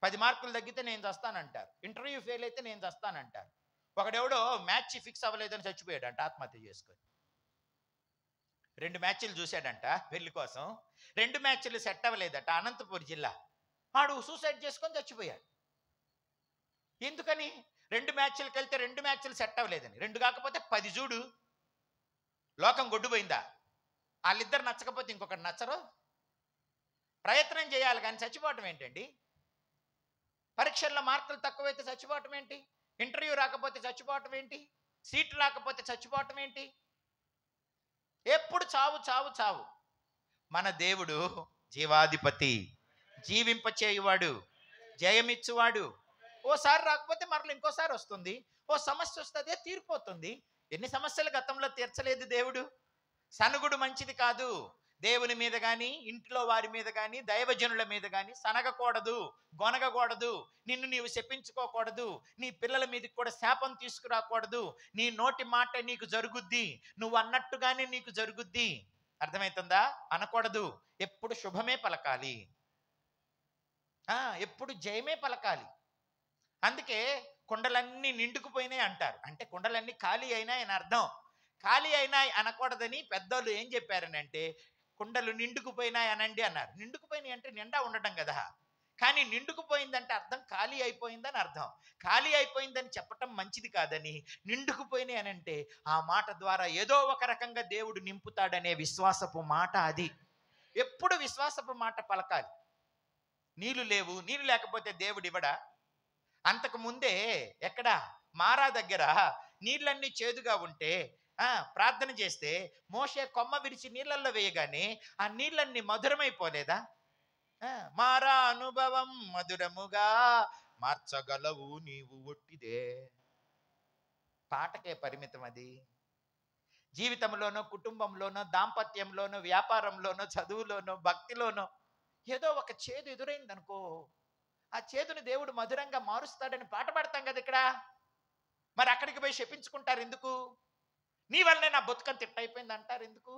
10 మార్కులు తగ్గితే నేను చస్తానంటారు, ఇంటర్వ్యూ ఫెయిల్ అయితే నేను చస్తానంటారు. ఒకడెవడో మ్యాచ్ ఫిక్స్ అవ్వలేదని చచ్చిపోయాడంట ఆత్మహత్య చేసుకొని. 2 మ్యాచ్లు చూశాడంట పెళ్లి కోసం, 2 మ్యాచ్లు సెట్ అవ్వలేదట. అనంతపురం జిల్లా వాడు సూసైడ్ చేసుకొని చచ్చిపోయాడు. ఎందుకని? 2 మ్యాచ్లకు వెళ్తే 2 మ్యాచ్లు సెట్ అవ్వలేదని. 2 కాకపోతే 10 చూడు, లోకం గొడ్డుపోయిందా? వాళ్ళిద్దరు నచ్చకపోతే ఇంకొకటి నచ్చరు. ప్రయత్నం చేయాలి కానీ చచ్చిపోవటం ఏంటండి? పరీక్షల్లో మార్కులు తక్కువైతే చచ్చిపోవటం ఏంటి? ఇంటర్వ్యూ రాకపోతే చచ్చిపోవటం ఏంటి? సీటు రాకపోతే చచ్చిపోవటం ఏంటి? ఎప్పుడు చావు చావు చావు. మన దేవుడు జీవాధిపతి, జీవింపచేయువాడు, జయమిచ్చువాడు. ఓసారి రాకపోతే మరలా ఇంకోసారి వస్తుంది, ఓ సమస్య వస్తుంది, తీరిపోతుంది. ఎన్ని సమస్యలు గతంలో తీర్చలేదు దేవుడు? సనుగుడు మంచిది కాదు. దేవుని మీద కానీ, ఇంట్లో వారి మీద కానీ, దైవజనుల మీద కానీ సనగకూడదు, గొనగకూడదు, నిన్ను నీవు శపించుకోకూడదు, నీ పిల్లల మీదకి కూడా శాపం తీసుకురాకూడదు. నీ నోటి మాట నీకు జరుగుద్ది, నువ్వు అన్నట్టుగానే నీకు జరుగుద్ది. అర్థమవుతుందా? అనకూడదు. ఎప్పుడు శుభమే పలకాలి, ఎప్పుడు జయమే పలకాలి. అందుకే కుండలన్నీ నిండుకుపోయినాయి అంటారు. అంటే కుండలన్నీ ఖాళీ అయినాయి అని అర్థం. ఖాళీ అయినాయి అనకూడదని పెద్దోళ్ళు ఏం చెప్పారనంటే, కుండలు నిండుకుపోయినాయి అనండి అన్నారు. నిండుకుపోయినాయి అంటే నిండా ఉండటం కదా, కానీ నిండుకుపోయిందంటే అర్థం ఖాళీ అయిపోయిందని అర్థం. ఖాళీ అయిపోయిందని చెప్పటం మంచిది కాదని, నిండుకుపోయినాయి అనంటే ఆ మాట ద్వారా ఏదో ఒక రకంగా దేవుడు నింపుతాడనే విశ్వాసపు మాట అది. ఎప్పుడు విశ్వాసపు మాట పలకాలి. నీళ్లు లేవు, నీళ్లు లేకపోతే దేవుడు ఇవ్వడా? అంతకు ముందే ఎక్కడ మారా దగ్గర నీళ్ళన్నీ చేదుగా ఉంటే ప్రార్థన చేస్తే మోషే కొమ్మ విరిచి నీళ్ళల్లో వేయగానే ఆ నీళ్ళన్నీ మధురమైపోలేదా? మారా అనుభవం మధురముగా మార్చగలవు నీవు ఒట్టిదే. పాటకే పరిమితం అది. జీవితంలోనో, కుటుంబంలోనో, దాంపత్యంలోనో, వ్యాపారంలోనో, చదువులోనో, భక్తిలోనో ఏదో ఒక చేదు ఎదురైందనుకో, ఆ చేదుని దేవుడు మధురంగా మారుస్తాడని పాట పాడతాం కదా ఇక్కడ. మరి అక్కడికి పోయి శపించుకుంటారు ఎందుకు? నీ వల్లనే నా బతుకని తిట్టయిపోయింది అంటారు ఎందుకు?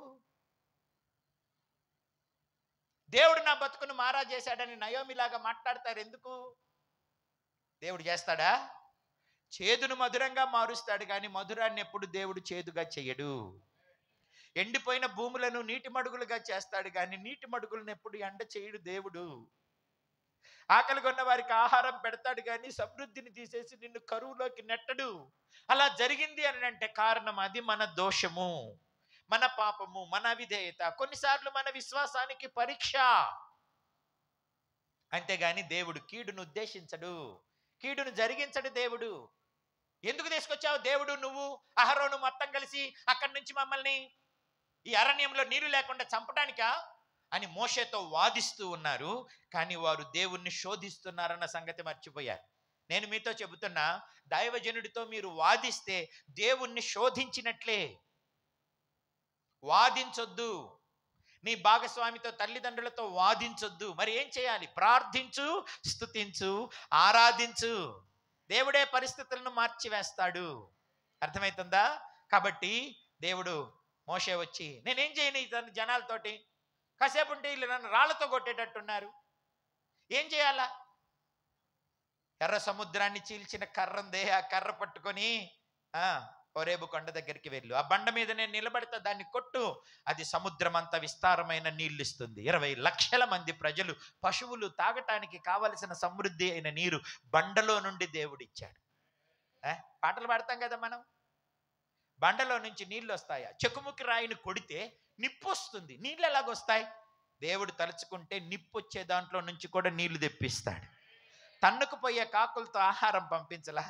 దేవుడు నా బతుకును మారా చేశాడని నయోమిలాగా మాట్లాడతారు ఎందుకు? దేవుడు చేస్తాడా? చేదును మధురంగా మారుస్తాడు కానీ మధురాన్ని ఎప్పుడు దేవుడు చేదుగా చెయ్యడు. ఎండిపోయిన భూములను నీటి మడుగులుగా చేస్తాడు కానీ నీటి మడుగులను ఎప్పుడు ఎండ చేయడు దేవుడు. ఆకలి కొన్న వారికి ఆహారం పెడతాడు కానీ సమృద్ధిని తీసేసి నిన్ను కరువులోకి నెట్టడు. అలా జరిగింది అని అంటే కారణం అది మన దోషము, మన పాపము, మన అవిధేయత, కొన్నిసార్లు మన విశ్వాసానికి పరీక్ష. అంతేగాని దేవుడు కీడును ఉద్దేశించడు, కీడును జరిగించడు. దేవుడు ఎందుకు తీసుకొచ్చావు? దేవుడు నువ్వు అహరోను మొత్తం కలిసి అక్కడి నుంచి మమ్మల్ని ఈ అరణ్యంలో నీళ్లు లేకుండా చంపడానికా అని మోషేతో వాదిస్తూ ఉన్నారు. కానీ వారు దేవుణ్ణి శోధిస్తున్నారన్న సంగతి మర్చిపోయారు. నేను మీతో చెబుతున్నా, దైవజనుడితో మీరు వాదిస్తే దేవుణ్ణి శోధించినట్లే. వాదించొద్దు. నీ భాగస్వామితో తల్లిదండ్రులతో వాదించొద్దు. మరి ఏం చేయాలి? ప్రార్థించు, స్తుతించు, ఆరాధించు. దేవుడే పరిస్థితులను మార్చివేస్తాడు. అర్థమవుతుందా? కాబట్టి దేవుడు మోషే వచ్చి, నేనేం చేయను ఈ జనాలతోటి, కాసేపు ఉంటే వీళ్ళు నన్ను రాళ్లతో కొట్టేటట్టున్నారు, ఏం చేయాలా? ఎర్ర సముద్రాన్ని చీల్చిన కర్ర ఉందే, ఆ కర్ర పట్టుకొని హోరేబు కొండ దగ్గరికి వెళ్ళు, ఆ బండ మీద నేను నిలబడతా, దాన్ని కొట్టు, అది సముద్రం అంత విస్తారమైన నీళ్ళు ఇస్తుంది. 20 లక్షల మంది ప్రజలు, పశువులు తాగటానికి కావలసిన సమృద్ధి అయిన నీరు బండలో నుండి దేవుడిచ్చాడు. పాటలు పాడతాం కదా మనం, బండలో నుంచి నీళ్ళు వస్తాయా? చెకుముకి రాయిని కొడితే నిప్పు వస్తుంది. నీళ్ళు ఎలాగొస్తాయి? దేవుడు తలుచుకుంటే నిప్పు వచ్చే దాంట్లో నుంచి కూడా నీళ్లు తెప్పిస్తాడు. తన్నుకు పోయే కాకులతో ఆహారం పంపించలా.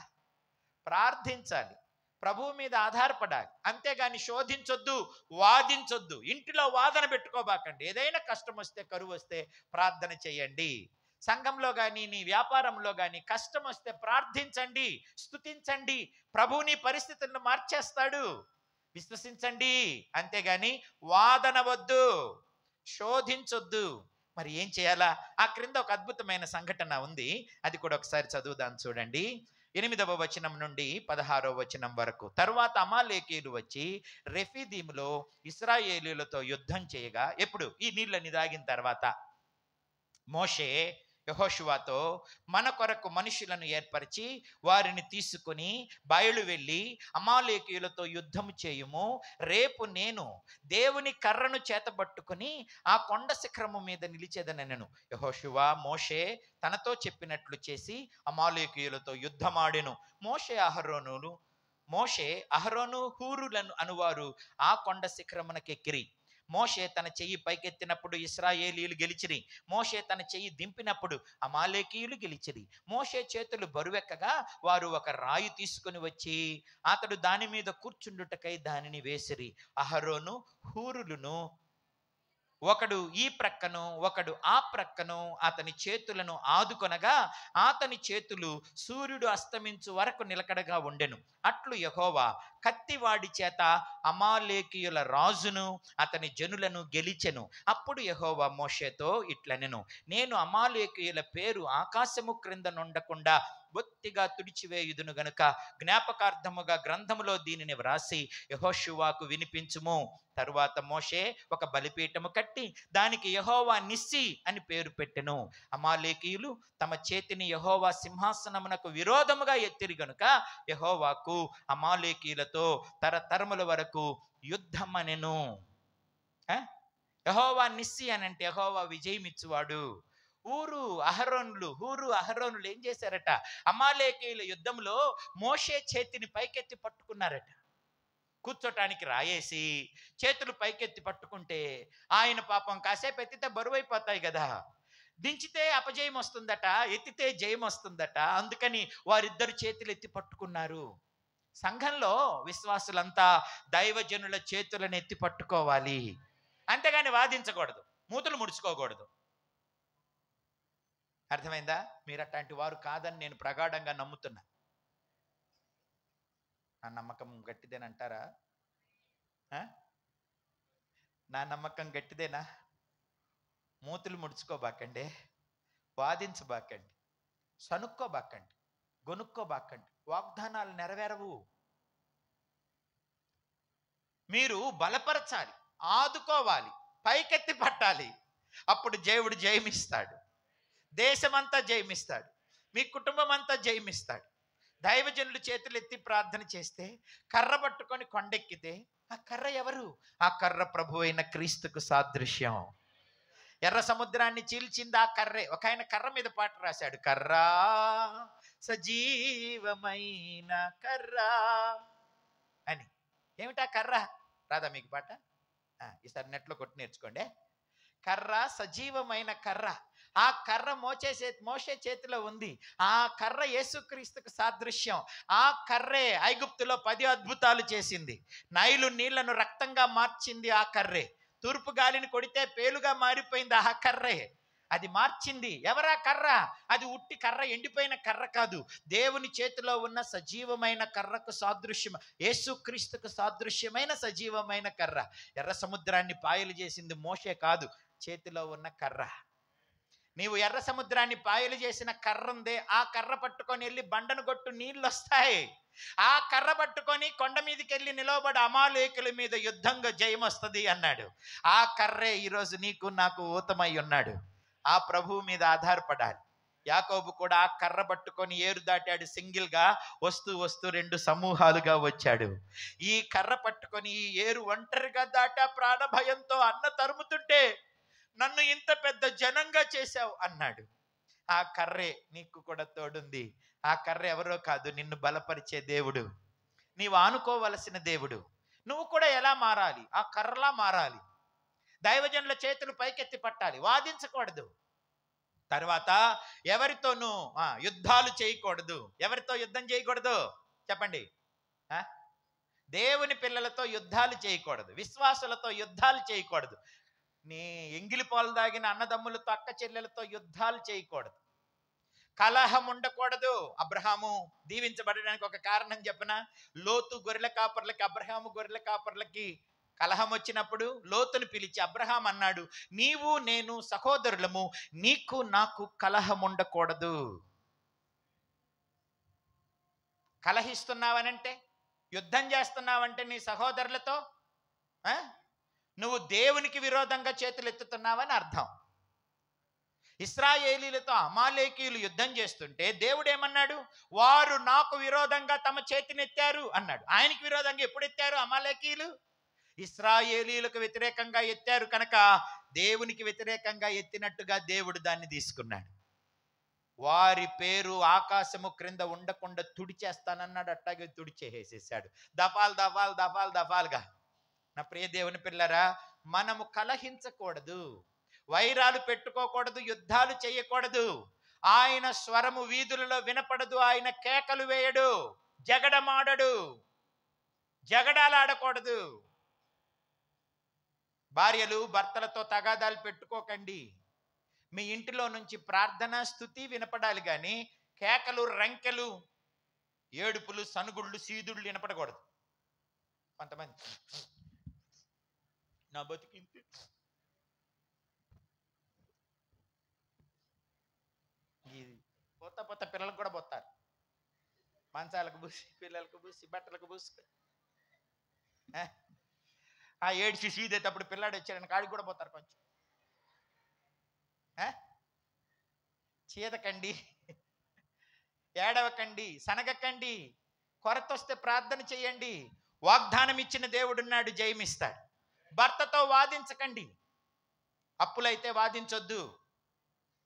ప్రార్థించాలి, ప్రభువు మీద ఆధారపడాలి, అంతేగాని శోధించొద్దు, వాదించొద్దు. ఇంటిలో వాదన పెట్టుకోబాకండి. ఏదైనా కష్టం వస్తే, కరువు వస్తే ప్రార్థన చేయండి. సంఘంలో కానీ నీ వ్యాపారంలో కానీ కష్టం వస్తే ప్రార్థించండి, స్తుతించండి. ప్రభువుని పరిస్థితులను మార్చేస్తాడు. విశ్వసించండి, అంతేగాని వాదన వద్దు, శోధించొద్దు. మరి ఏం చేయాలా? ఆ క్రింద ఒక అద్భుతమైన సంఘటన ఉంది, అది కూడా ఒకసారి చదువుదాం. చూడండి, 8వ వచనం నుండి 16వ వచనం వరకు. తరువాత అమాలేకీయులు వచ్చి రెఫీదీములో ఇశ్రాయేలీయులతో యుద్ధం చేయగా, ఎప్పుడు? ఈ నీళ్ళని తాగిన తర్వాత మోషే యెహోషువతో, మన కొరకు మనుషులను ఏర్పరిచి వారిని తీసుకుని బయలు వెళ్ళి అమాలేకీయులతో యుద్ధము చేయుము. రేపు నేను దేవుని కర్రను చేతబట్టుకుని ఆ కొండ శిఖరము మీద నిలిచేదనెను. యెహోషువ మోషే తనతో చెప్పినట్లు చేసి అమాలేకీయులతో యుద్ధమాడెను. మోషే అహరోను హూరులను అనువారు ఆ కొండ శిఖరమునకెక్కిరి. మోషే తన చెయ్యి పైకెత్తినప్పుడు ఇశ్రాయేలీయులు గెలిచిరి. మోషే తన చెయ్యి దింపినప్పుడు అమాలేకీయులు గెలిచిరి. మోషే చేతులు బరువెక్కగా వారు ఒక రాయి తీసుకుని వచ్చి అతడు దాని మీద కూర్చుండుటకై దానిని వేసిరి. అహరోను హూరులను ఒకడు ఈ ప్రక్కను ఒకడు ఆ ప్రక్కను అతని చేతులను ఆదుకొనగా అతని చేతులు సూర్యుడు అస్తమించు వరకు నిలకడగా ఉండెను. అట్లు యెహోవా కత్తివాడి చేత అమాలేకీయుల రాజును అతని జనులను గెలిచెను. అప్పుడు యెహోవా మోషేతో ఇట్లనెను, నేను అమాలేకీయుల పేరు ఆకాశము క్రింద నుండకుండా బొత్తిగా తుడిచివేయుదును గనుక జ్ఞాపకార్థముగా గ్రంథములో దీనిని వ్రాసి యెహోషువాకు వినిపించుము. తరువాత మోషే ఒక బలిపీఠము కట్టి దానికి యెహోవా నిస్సి అని పేరు పెట్టెను. అమాలేకీయులు తమ చేతిని యెహోవా సింహాసనమునకు విరోధముగా ఎత్తిరి గనుక యెహోవాకు అమాలేకీయులతో తరతరముల వరకు యుద్ధమనెను. యెహోవా నిస్సి అని అంటే యెహోవా విజయమిచ్చువాడు. హూరు అహరోనులు ఏం చేశారట? అమాలేకీయుల యుద్ధంలో మోషే చేతిని పైకెత్తి పట్టుకున్నారట. కూర్చోటానికి రాయేసి చేతులు పైకెత్తి పట్టుకుంటే ఆయన పాపం కాసేపు ఎత్తితే బరువైపోతాయి కదా, దించితే అపజయం వస్తుందట, ఎత్తితే జయం వస్తుందట. అందుకని వారిద్దరు చేతులు ఎత్తి పట్టుకున్నారు. సంఘంలో విశ్వాసులంతా దైవజనుల చేతులను ఎత్తి పట్టుకోవాలి, అంతేగాని వాదించకూడదు, మూతులు ముడుచుకోకూడదు. అర్థమైందా? మీరు అట్లాంటి వారు కాదని నేను ప్రగాఢంగా నమ్ముతున్నా. నా నమ్మకం గట్టిదేనంటారా? నా నమ్మకం గట్టిదేనా? మూతులు ముడుచుకోబాకండి, వాదించబాకండి, సనుక్కోబాకండి, గొనుక్కోబాకండి. వాగ్దానాలు నెరవేరవు. మీరు బలపరచాలి, ఆదుకోవాలి, పైకెత్తి పట్టాలి. అప్పుడు దేవుడు జయమిస్తాడు, దేశమంతా జయమిస్తాడు, మీ కుటుంబం అంతా జయమిస్తాడు. దైవజనులు చేతులు ఎత్తి ప్రార్థన చేస్తే, కర్ర పట్టుకొని కొండెక్కితే ఆ కర్ర ఎవరు? ఆ కర్ర ప్రభు అయిన క్రీస్తుకు సాదృశ్యం. ఎర్ర సముద్రాన్ని చీల్చింది ఆ కర్రే. ఒక ఆయన కర్ర మీద పాట రాశాడు, కర్రా సజీవమైన కర్రా అని. ఏమిటా కర్ర? రాదా మీకు పాట? ఈసారి నెట్లో కొట్టి నేర్చుకోండి. కర్ర సజీవమైన కర్ర. ఆ కర్ర మోషే చేతిలో ఉంది. ఆ కర్ర యేసుక్రీస్తుకు సాదృశ్యం. ఆ కర్రే ఐగుప్తులో 10 అద్భుతాలు చేసింది. నైలు నీళ్లను రక్తంగా మార్చింది ఆ కర్రే. తూర్పు గాలిని కొడితే పేలుగా మారిపోయింది ఆ కర్రే. అది మార్చింది. ఎవరా కర్ర? అది ఉట్టి కర్ర, ఎండిపోయిన కర్ర కాదు. దేవుని చేతిలో ఉన్న సజీవమైన కర్రకు సాదృశ్యం, యేసుక్రీస్తుకు సాదృశ్యమైన సజీవమైన కర్ర. ఎర్ర సముద్రాన్ని పాయలు చేసింది మోషే కాదు, చేతిలో ఉన్న కర్ర. నీవు ఎర్ర సముద్రాన్ని పాయలు చేసిన కర్ర ఉందే, ఆ కర్ర పట్టుకొని వెళ్ళి బండను కొట్టు, నీళ్ళు వస్తాయి. ఆ కర్ర పట్టుకొని కొండ మీదకి వెళ్ళి నిలవబడి అమాలేకుల మీద యుద్ధంగా జయం వస్తుంది అన్నాడు. ఆ కర్రే ఈరోజు నీకు నాకు ఊతమై ఉన్నాడు. ఆ ప్రభువు మీద ఆధారపడాలి. యాకోబు కూడా ఆ కర్ర పట్టుకొని ఏరు దాటాడు. సింగిల్ గా వస్తూ వస్తూ 2 సమూహాలుగా వచ్చాడు. ఈ కర్ర పట్టుకొని ఈ ఏరు ఒంటరిగా దాటా, ప్రాణ భయంతో అన్న తరుముతుంటే నన్ను ఇంత పెద్ద జనంగా చేశావు అన్నాడు. ఆ కర్రే నీకు కూడా తోడుంది. ఆ కర్ర ఎవరో కాదు, నిన్ను బలపరిచే దేవుడు, నీవు ఆనుకోవలసిన దేవుడు. నువ్వు కూడా ఎలా మారాలి? ఆ కర్రలా మారాలి. దైవజనుల చేతులు పైకెత్తి పట్టాలి, వాదించకూడదు. తర్వాత ఎవరితోనూ యుద్ధాలు చేయకూడదు. ఎవరితో యుద్ధం చేయకూడదు చెప్పండి? దేవుని పిల్లలతో యుద్ధాలు చేయకూడదు, విశ్వాసులతో యుద్ధాలు చేయకూడదు. నీ ఎంగిలి పాలు దాగిన అన్నదమ్ములతో, అక్క చెల్లెలతో యుద్ధాలు చేయకూడదు. కలహం ఉండకూడదు. అబ్రహాము దీవించబడడానికి ఒక కారణం చెప్పన, లోతు గొర్రెల కాపర్లకి, అబ్రహాము గొర్రెల కాపర్లకి కలహం వచ్చినప్పుడు లోతును పిలిచి అబ్రహాం అన్నాడు, నీవు నేను సహోదరులము, నీకు నాకు కలహం ఉండకూడదు. కలహిస్తున్నావనంటే, యుద్ధం చేస్తున్నావంటే నీ సహోదరులతో నువ్వు దేవునికి విరోధంగా చేతులు ఎత్తుతున్నావని అర్థం. ఇశ్రాయేలీలతో అమాలేకీయులు యుద్ధం చేస్తుంటే దేవుడు ఏమన్నాడు? వారు నాకు విరోధంగా తమ చేతినెత్తారు అన్నాడు. ఆయనకి విరోధంగా ఎప్పుడు ఎత్తారు అమాలేకీయులు? ఇశ్రాయేలీలకు వ్యతిరేకంగా ఎత్తారు కనుక దేవునికి వ్యతిరేకంగా ఎత్తినట్టుగా దేవుడు దాన్ని తీసుకున్నాడు. వారి పేరు ఆకాశము క్రింద ఉండకుండా తుడిచేస్తానన్నాడు. అట్టాగే తుడిచేసేసాడు, దఫాలు దఫాలు దఫాలు దఫాలుగా. నా ప్రియ దేవుని పిల్లరా, మనము కలహించకూడదు, వైరాలు పెట్టుకోకూడదు, యుద్ధాలు చేయకూడదు. ఆయన స్వరము వీధులలో వినపడదు, ఆయన కేకలు వేయడు, జగడమాడడు, జగడాలాడకూడదు. భార్యలు భర్తలతో తగాదాలు పెట్టుకోకండి. మీ ఇంటిలో నుంచి ప్రార్థన స్తుతి వినపడాలి కానీ కేకలు, రంకెలు, ఏడుపులు, సనుగుళ్ళు, సీదుళ్ళు వినపడకూడదు. కొంతమంది నా బతికింది పోతా పోతా పిల్లలకు కూడా పోతారు, మంచాలకు పూసి, పిల్లలకు పూసి, బట్టలకు పూసుకొని ఆ ఏడ్చి సీదేటప్పుడు పిల్లాడు వచ్చాడని కాడికి కూడా పోతారు. కొంచెం చీదకండి, ఏడవకండి, సనగకండి. కొరత వస్తే ప్రార్థన చేయండి. వాగ్దానం ఇచ్చిన దేవుడున్నాడు, జయమిస్తాడు. భర్తతో వాదించకండి. అప్పులైతే వాదించొద్దు,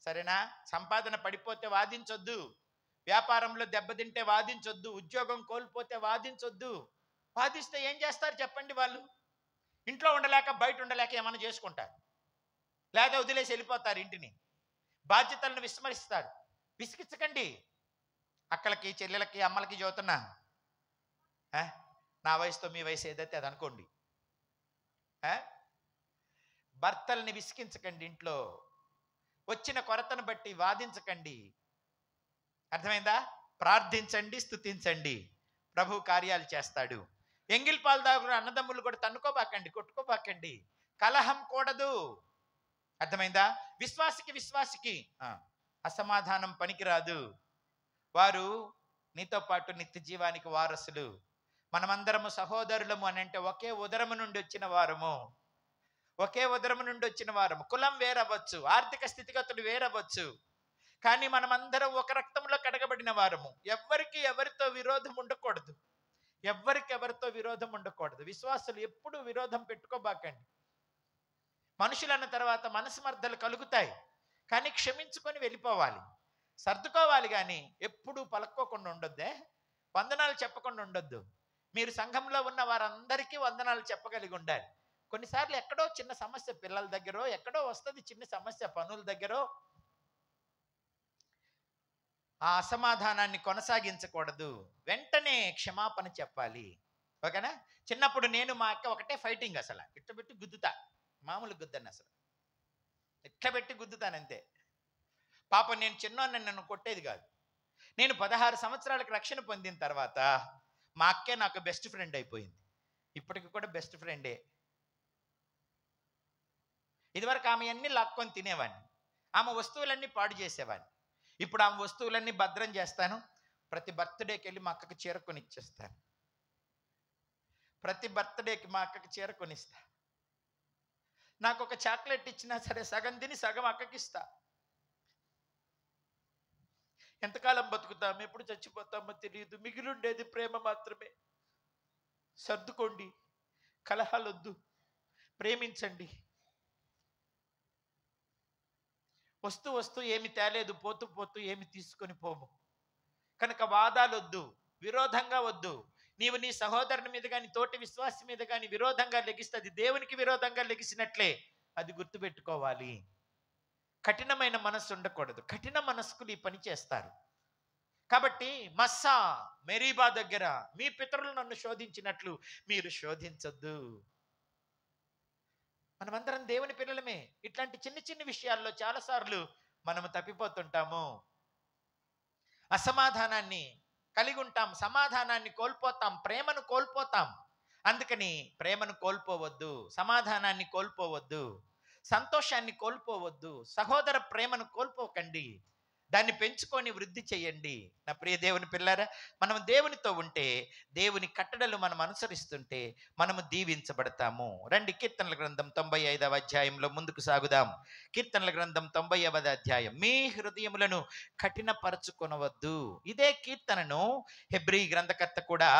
సరేనా? సంపాదన పడిపోతే వాదించొద్దు, వ్యాపారంలో దెబ్బతింటే వాదించొద్దు, ఉద్యోగం కోల్పోతే వాదించొద్దు. వాదిస్తే ఏం చేస్తారు చెప్పండి? వాళ్ళు ఇంట్లో ఉండలేక, బయట ఉండలేక ఏమైనా చేసుకుంటారు, లేదా వదిలేసి వెళ్ళిపోతారు ఇంటిని. బాధ్యతలను విస్మరిస్తారు. విసిగించకండి. అక్కలకి, చెల్లెలకి, అమ్మలకి చదువుతున్నా, నా వయసుతో మీ వయసు ఏదైతే అది అనుకోండి. భర్తల్ని విసిగించకండి. ఇంట్లో వచ్చిన కొరతను బట్టి వాదించకండి. అర్థమైందా? ప్రార్థించండి, స్తుతించండి, ప్రభు కార్యాలు చేస్తాడు. ఎంగిల్ పాలు దాగురు అన్నదమ్ములు కూడా తన్నుకోబాకండి, కొట్టుకోబాకండి. కలహం కూడదు. అర్థమైందా? విశ్వాసికి అసమాధానం పనికిరాదు. వారు నీతో పాటు నిత్య జీవానికి వారసులు. మనమందరము సహోదరులము అని అంటే ఒకే ఉదరము నుండి వచ్చిన వారము, ఒకే ఉదరము నుండి వచ్చిన వారము. కులం వేరవచ్చు, ఆర్థిక స్థితిగతులు వేరవచ్చు, కానీ మనమందరం ఒక రక్తంలో కడగబడిన వారము. ఎవ్వరికి ఎవరితో విరోధం ఉండకూడదు, ఎవ్వరికి ఎవరితో విరోధం ఉండకూడదు. విశ్వాసులు ఎప్పుడు విరోధం పెట్టుకోబాకండి. మనుషులన్న తర్వాత మనస్మర్ధలు కలుగుతాయి, కానీ క్షమించుకొని వెళ్ళిపోవాలి, సర్దుకోవాలి. కానీ ఎప్పుడు పలుక్కోకుండా ఉండొద్దే, వందనాలు చెప్పకుండా ఉండొద్దు. మీరు సంఘంలో ఉన్న వారందరికీ వందనాలు చెప్పగలిగి ఉండాలి. కొన్నిసార్లు ఎక్కడో చిన్న సమస్య పిల్లల దగ్గర, ఎక్కడో వస్తుంది చిన్న సమస్య పనుల దగ్గర, ఆ అసమాధానాన్ని కొనసాగించకూడదు. వెంటనే క్షమాపణ చెప్పాలి. ఓకేనా? చిన్నప్పుడు నేను మా అక్క ఒకటే ఫైటింగ్, అసలు ఇట్లా పెట్టి గుద్దుతా, మామూలు గుద్దను, అసలు ఇట్లా పెట్టి గుద్దుతానంతే. పాపం నేను చిన్నోన్ని నన్ను కొట్టేది కాదు. నేను 16 సంవత్సరాలకు రక్షణ పొందిన తర్వాత మా అక్కే నాకు బెస్ట్ ఫ్రెండ్ అయిపోయింది. ఇప్పటికి కూడా బెస్ట్ ఫ్రెండే. ఇదివరకు ఆమె అన్ని లాక్కొని తినేవాడిని, ఆమె వస్తువులన్నీ పాడు చేసేవాడిని. ఇప్పుడు ఆమె వస్తువులన్నీ భద్రం చేస్తాను. ప్రతి బర్త్డేకి వెళ్ళి మా అక్కకి చీర కొనిచ్చేస్తాను. ప్రతి బర్త్డేకి మా అక్కకి చీర కొనిస్తా. నాకు ఒక చాక్లెట్ ఇచ్చినా సరే సగం తిని సగం అక్కకి ఇస్తా. ఎంతకాలం బతుకుతాం, ఎప్పుడు చచ్చిపోతామో తెలియదు. మిగిలిండేది ప్రేమ మాత్రమే. సర్దుకోండి, కలహాలొద్దు, ప్రేమించండి. వస్తూ వస్తూ ఏమి తేలేదు, పోతూ పోతూ ఏమి తీసుకొని పోము. కనుక వాదాలొద్దు, విరోధంగా వద్దు. నీవు నీ సహోదరుని మీద కానీ తోటి విశ్వాసి మీద కానీ విరోధంగా లెగిస్తే అది దేవునికి విరోధంగా లెగిసినట్లే. అది గుర్తుపెట్టుకోవాలి. కఠినమైన మనస్సు ఉండకూడదు. కఠిన మనస్కులు ఈ పని చేస్తారు. కాబట్టి మస్సా మెరీబా దగ్గర మీ పితరులు నన్ను శోధించినట్లు మీరు శోధించొద్దు. మనమందరం దేవుని పిల్లలమే. ఇట్లాంటి చిన్న చిన్న విషయాల్లో చాలాసార్లు మనము తప్పిపోతుంటాము. అసమాధానాన్ని కలిగి ఉంటాం, సమాధానాన్ని కోల్పోతాం, ప్రేమను కోల్పోతాం. అందుకని ప్రేమను కోల్పోవద్దు, సమాధానాన్ని కోల్పోవద్దు, సంతోషాన్ని కోల్పోవద్దు, సహోదర ప్రేమను కోల్పోకండి. దాన్ని పెంచుకొని వృద్ధి చేయండి. నా ప్రియ దేవుని పిల్లారా, మనం దేవునితో ఉంటే, దేవుని కట్టడలు మనం అనుసరిస్తుంటే మనము దీవించబడతాము. రండి, కీర్తనల గ్రంథం 95వ అధ్యాయంలో ముందుకు సాగుదాం. కీర్తనల గ్రంథం 90వ అధ్యాయం. మీ హృదయములను కఠినపరచుకొనవద్దు. ఇదే కీర్తనను హెబ్రీ గ్రంథకర్త కూడా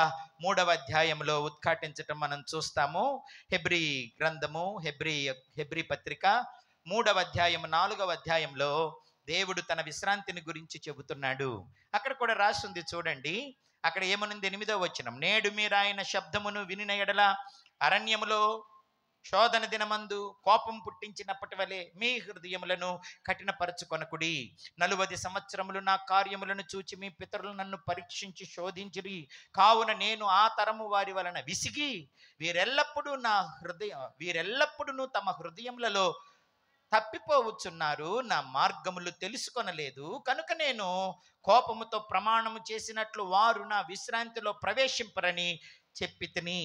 3వ అధ్యాయంలో ఉద్ఘాటించటం మనం చూస్తాము. హెబ్రీ గ్రంథము, హెబ్రీ పత్రిక 3వ అధ్యాయం 4వ అధ్యాయంలో దేవుడు తన విశ్రాంతిని గురించి చెబుతున్నాడు. అక్కడ కూడా రాస్తుంది చూడండి. అక్కడ ఏమనుంది? 8వ వచనం. నేడు మీరు ఆయన శబ్దమును వినిన ఎడల అరణ్యములో శోధన దినమందు కోపం పుట్టించినప్పటి వలె మీ హృదయములను కఠినపరచుకొనకుడి. 40 సంవత్సరములు నా కార్యములను చూచి మీ పితరులు నన్ను పరీక్షించి శోధించిరి. కావున నేను ఆ తరము వారి వలన విసిగి వీరెల్లప్పుడూ తమ హృదయములలో తప్పిపోవచ్చున్నారు, నా మార్గములు తెలుసుకొనలేదు. కనుక నేను కోపముతో ప్రమాణము చేసినట్లు వారు నా విశ్రాంతిలో ప్రవేశింపరని చెప్పి తిని.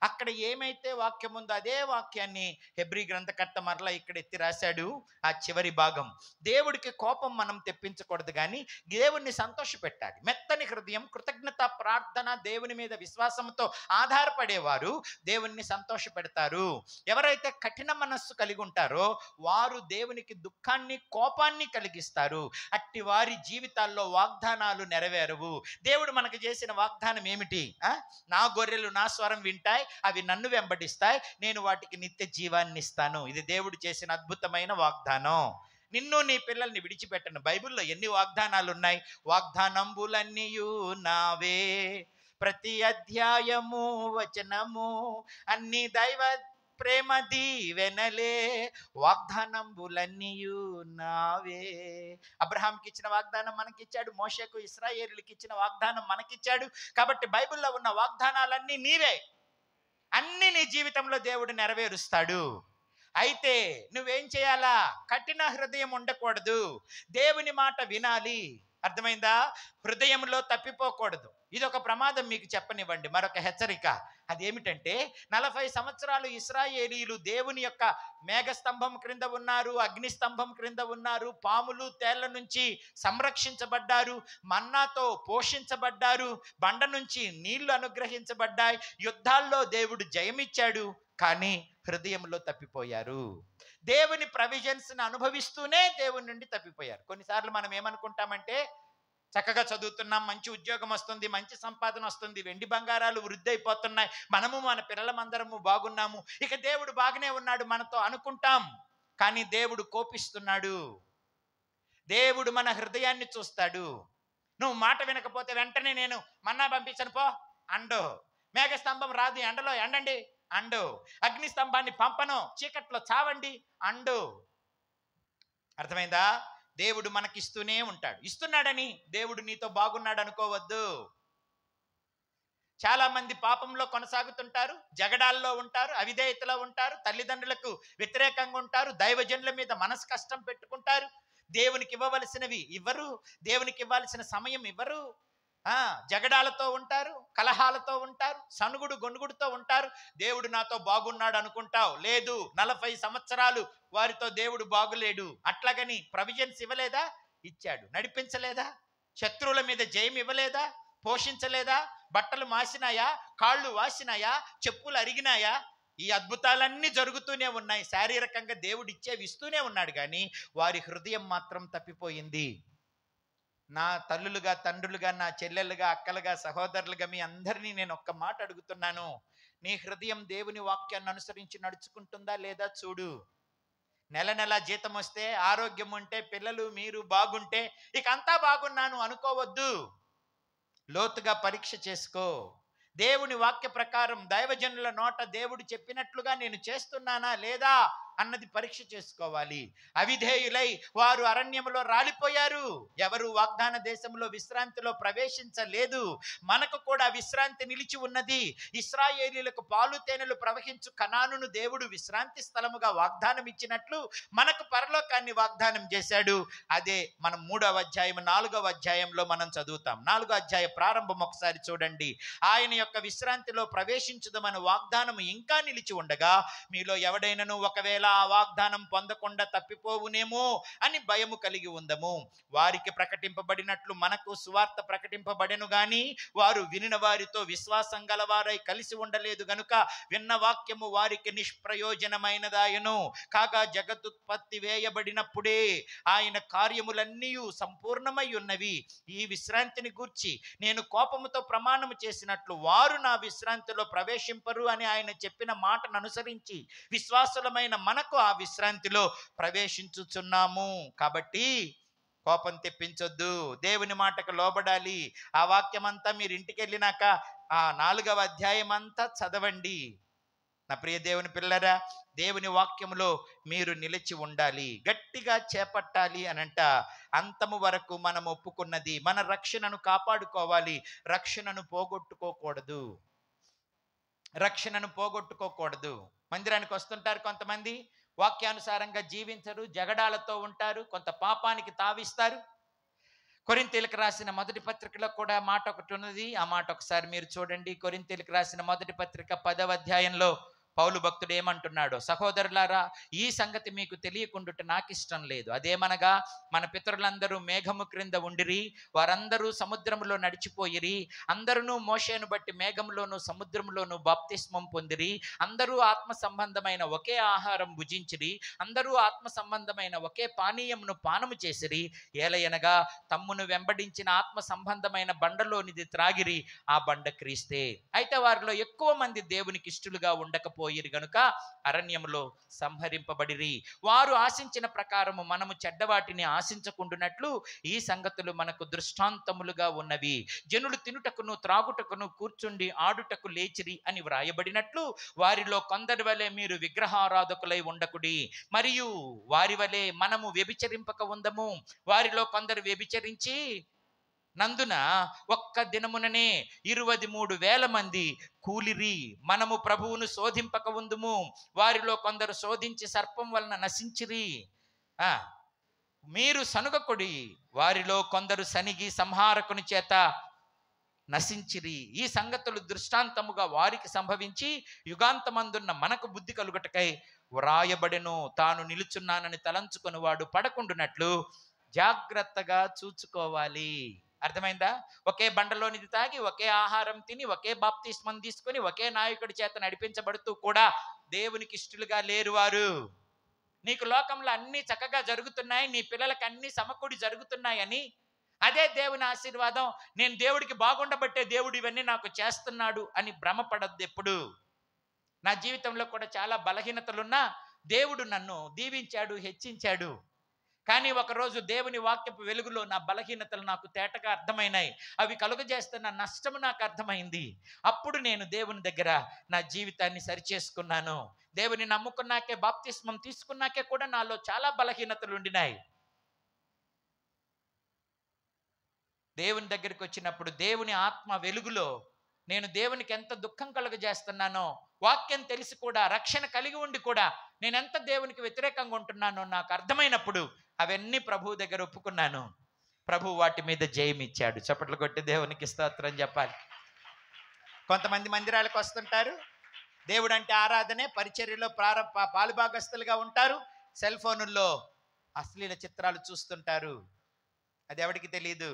అక్కడ ఏమైతే వాక్యం ఉందో అదే వాక్యాన్ని హెబ్రీ గ్రంథకర్త మరలా ఇక్కడ ఎత్తి రాశాడు. ఆ చివరి భాగం, దేవుడికి కోపం మనం తెప్పించకూడదు, కానీ దేవుణ్ణి సంతోష పెట్టాలి. మెత్తని హృదయం, కృతజ్ఞత ప్రార్థన, దేవుని మీద విశ్వాసంతో ఆధారపడేవారు దేవుణ్ణి సంతోష పెడతారు. ఎవరైతే కఠిన మనస్సు కలిగి ఉంటారో వారు దేవునికి దుఃఖాన్ని, కోపాన్ని కలిగిస్తారు. అట్టి వారి జీవితాల్లో వాగ్దానాలు నెరవేరవు. దేవుడు మనకు చేసిన వాగ్దానం ఏమిటి? నా గొర్రెలు నా స్వరం వింటాయి, అవి నన్ను వెంబడిస్తాయి, నేను వాటికి నిత్య జీవాన్ని ఇస్తాను. ఇది దేవుడు చేసిన అద్భుతమైన వాగ్దానం. నిన్ను నీ పిల్లల్ని విడిచిపెట్టను. బైబిల్లో ఎన్ని వాగ్దానాలు ఉన్నాయి. వాగ్దానంబులన్నీయు నావే, ప్రతి అధ్యాయము వచనము అన్ని దైవ ప్రేమ దీవెనలే, వాగ్దానంబులన్నీయు నావే. అబ్రహాంకి ఇచ్చిన వాగ్దానం మనకిచ్చాడు, మోషేకు ఇశ్రాయేలుకి ఇచ్చిన వాగ్దానం మనకిచ్చాడు. కాబట్టి బైబిల్లో ఉన్న వాగ్దానాలన్నీ నీవే. అన్ని నీ జీవితంలో దేవుడు నెరవేరుస్తాడు. అయితే నువ్వేం చేయాలా? కఠిన హృదయం ఉండకూడదు, దేవుని మాట వినాలి. అర్థమైందా? హృదయంలో తప్పిపోకూడదు. ఇది ఒక ప్రమాదం. మీకు చెప్పనివ్వండి మరొక హెచ్చరిక. అదేమిటంటే 40 సంవత్సరాలు ఇశ్రాయేలీయులు దేవుని యొక్క మేఘస్తంభం క్రింద ఉన్నారు, అగ్నిస్తంభం క్రింద ఉన్నారు, పాములు తేళ్ల నుంచి సంరక్షించబడ్డారు, మన్నాతో పోషించబడ్డారు, బండ నుంచి నీళ్లు అనుగ్రహించబడ్డాయి, యుద్ధాల్లో దేవుడు జయమిచ్చాడు. కానీ హృదయంలో తప్పిపోయారు. దేవుని ప్రొవిజన్స్ అనుభవిస్తూనే దేవుని నుండి తప్పిపోయారు. కొన్నిసార్లు మనం ఏమనుకుంటామంటే, చక్కగా చదువుతున్నాం, మంచి ఉద్యోగం వస్తుంది, మంచి సంపాదన వస్తుంది, వెండి బంగారాలు వృద్ధి అయిపోతున్నాయి, మనము మన పిల్లలమందరము బాగున్నాము, ఇక దేవుడు బాగానే ఉన్నాడు మనతో అనుకుంటాం. కానీ దేవుడు కోపిస్తున్నాడు. దేవుడు మన హృదయాన్ని చూస్తాడు. నువ్వు మాట వినకపోతే వెంటనే నేను మన్నా పంపించను పో అండు, మేఘస్తంభం రాదు ఎండలో ఎండండి అండు, అగ్ని స్తంభాన్ని పంపను చీకట్లో చావండి అండు. అర్థమైందా? దేవుడు మనకిస్తూనే ఉంటాడు. ఇస్తున్నాడని దేవుడు నీతో బాగున్నాడు అనుకోవద్దు. చాలా మంది పాపంలో కొనసాగుతుంటారు, జగడాల్లో ఉంటారు, అవిధేయతలో ఉంటారు, తల్లిదండ్రులకు వ్యతిరేకంగా ఉంటారు, దైవజనుల మీద మనసు కష్టం పెట్టుకుంటారు, దేవునికి ఇవ్వవలసినవి ఇవ్వరు, దేవునికి ఇవ్వాల్సిన సమయం ఇవ్వరు. జగడాలతో ఉంటారు, కలహాలతో ఉంటారు, సనుగుడు గొనుగుడుతో ఉంటారు. దేవుడు నాతో బాగున్నాడు అనుకుంటావు, లేదు 40 సంవత్సరాలు వారితో దేవుడు బాగులేడు. అట్లాగని ప్రొవిజన్స్ ఇవ్వలేదా? ఇచ్చాడు. నడిపించలేదా? శత్రువుల మీద జయం ఇవ్వలేదా? పోషించలేదా? బట్టలు మాసినాయా? కాళ్ళు వాసినాయా? చెప్పులు అరిగినాయా? ఈ అద్భుతాలన్నీ జరుగుతూనే ఉన్నాయి. శారీరకంగా దేవుడు ఇచ్చేవి ఇస్తూనే ఉన్నాడు, కానీ వారి హృదయం మాత్రం తప్పిపోయింది. నా తల్లులుగా, తండ్రులుగా, నా చెల్లెలుగా, అక్కలుగా, సహోదరులుగా మీ అందరినీ నేను ఒక్క మాట అడుగుతున్నాను. నీ హృదయం దేవుని వాక్యాన్ని అనుసరించి నడుచుకుంటుందా లేదా చూడు. నెల నెల జీతం వస్తే, ఆరోగ్యం ఉంటే, పిల్లలు మీరు బాగుంటే ఇక అంతా బాగున్నాను అనుకోవద్దు. లోతుగా పరీక్ష చేసుకో. దేవుని వాక్య ప్రకారం దైవజనుల నోట దేవుడు చెప్పినట్లుగా నేను చేస్తున్నానా లేదా అన్నది పరీక్ష చేసుకోవాలి. అవిధేయులై వారు అరణ్యములో రాలిపోయారు. ఎవరు వాగ్దాన దేశంలో విశ్రాంతిలో ప్రవేశించలేదు. మనకు కూడా విశ్రాంతి నిలిచి ఉన్నది. ఇశ్రాయేలీయులకు పాలు తేనెలు ప్రవహించు కనానును దేవుడు విశ్రాంతి స్థలముగా వాగ్దానం ఇచ్చినట్లు మనకు పరలోకాన్ని వాగ్దానం చేశాడు. అదే మనం 3వ అధ్యాయం 4వ అధ్యాయంలో మనం చదువుతాం. 4వ అధ్యాయ ప్రారంభం ఒకసారి చూడండి. ఆయన యొక్క విశ్రాంతిలో ప్రవేశించుదమని వాగ్దానం ఇంకా నిలిచి ఉండగా మీలో ఎవడైనను ఒకవేళ ఆ వాగ్దానం పొందకుండా తప్పిపోవునేమో అని భయము కలిగి ఉందము. వారికి ప్రకటింపబడినట్లు మనకు సువార్త ప్రకటింపబడెను గాని వారు వినిన వారితో విశ్వాసం గలవారై కలిసి ఉండలేదు గనుక విన్న వాక్యము వారికి నిష్ప్రయోజనమైనదాయను. కాగా జగదుత్పత్తి వేయబడినప్పుడే ఆయన కార్యములన్నీ సంపూర్ణమై ఉన్నవి. ఈ విశ్రాంతిని గూర్చి నేను కోపముతో ప్రమాణము చేసినట్లు వారు నా విశ్రాంతిలో ప్రవేశింపరు అని ఆయన చెప్పిన మాటను అనుసరించి విశ్వాసులమైన మనకు ఆ విశ్రాంతిలో ప్రవేశించుచున్నాము. కాబట్టి కోపం తెప్పించొద్దు, దేవుని మాటకు లోబడాలి. ఆ వాక్యం అంతా మీరు ఇంటికి వెళ్ళినాక ఆ 4వ అధ్యాయం అంతా చదవండి. నా ప్రియ దేవుని పిల్లరా, దేవుని వాక్యములో మీరు నిలిచి ఉండాలి, గట్టిగా చేపట్టాలి అనంట. అంతము వరకు మనం ఒప్పుకున్నది మన రక్షణను కాపాడుకోవాలి. రక్షణను పోగొట్టుకోకూడదు. మందిరానికి వస్తుంటారు కొంతమంది, వాక్యానుసారంగా జీవించరు, జగడాలతో ఉంటారు, కొంత పాపానికి తావిస్తారు. కొరింథీయులకు రాసిన మొదటి పత్రికలో కూడా మాట ఒకటి ఉన్నది. ఆ మాట ఒకసారి మీరు చూడండి. కొరింథీయులకు రాసిన మొదటి పత్రిక 10వ అధ్యాయంలో పౌలు భక్తుడు ఏమంటున్నాడో, సహోదరులారా, ఈ సంగతి మీకు తెలియకుండుట నాకు ఇష్టం లేదు. అదేమనగా మన పితరులందరూ మేఘము క్రింద ఉండిరి, వారందరూ సముద్రములో నడిచిపోయిరి. అందరూ మోషేను బట్టి మేఘంలోను సముద్రంలోను బాప్తిస్మం పొందిరి. అందరూ ఆత్మ సంబంధమైన ఒకే ఆహారం భుజించిరి. అందరూ ఆత్మ సంబంధమైన ఒకే పానీయమును పానము చేసిరి. ఏలయనగా తమ్మును వెంబడించిన ఆత్మ సంబంధమైన బండలోనిది త్రాగిరి, ఆ బండ క్రీస్తే. అయితే వారిలో ఎక్కువ మంది దేవునికి ఇష్టలుగా ఉండకపోయిరి గనుక అరణ్యములో సంహరింపబడిరి. వారు ఆశించిన ప్రకారము మనము చెడ్డవాటిని ఆశించకుండునట్లు ఈ సంగతులు మనకు దృష్టాంతములుగా ఉన్నవి. జనులు తినుటకును త్రాగుటకును కూర్చుండి ఆడుటకు లేచిరి అని వ్రాయబడినట్లు వారిలో కొందరి వలె మీరు విగ్రహారాధకులై ఉండకుడి. మరియు వారి వలె మనము వ్యభిచరింపక ఉందము. వారిలో కొందరు వ్యభిచరించి నందున ఒక్క దినముననే 23,000 మంది కూలిరి. మనము ప్రభువును శోధింపక ఉందుము. వారిలో కొందరు శోధించి సర్పం వలన నశించిరి. మీరు సనుగకుడి. వారిలో కొందరు సనిగి సంహారకుని చేత నశించిరి. ఈ సంగతులు దృష్టాంతముగా వారికి సంభవించి యుగాంతమందున్న మనకు బుద్ధి కలుగుటకై వ్రాయబడెను. తాను నిలుచున్నానని తలంచుకొని వాడు పడకుండునట్లు జాగ్రత్తగా చూచుకోవాలి. అర్థమైందా? ఒకే బండలోనిది తాగి, ఒకే ఆహారం తిని, ఒకే బాప్తిస్మం తీసుకొని, ఒకే నాయకుడి చేత నడిపించబడుతూ కూడా దేవునికి ఇష్టలుగా లేరు వారు. నీకు లోకంలో అన్ని చక్కగా జరుగుతున్నాయి, నీ పిల్లలకి అన్ని సమకూడి జరుగుతున్నాయని, అదే దేవుని ఆశీర్వాదం, నేను దేవుడికి బాగుండబట్టే దేవుడు ఇవన్నీ నాకు చేస్తున్నాడు అని భ్రమపడద్దు ఎప్పుడు. నా జీవితంలో కూడా చాలా బలహీనతలున్నా దేవుడు నన్ను దీవించాడు, హెచ్చించాడు. కానీ ఒకరోజు దేవుని వాక్యపు వెలుగులో నా బలహీనతలు నాకు తేటగా అర్థమైనాయి. అవి కలుగజేస్తున్న నష్టము నాకు అర్థమైంది. అప్పుడు నేను దేవుని దగ్గర నా జీవితాన్ని సరిచేసుకున్నాను. దేవుని నమ్ముకున్నాకే, బాప్తిస్మం తీసుకున్నాకే కూడా నాలో చాలా బలహీనతలు ఉండినాయి. దేవుని దగ్గరికి వచ్చినప్పుడు దేవుని ఆత్మ వెలుగులో నేను దేవునికి ఎంత దుఃఖం కలుగజేస్తున్నానో, వాక్యం తెలిసి కూడా, రక్షణ కలిగి ఉండి కూడా నేను ఎంత దేవునికి వ్యతిరేకంగా ఉంటున్నానో నాకు అర్థమైనప్పుడు అవన్నీ ప్రభు దగ్గర ఒప్పుకున్నాను. ప్రభు వాటి మీద జయం ఇచ్చాడు. చప్పట్లు కొట్టి దేవునికి స్తోత్రం చెప్పాలి. కొంతమంది మందిరాలకు వస్తుంటారు, దేవుడు అంటే ఆరాధనే, పరిచర్యలో పాలుభాగస్తులుగా ఉంటారు, సెల్ ఫోనుల్లో అశ్లీల చిత్రాలు చూస్తుంటారు. అది ఎవరికి తెలియదు.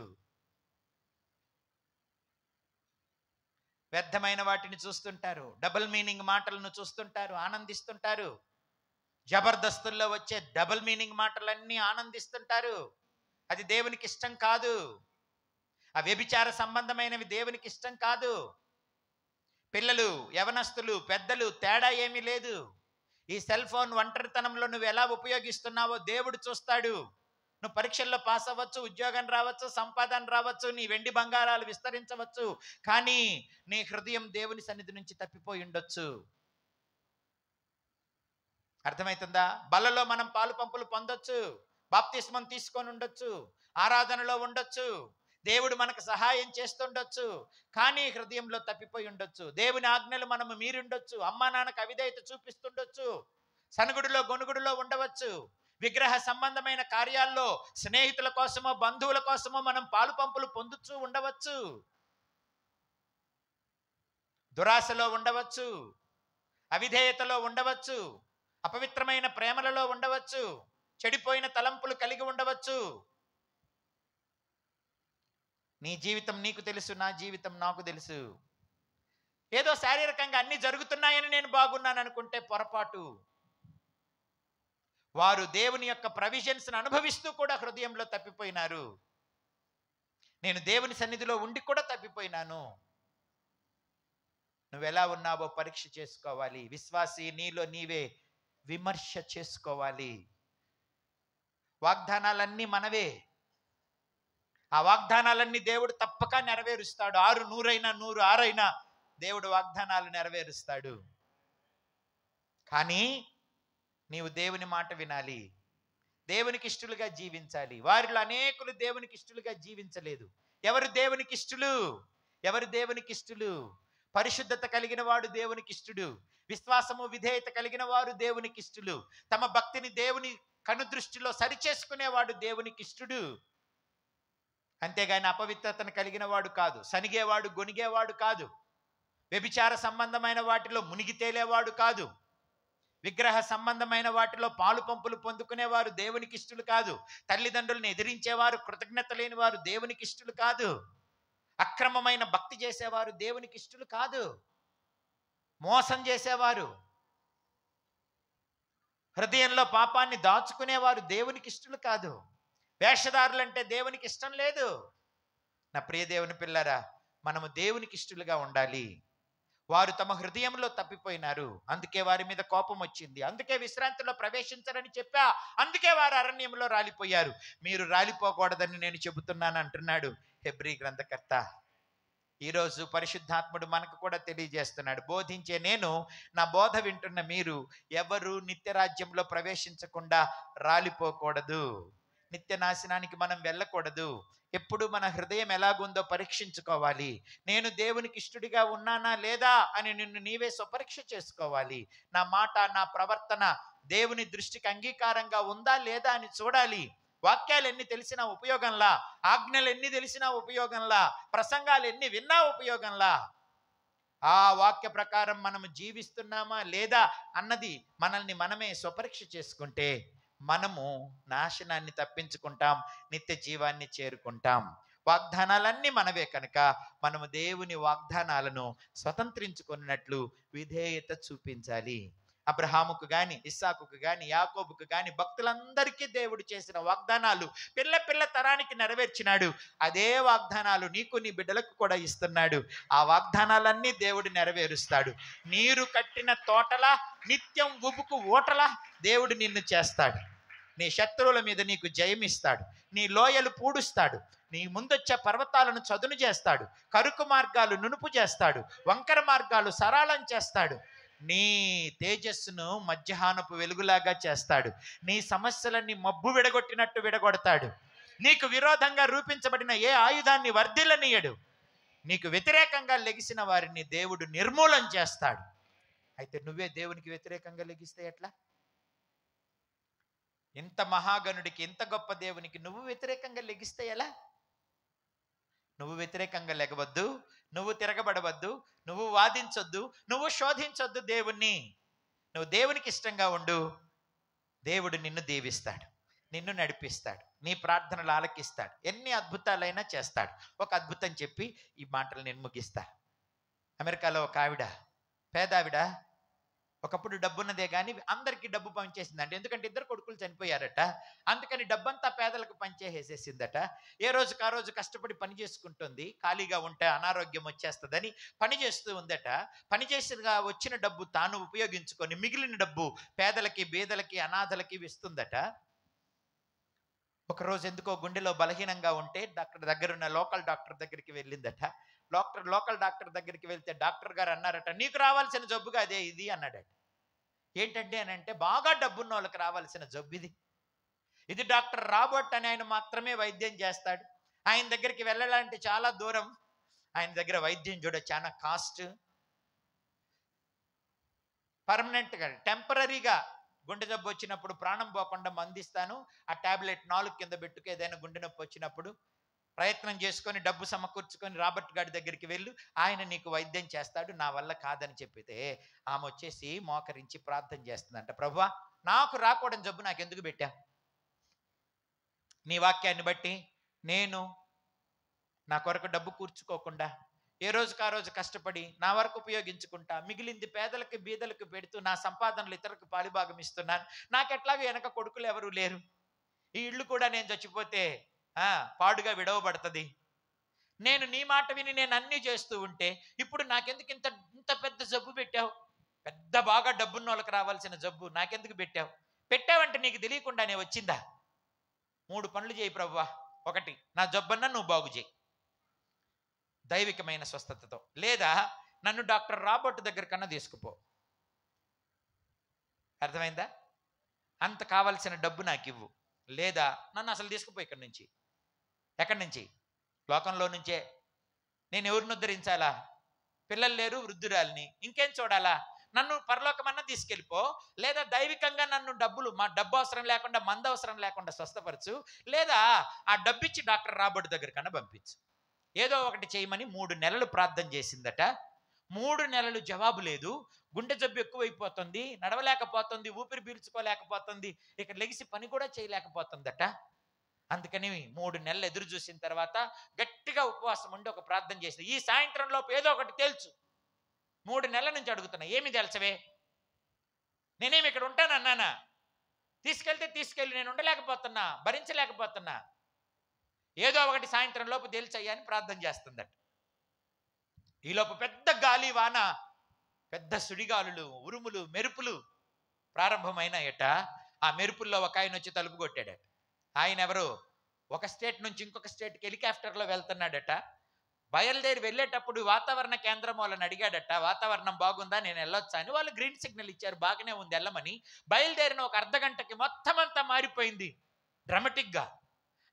వ్యర్థమైన వాటిని చూస్తుంటారు, డబుల్ మీనింగ్ మాటలను చూస్తుంటారు, ఆనందిస్తుంటారు. జబర్దస్తుల్లో వచ్చే డబుల్ మీనింగ్ మాటలన్నీ ఆనందిస్తుంటారు. అది దేవునికి ఇష్టం కాదు. ఆ వ్యభిచార సంబంధమైనవి దేవునికి ఇష్టం కాదు. పిల్లలు, యవనస్తులు, పెద్దలు తేడా ఏమీ లేదు. ఈ సెల్ ఫోన్ ఒంటరితనంలో నువ్వు ఎలా ఉపయోగిస్తున్నావో దేవుడు చూస్తాడు. నువ్వు పరీక్షల్లో పాస్ అవ్వచ్చు, ఉద్యోగం రావచ్చు, సంపాదన రావచ్చు, నీ వెండి బంగారాలు విస్తరించవచ్చు, కానీ నీ హృదయం దేవుని సన్నిధి నుంచి తప్పిపోయి ఉండొచ్చు. అర్థమవుతుందా? బలలో మనం పాలు పంపులు పొందొచ్చు, బాప్తిస్మం తీసుకొని ఉండొచ్చు, ఆరాధనలో ఉండొచ్చు, దేవుడు మనకు సహాయం చేస్తుండొచ్చు, కానీ హృదయంలో తప్పిపోయి ఉండొచ్చు. దేవుని ఆజ్ఞలు మనము మీరుండొచ్చు, అమ్మా నాన్నకు అవిధేయత చూపిస్తుండొచ్చు, సనుగుడిలో గొనుగుడిలో ఉండవచ్చు, విగ్రహ సంబంధమైన కార్యాల్లో స్నేహితుల కోసమో బంధువుల కోసమో మనం పాలు పంపులు పొందుతూ ఉండవచ్చు, దురాశలో ఉండవచ్చు, అవిధేయతలో ఉండవచ్చు, అపవిత్రమైన ప్రేమలలో ఉండవచ్చు, చెడిపోయిన తలంపులు కలిగి ఉండవచ్చు. నీ జీవితం నీకు తెలుసు, నా జీవితం నాకు తెలుసు. ఏదో శారీరకంగా అన్ని జరుగుతున్నాయని నేను బాగున్నాను అనుకుంటే పొరపాటు. వారు దేవుని యొక్క ప్రొవిజన్స్ అనుభవిస్తూ కూడా హృదయంలో తప్పిపోయినారు. నేను దేవుని సన్నిధిలో ఉండి కూడా తప్పిపోయినాను. నువ్వెలా ఉన్నావో పరీక్ష చేసుకోవాలి. విశ్వాసి, నీలో నీవే విమర్శ చేసుకోవాలి. వాగ్దానాలన్నీ మనవే. ఆ వాగ్దానాలన్నీ దేవుడు తప్పక నెరవేరుస్తాడు. 6 100 100 6 దేవుడు వాగ్దానాలు నెరవేరుస్తాడు. కానీ నీవు దేవుని మాట వినాలి, దేవునికి ఇష్టలుగా జీవించాలి. వారిలో అనేకులు దేవునికి ఇష్టలుగా జీవించలేదు. ఎవరు దేవునికి ఇష్టలు? ఎవరు దేవునికి ఇష్టలు? పరిశుద్ధత కలిగిన వాడు దేవునికి ఇష్టడు. విశ్వాసము విధేయత కలిగిన వారు దేవునికి ఇష్టలు. తమ భక్తిని దేవుని కనుదృష్టిలో సరిచేసుకునేవాడు దేవునికి ఇష్టడు. అంతేగాని అపవిత్రతను కలిగిన వాడు కాదు, సనిగేవాడు గొనిగేవాడు కాదు, వ్యభిచార సంబంధమైన వాటిలో మునిగి తేలేవాడు కాదు, విగ్రహ సంబంధమైన వాటిలో పాలు పంపులు పొందుకునేవారు దేవునికి ఇష్టలు కాదు, తల్లిదండ్రులను ఎదిరించేవారు, కృతజ్ఞత లేని వారు దేవునికి ఇష్టలు కాదు, అక్రమమైన భక్తి చేసేవారు దేవునికి ఇష్టలు కాదు, మోసం చేసేవారు, హృదయంలో పాపాన్ని దాచుకునేవారు దేవునికి ఇష్టలు కాదు, వేషధారులంటే దేవునికి ఇష్టం లేదు. నా ప్రియ దేవుని పిల్లరా, మనము దేవునికి ఇష్టలుగా ఉండాలి. వారు తమ హృదయంలో తప్పిపోయినారు, అందుకే వారి మీద కోపం వచ్చింది, అందుకే విశ్రాంతిలో ప్రవేశించరని చెప్పా, అందుకే వారు అరణ్యంలో రాలిపోయారు. మీరు రాలిపోకూడదని నేను చెబుతున్నాను అంటున్నాడు హెబ్రీ గ్రంథకర్త. ఈరోజు పరిశుద్ధాత్ముడు మనకు కూడా తెలియజేస్తున్నాడు. బోధించే నేను, నా బోధ వింటున్న మీరు ఎవరు నిత్యరాజ్యంలో ప్రవేశించకుండా రాలిపోకూడదు, నిత్య నాశనానికి మనం వెళ్ళకూడదు. ఎప్పుడు మన హృదయం ఎలాగుందో పరీక్షించుకోవాలి. నేను దేవునికి ఇష్టడిగా ఉన్నానా లేదా అని నిన్ను నీవే స్వపరీక్ష చేసుకోవాలి. నా మాట, నా ప్రవర్తన దేవుని దృష్టికి అంగీకారంగా ఉందా లేదా అని చూడాలి. వాక్యాలు ఎన్ని తెలిసినా ఉపయోగంలా, ఆజ్ఞలు ఎన్ని తెలిసినా ఉపయోగంలా, ప్రసంగాలు ఎన్ని విన్నా ఉపయోగంలా. ఆ వాక్య ప్రకారం మనము జీవిస్తున్నామా లేదా అన్నది మనల్ని మనమే స్వపరీక్ష చేసుకుంటే మనము నాశనాన్ని తప్పించుకుంటాం, నిత్య జీవాన్ని చేరుకుంటాం. వాగ్దానాలన్నీ మనవే కనుక మనము దేవుని వాగ్దానాలను స్వతంత్రించుకున్నట్లు విధేయత చూపించాలి. అబ్రహాముకు గాని, ఇస్సాకుకు గాని, యాకోబుకు గాని, భక్తులందరికీ దేవుడు చేసిన వాగ్దానాలు పిల్ల తరానికి నెరవేర్చినాడు. అదే వాగ్దానాలు నీకు, నీ బిడ్డలకు కూడా ఇస్తున్నాడు. ఆ వాగ్దానాలన్నీ దేవుడు నెరవేరుస్తాడు. నీరు కట్టిన తోటలా, నిత్యం ఉబుకు ఓటలా దేవుడు నిన్ను చేస్తాడు. నీ శత్రువుల మీద నీకు జయమిస్తాడు. నీ లోయలు పూడుస్తాడు. నీ ముందొచ్చే పర్వతాలను చదును చేస్తాడు. కరుకు మార్గాలు నునుపు చేస్తాడు. వంకర మార్గాలు సరళం చేస్తాడు. నీ తేజస్సును మధ్యాహ్నపు వెలుగులాగా చేస్తాడు. నీ సమస్యలన్నీ మబ్బు విడగొట్టినట్టు విడగొడతాడు. నీకు విరోధంగా రూపించబడిన ఏ ఆయుధాన్ని వర్ధిల్లనీయడు. నీకు వ్యతిరేకంగా లెగిసిన వారిని దేవుడు నిర్మూలం చేస్తాడు. అయితే నువ్వే దేవునికి వ్యతిరేకంగా లెగిస్తే ఎట్లా? ఇంత మహాగణుడికి, ఇంత గొప్ప దేవునికి నువ్వు వ్యతిరేకంగా లెగిస్తే ఎలా? నువ్వు వ్యతిరేకంగా లెగవద్దు, నువ్వు తిరగబడవద్దు, నువ్వు వాదించొద్దు, నువ్వు శోధించొద్దు దేవుణ్ణి. నువ్వు దేవునికి ఇష్టంగా ఉండు. దేవుడు నిన్ను దీవిస్తాడు, నిన్ను నడిపిస్తాడు, నీ ప్రార్థనలు ఆలకిస్తాడు, ఎన్ని అద్భుతాలైనా చేస్తాడు. ఒక అద్భుతం చెప్పి ఈ మాటలు నేను ముగిస్తా. అమెరికాలో ఒక ఆవిడ, పేదావిడ, ఒకప్పుడు డబ్బున్నదే కానీ అందరికీ డబ్బు పంచేసిందంట. ఎందుకంటే ఇద్దరు కొడుకులు చనిపోయారట. అందుకని డబ్బంతా పేదలకు పంచేసేసిందట. ఏ రోజుకు ఆ రోజు కష్టపడి పని చేసుకుంటుంది. ఖాళీగా ఉంటే అనారోగ్యం వచ్చేస్తుందని పని చేస్తూ ఉందట. పని చేసిగా వచ్చిన డబ్బు తాను ఉపయోగించుకొని మిగిలిన డబ్బు పేదలకి, బీదలకి, అనాథలకి ఇస్తుందట. ఒకరోజు ఎందుకో గుండెలో బలహీనంగా ఉంటే దగ్గరున్న లోకల్ డాక్టర్ దగ్గరికి వెళ్ళిందట. లోకల్ డాక్టర్ దగ్గరికి వెళ్తే డాక్టర్ గారు అన్నారట, నీకు రావాల్సిన జబ్బుగా అదే ఇది అన్నాడట. ఏంటంటే అని అంటే, బాగా డబ్బున్న వాళ్ళకి రావాల్సిన జబ్బు ఇది. ఇది డాక్టర్ రాబర్ట్ అని ఆయన మాత్రమే వైద్యం చేస్తాడు. ఆయన దగ్గరికి వెళ్ళాలంటే చాలా దూరం. ఆయన దగ్గర వైద్యం చూడ చాలా కాస్ట్. పర్మనెంట్గా, టెంపరీగా గుండె జబ్బు వచ్చినప్పుడు ప్రాణం పోకుండా మందిస్తాను, ఆ టాబ్లెట్ 4 కింద పెట్టుకు ఏదైనా గుండె నొప్పి వచ్చినప్పుడు ప్రయత్నం చేసుకొని డబ్బు సమకూర్చుకొని రాబర్ట్ గారి దగ్గరికి వెళ్ళు, ఆయన నీకు వైద్యం చేస్తాడు, నా వల్ల కాదని చెప్పితే ఆమె వచ్చేసి మోకరించి ప్రార్థన చేస్తుందంట, ప్రభువా నాకు రాకూడని జబ్బు నాకు ఎందుకు పెట్టా? నీ వాక్యాన్ని బట్టి నేను నా కొరకు డబ్బు కూర్చుకోకుండా ఏ రోజుకు ఆ రోజు కష్టపడి నా వరకు ఉపయోగించుకుంటా, మిగిలింది పేదలకు బీదలకు పెడుతూ నా సంపాదనలు ఇతరులకు పాలిభాగం ఇస్తున్నాను. నాకెట్లాగో వెనక కొడుకులు ఎవరు లేరు. ఈ ఇల్లు కూడా నేను చచ్చిపోతే పాడుగా విడవబడుతుంది. నేను నీ మాట విని నేను అన్నీ చేస్తూ ఉంటే ఇప్పుడు నాకెందుకు ఇంత ఇంత పెద్ద జబ్బు పెట్టావు? పెద్ద బాగా డబ్బున్న వాళ్ళకి రావాల్సిన జబ్బు నాకెందుకు పెట్టావు? పెట్టావంటే నీకు తెలియకుండానే వచ్చిందా? 3 పనులు చేయి ప్రభువా. 1, నా జబ్బన్నా నువ్వు బాగు చేయి దైవికమైన స్వస్థతతో, లేదా నన్ను డాక్టర్ రాబర్ట్ దగ్గర కన్నా తీసుకుపో. అర్థమైందా? అంత కావాల్సిన డబ్బు నాకు ఇవ్వు, లేదా నన్ను అసలు తీసుకుపో ఇక్కడి నుంచి. ఎక్కడి నుంచి? లోకంలో నుంచే. నేను ఎవరిని ఉద్ధరించాలా? పిల్లలు లేరు, వృద్ధురాలిని, ఇంకేం చూడాలా? నన్ను పరలోకమన్నా తీసుకెళ్ళిపో, లేదా దైవికంగా నన్ను డబ్బు అవసరం లేకుండా, మంద అవసరం లేకుండా స్వస్థపరచు, లేదా ఆ డబ్బిచ్చి డాక్టర్ రాబర్ట్ దగ్గర కన్నా పంపించు. ఏదో ఒకటి చేయమని 3 నెలలు ప్రార్థన చేసిందట. 3 నెలలు జవాబు లేదు. గుండె జబ్బు ఎక్కువైపోతుంది, నడవలేకపోతుంది, ఊపిరి పీల్చుకోలేకపోతుంది, ఇక లెగిసి పని కూడా చేయలేకపోతుందట. అందుకని 3 నెలలు ఎదురు చూసిన తర్వాత గట్టిగా ఉపవాసం ఉండి ఒక ప్రార్థన చేసింది. ఈ సాయంత్రం లోపు ఏదో ఒకటి తేల్చు. 3 నెలల నుంచి అడుగుతున్నా, ఏమి తెలుసవే? నేనేమి ఇక్కడ ఉంటానన్నానా? తీసుకెళ్తే తీసుకెళ్ళి, నేను ఉండలేకపోతున్నా, భరించలేకపోతున్నా, ఏదో ఒకటి సాయంత్రం లోపు తేల్చయ్యా అని ప్రార్థన చేస్తుందట. ఈలోపు పెద్ద గాలి వాన, పెద్ద సుడిగాలులు, ఉరుములు, మెరుపులు ప్రారంభమైనాయట. ఆ మెరుపుల్లో ఒక ఆయన వచ్చి తలుపు కొట్టాడట. ఆయన ఎవరు? ఒక స్టేట్ నుంచి ఇంకొక స్టేట్కి హెలికాప్టర్లో వెళ్తున్నాడట. బయలుదేరి వెళ్ళేటప్పుడు వాతావరణ కేంద్రం వాళ్ళని అడిగాడట, వాతావరణం బాగుందా, నేను వెళ్ళొచ్చా అని. వాళ్ళు గ్రీన్ సిగ్నల్ ఇచ్చారు, బాగానే ఉంది వెళ్ళమని. బయలుదేరిన ఒక అర్ధగంటకి మొత్తం అంతా మారిపోయింది డ్రమటిక్గా.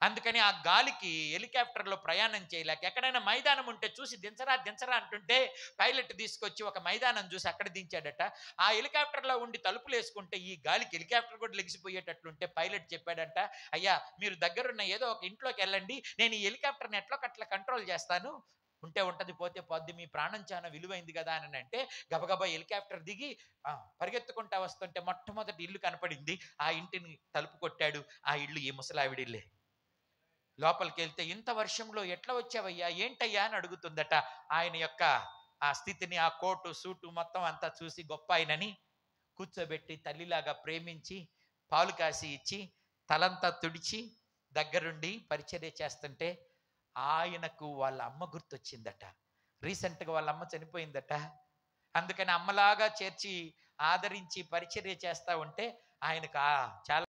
అందుకని ఆ గాలికి హెలికాప్టర్లో ప్రయాణం చేయలేక, ఎక్కడైనా మైదానం ఉంటే చూసి దించరా దించరా అంటుంటే పైలట్ తీసుకొచ్చి ఒక మైదానం చూసి అక్కడ దించాడట. ఆ హెలికాప్టర్లో ఉండి తలుపులు వేసుకుంటే ఈ గాలికి హెలికాప్టర్ కూడా లెగిసిపోయేటట్లుంటే పైలట్ చెప్పాడంట, అయ్యా మీరు దగ్గరున్న ఏదో ఒక ఇంట్లోకి వెళ్ళండి, నేను ఈ హెలికాప్టర్ని ఎట్లా కంట్రోల్ చేస్తాను, ఉంటే ఉంటది పోతే పోద్ది, మీ ప్రాణం చాలా విలువైంది కదా అని అంటే గబగబా హెలికాప్టర్ దిగి పరిగెత్తుకుంటా వస్తుంటే మొట్టమొదటి ఇల్లు కనపడింది. ఆ ఇంటిని తలుపు కొట్టాడు. ఆ ఇల్లు ఈ ముసలావిడిల్లే. లోపలికి వెళ్తే, ఇంత వర్షంలో ఎట్లా వచ్చావయ్యా, ఏంటయ్యా అని అడుగుతుందట. ఆయన యొక్క ఆ స్థితిని, ఆ కోటు సూటు మొత్తం అంతా చూసి గొప్ప ఆయనని కూర్చోబెట్టి తల్లిలాగా ప్రేమించి పాలు కాసి ఇచ్చి తలంతా తుడిచి దగ్గరుండి పరిచర్య చేస్తుంటే ఆయనకు వాళ్ళ అమ్మ గుర్తొచ్చిందట. రీసెంట్గా వాళ్ళ అమ్మ చనిపోయిందట. అందుకని అమ్మలాగా చేర్చి ఆదరించి పరిచర్య చేస్తా ఉంటే ఆయనకు చాలా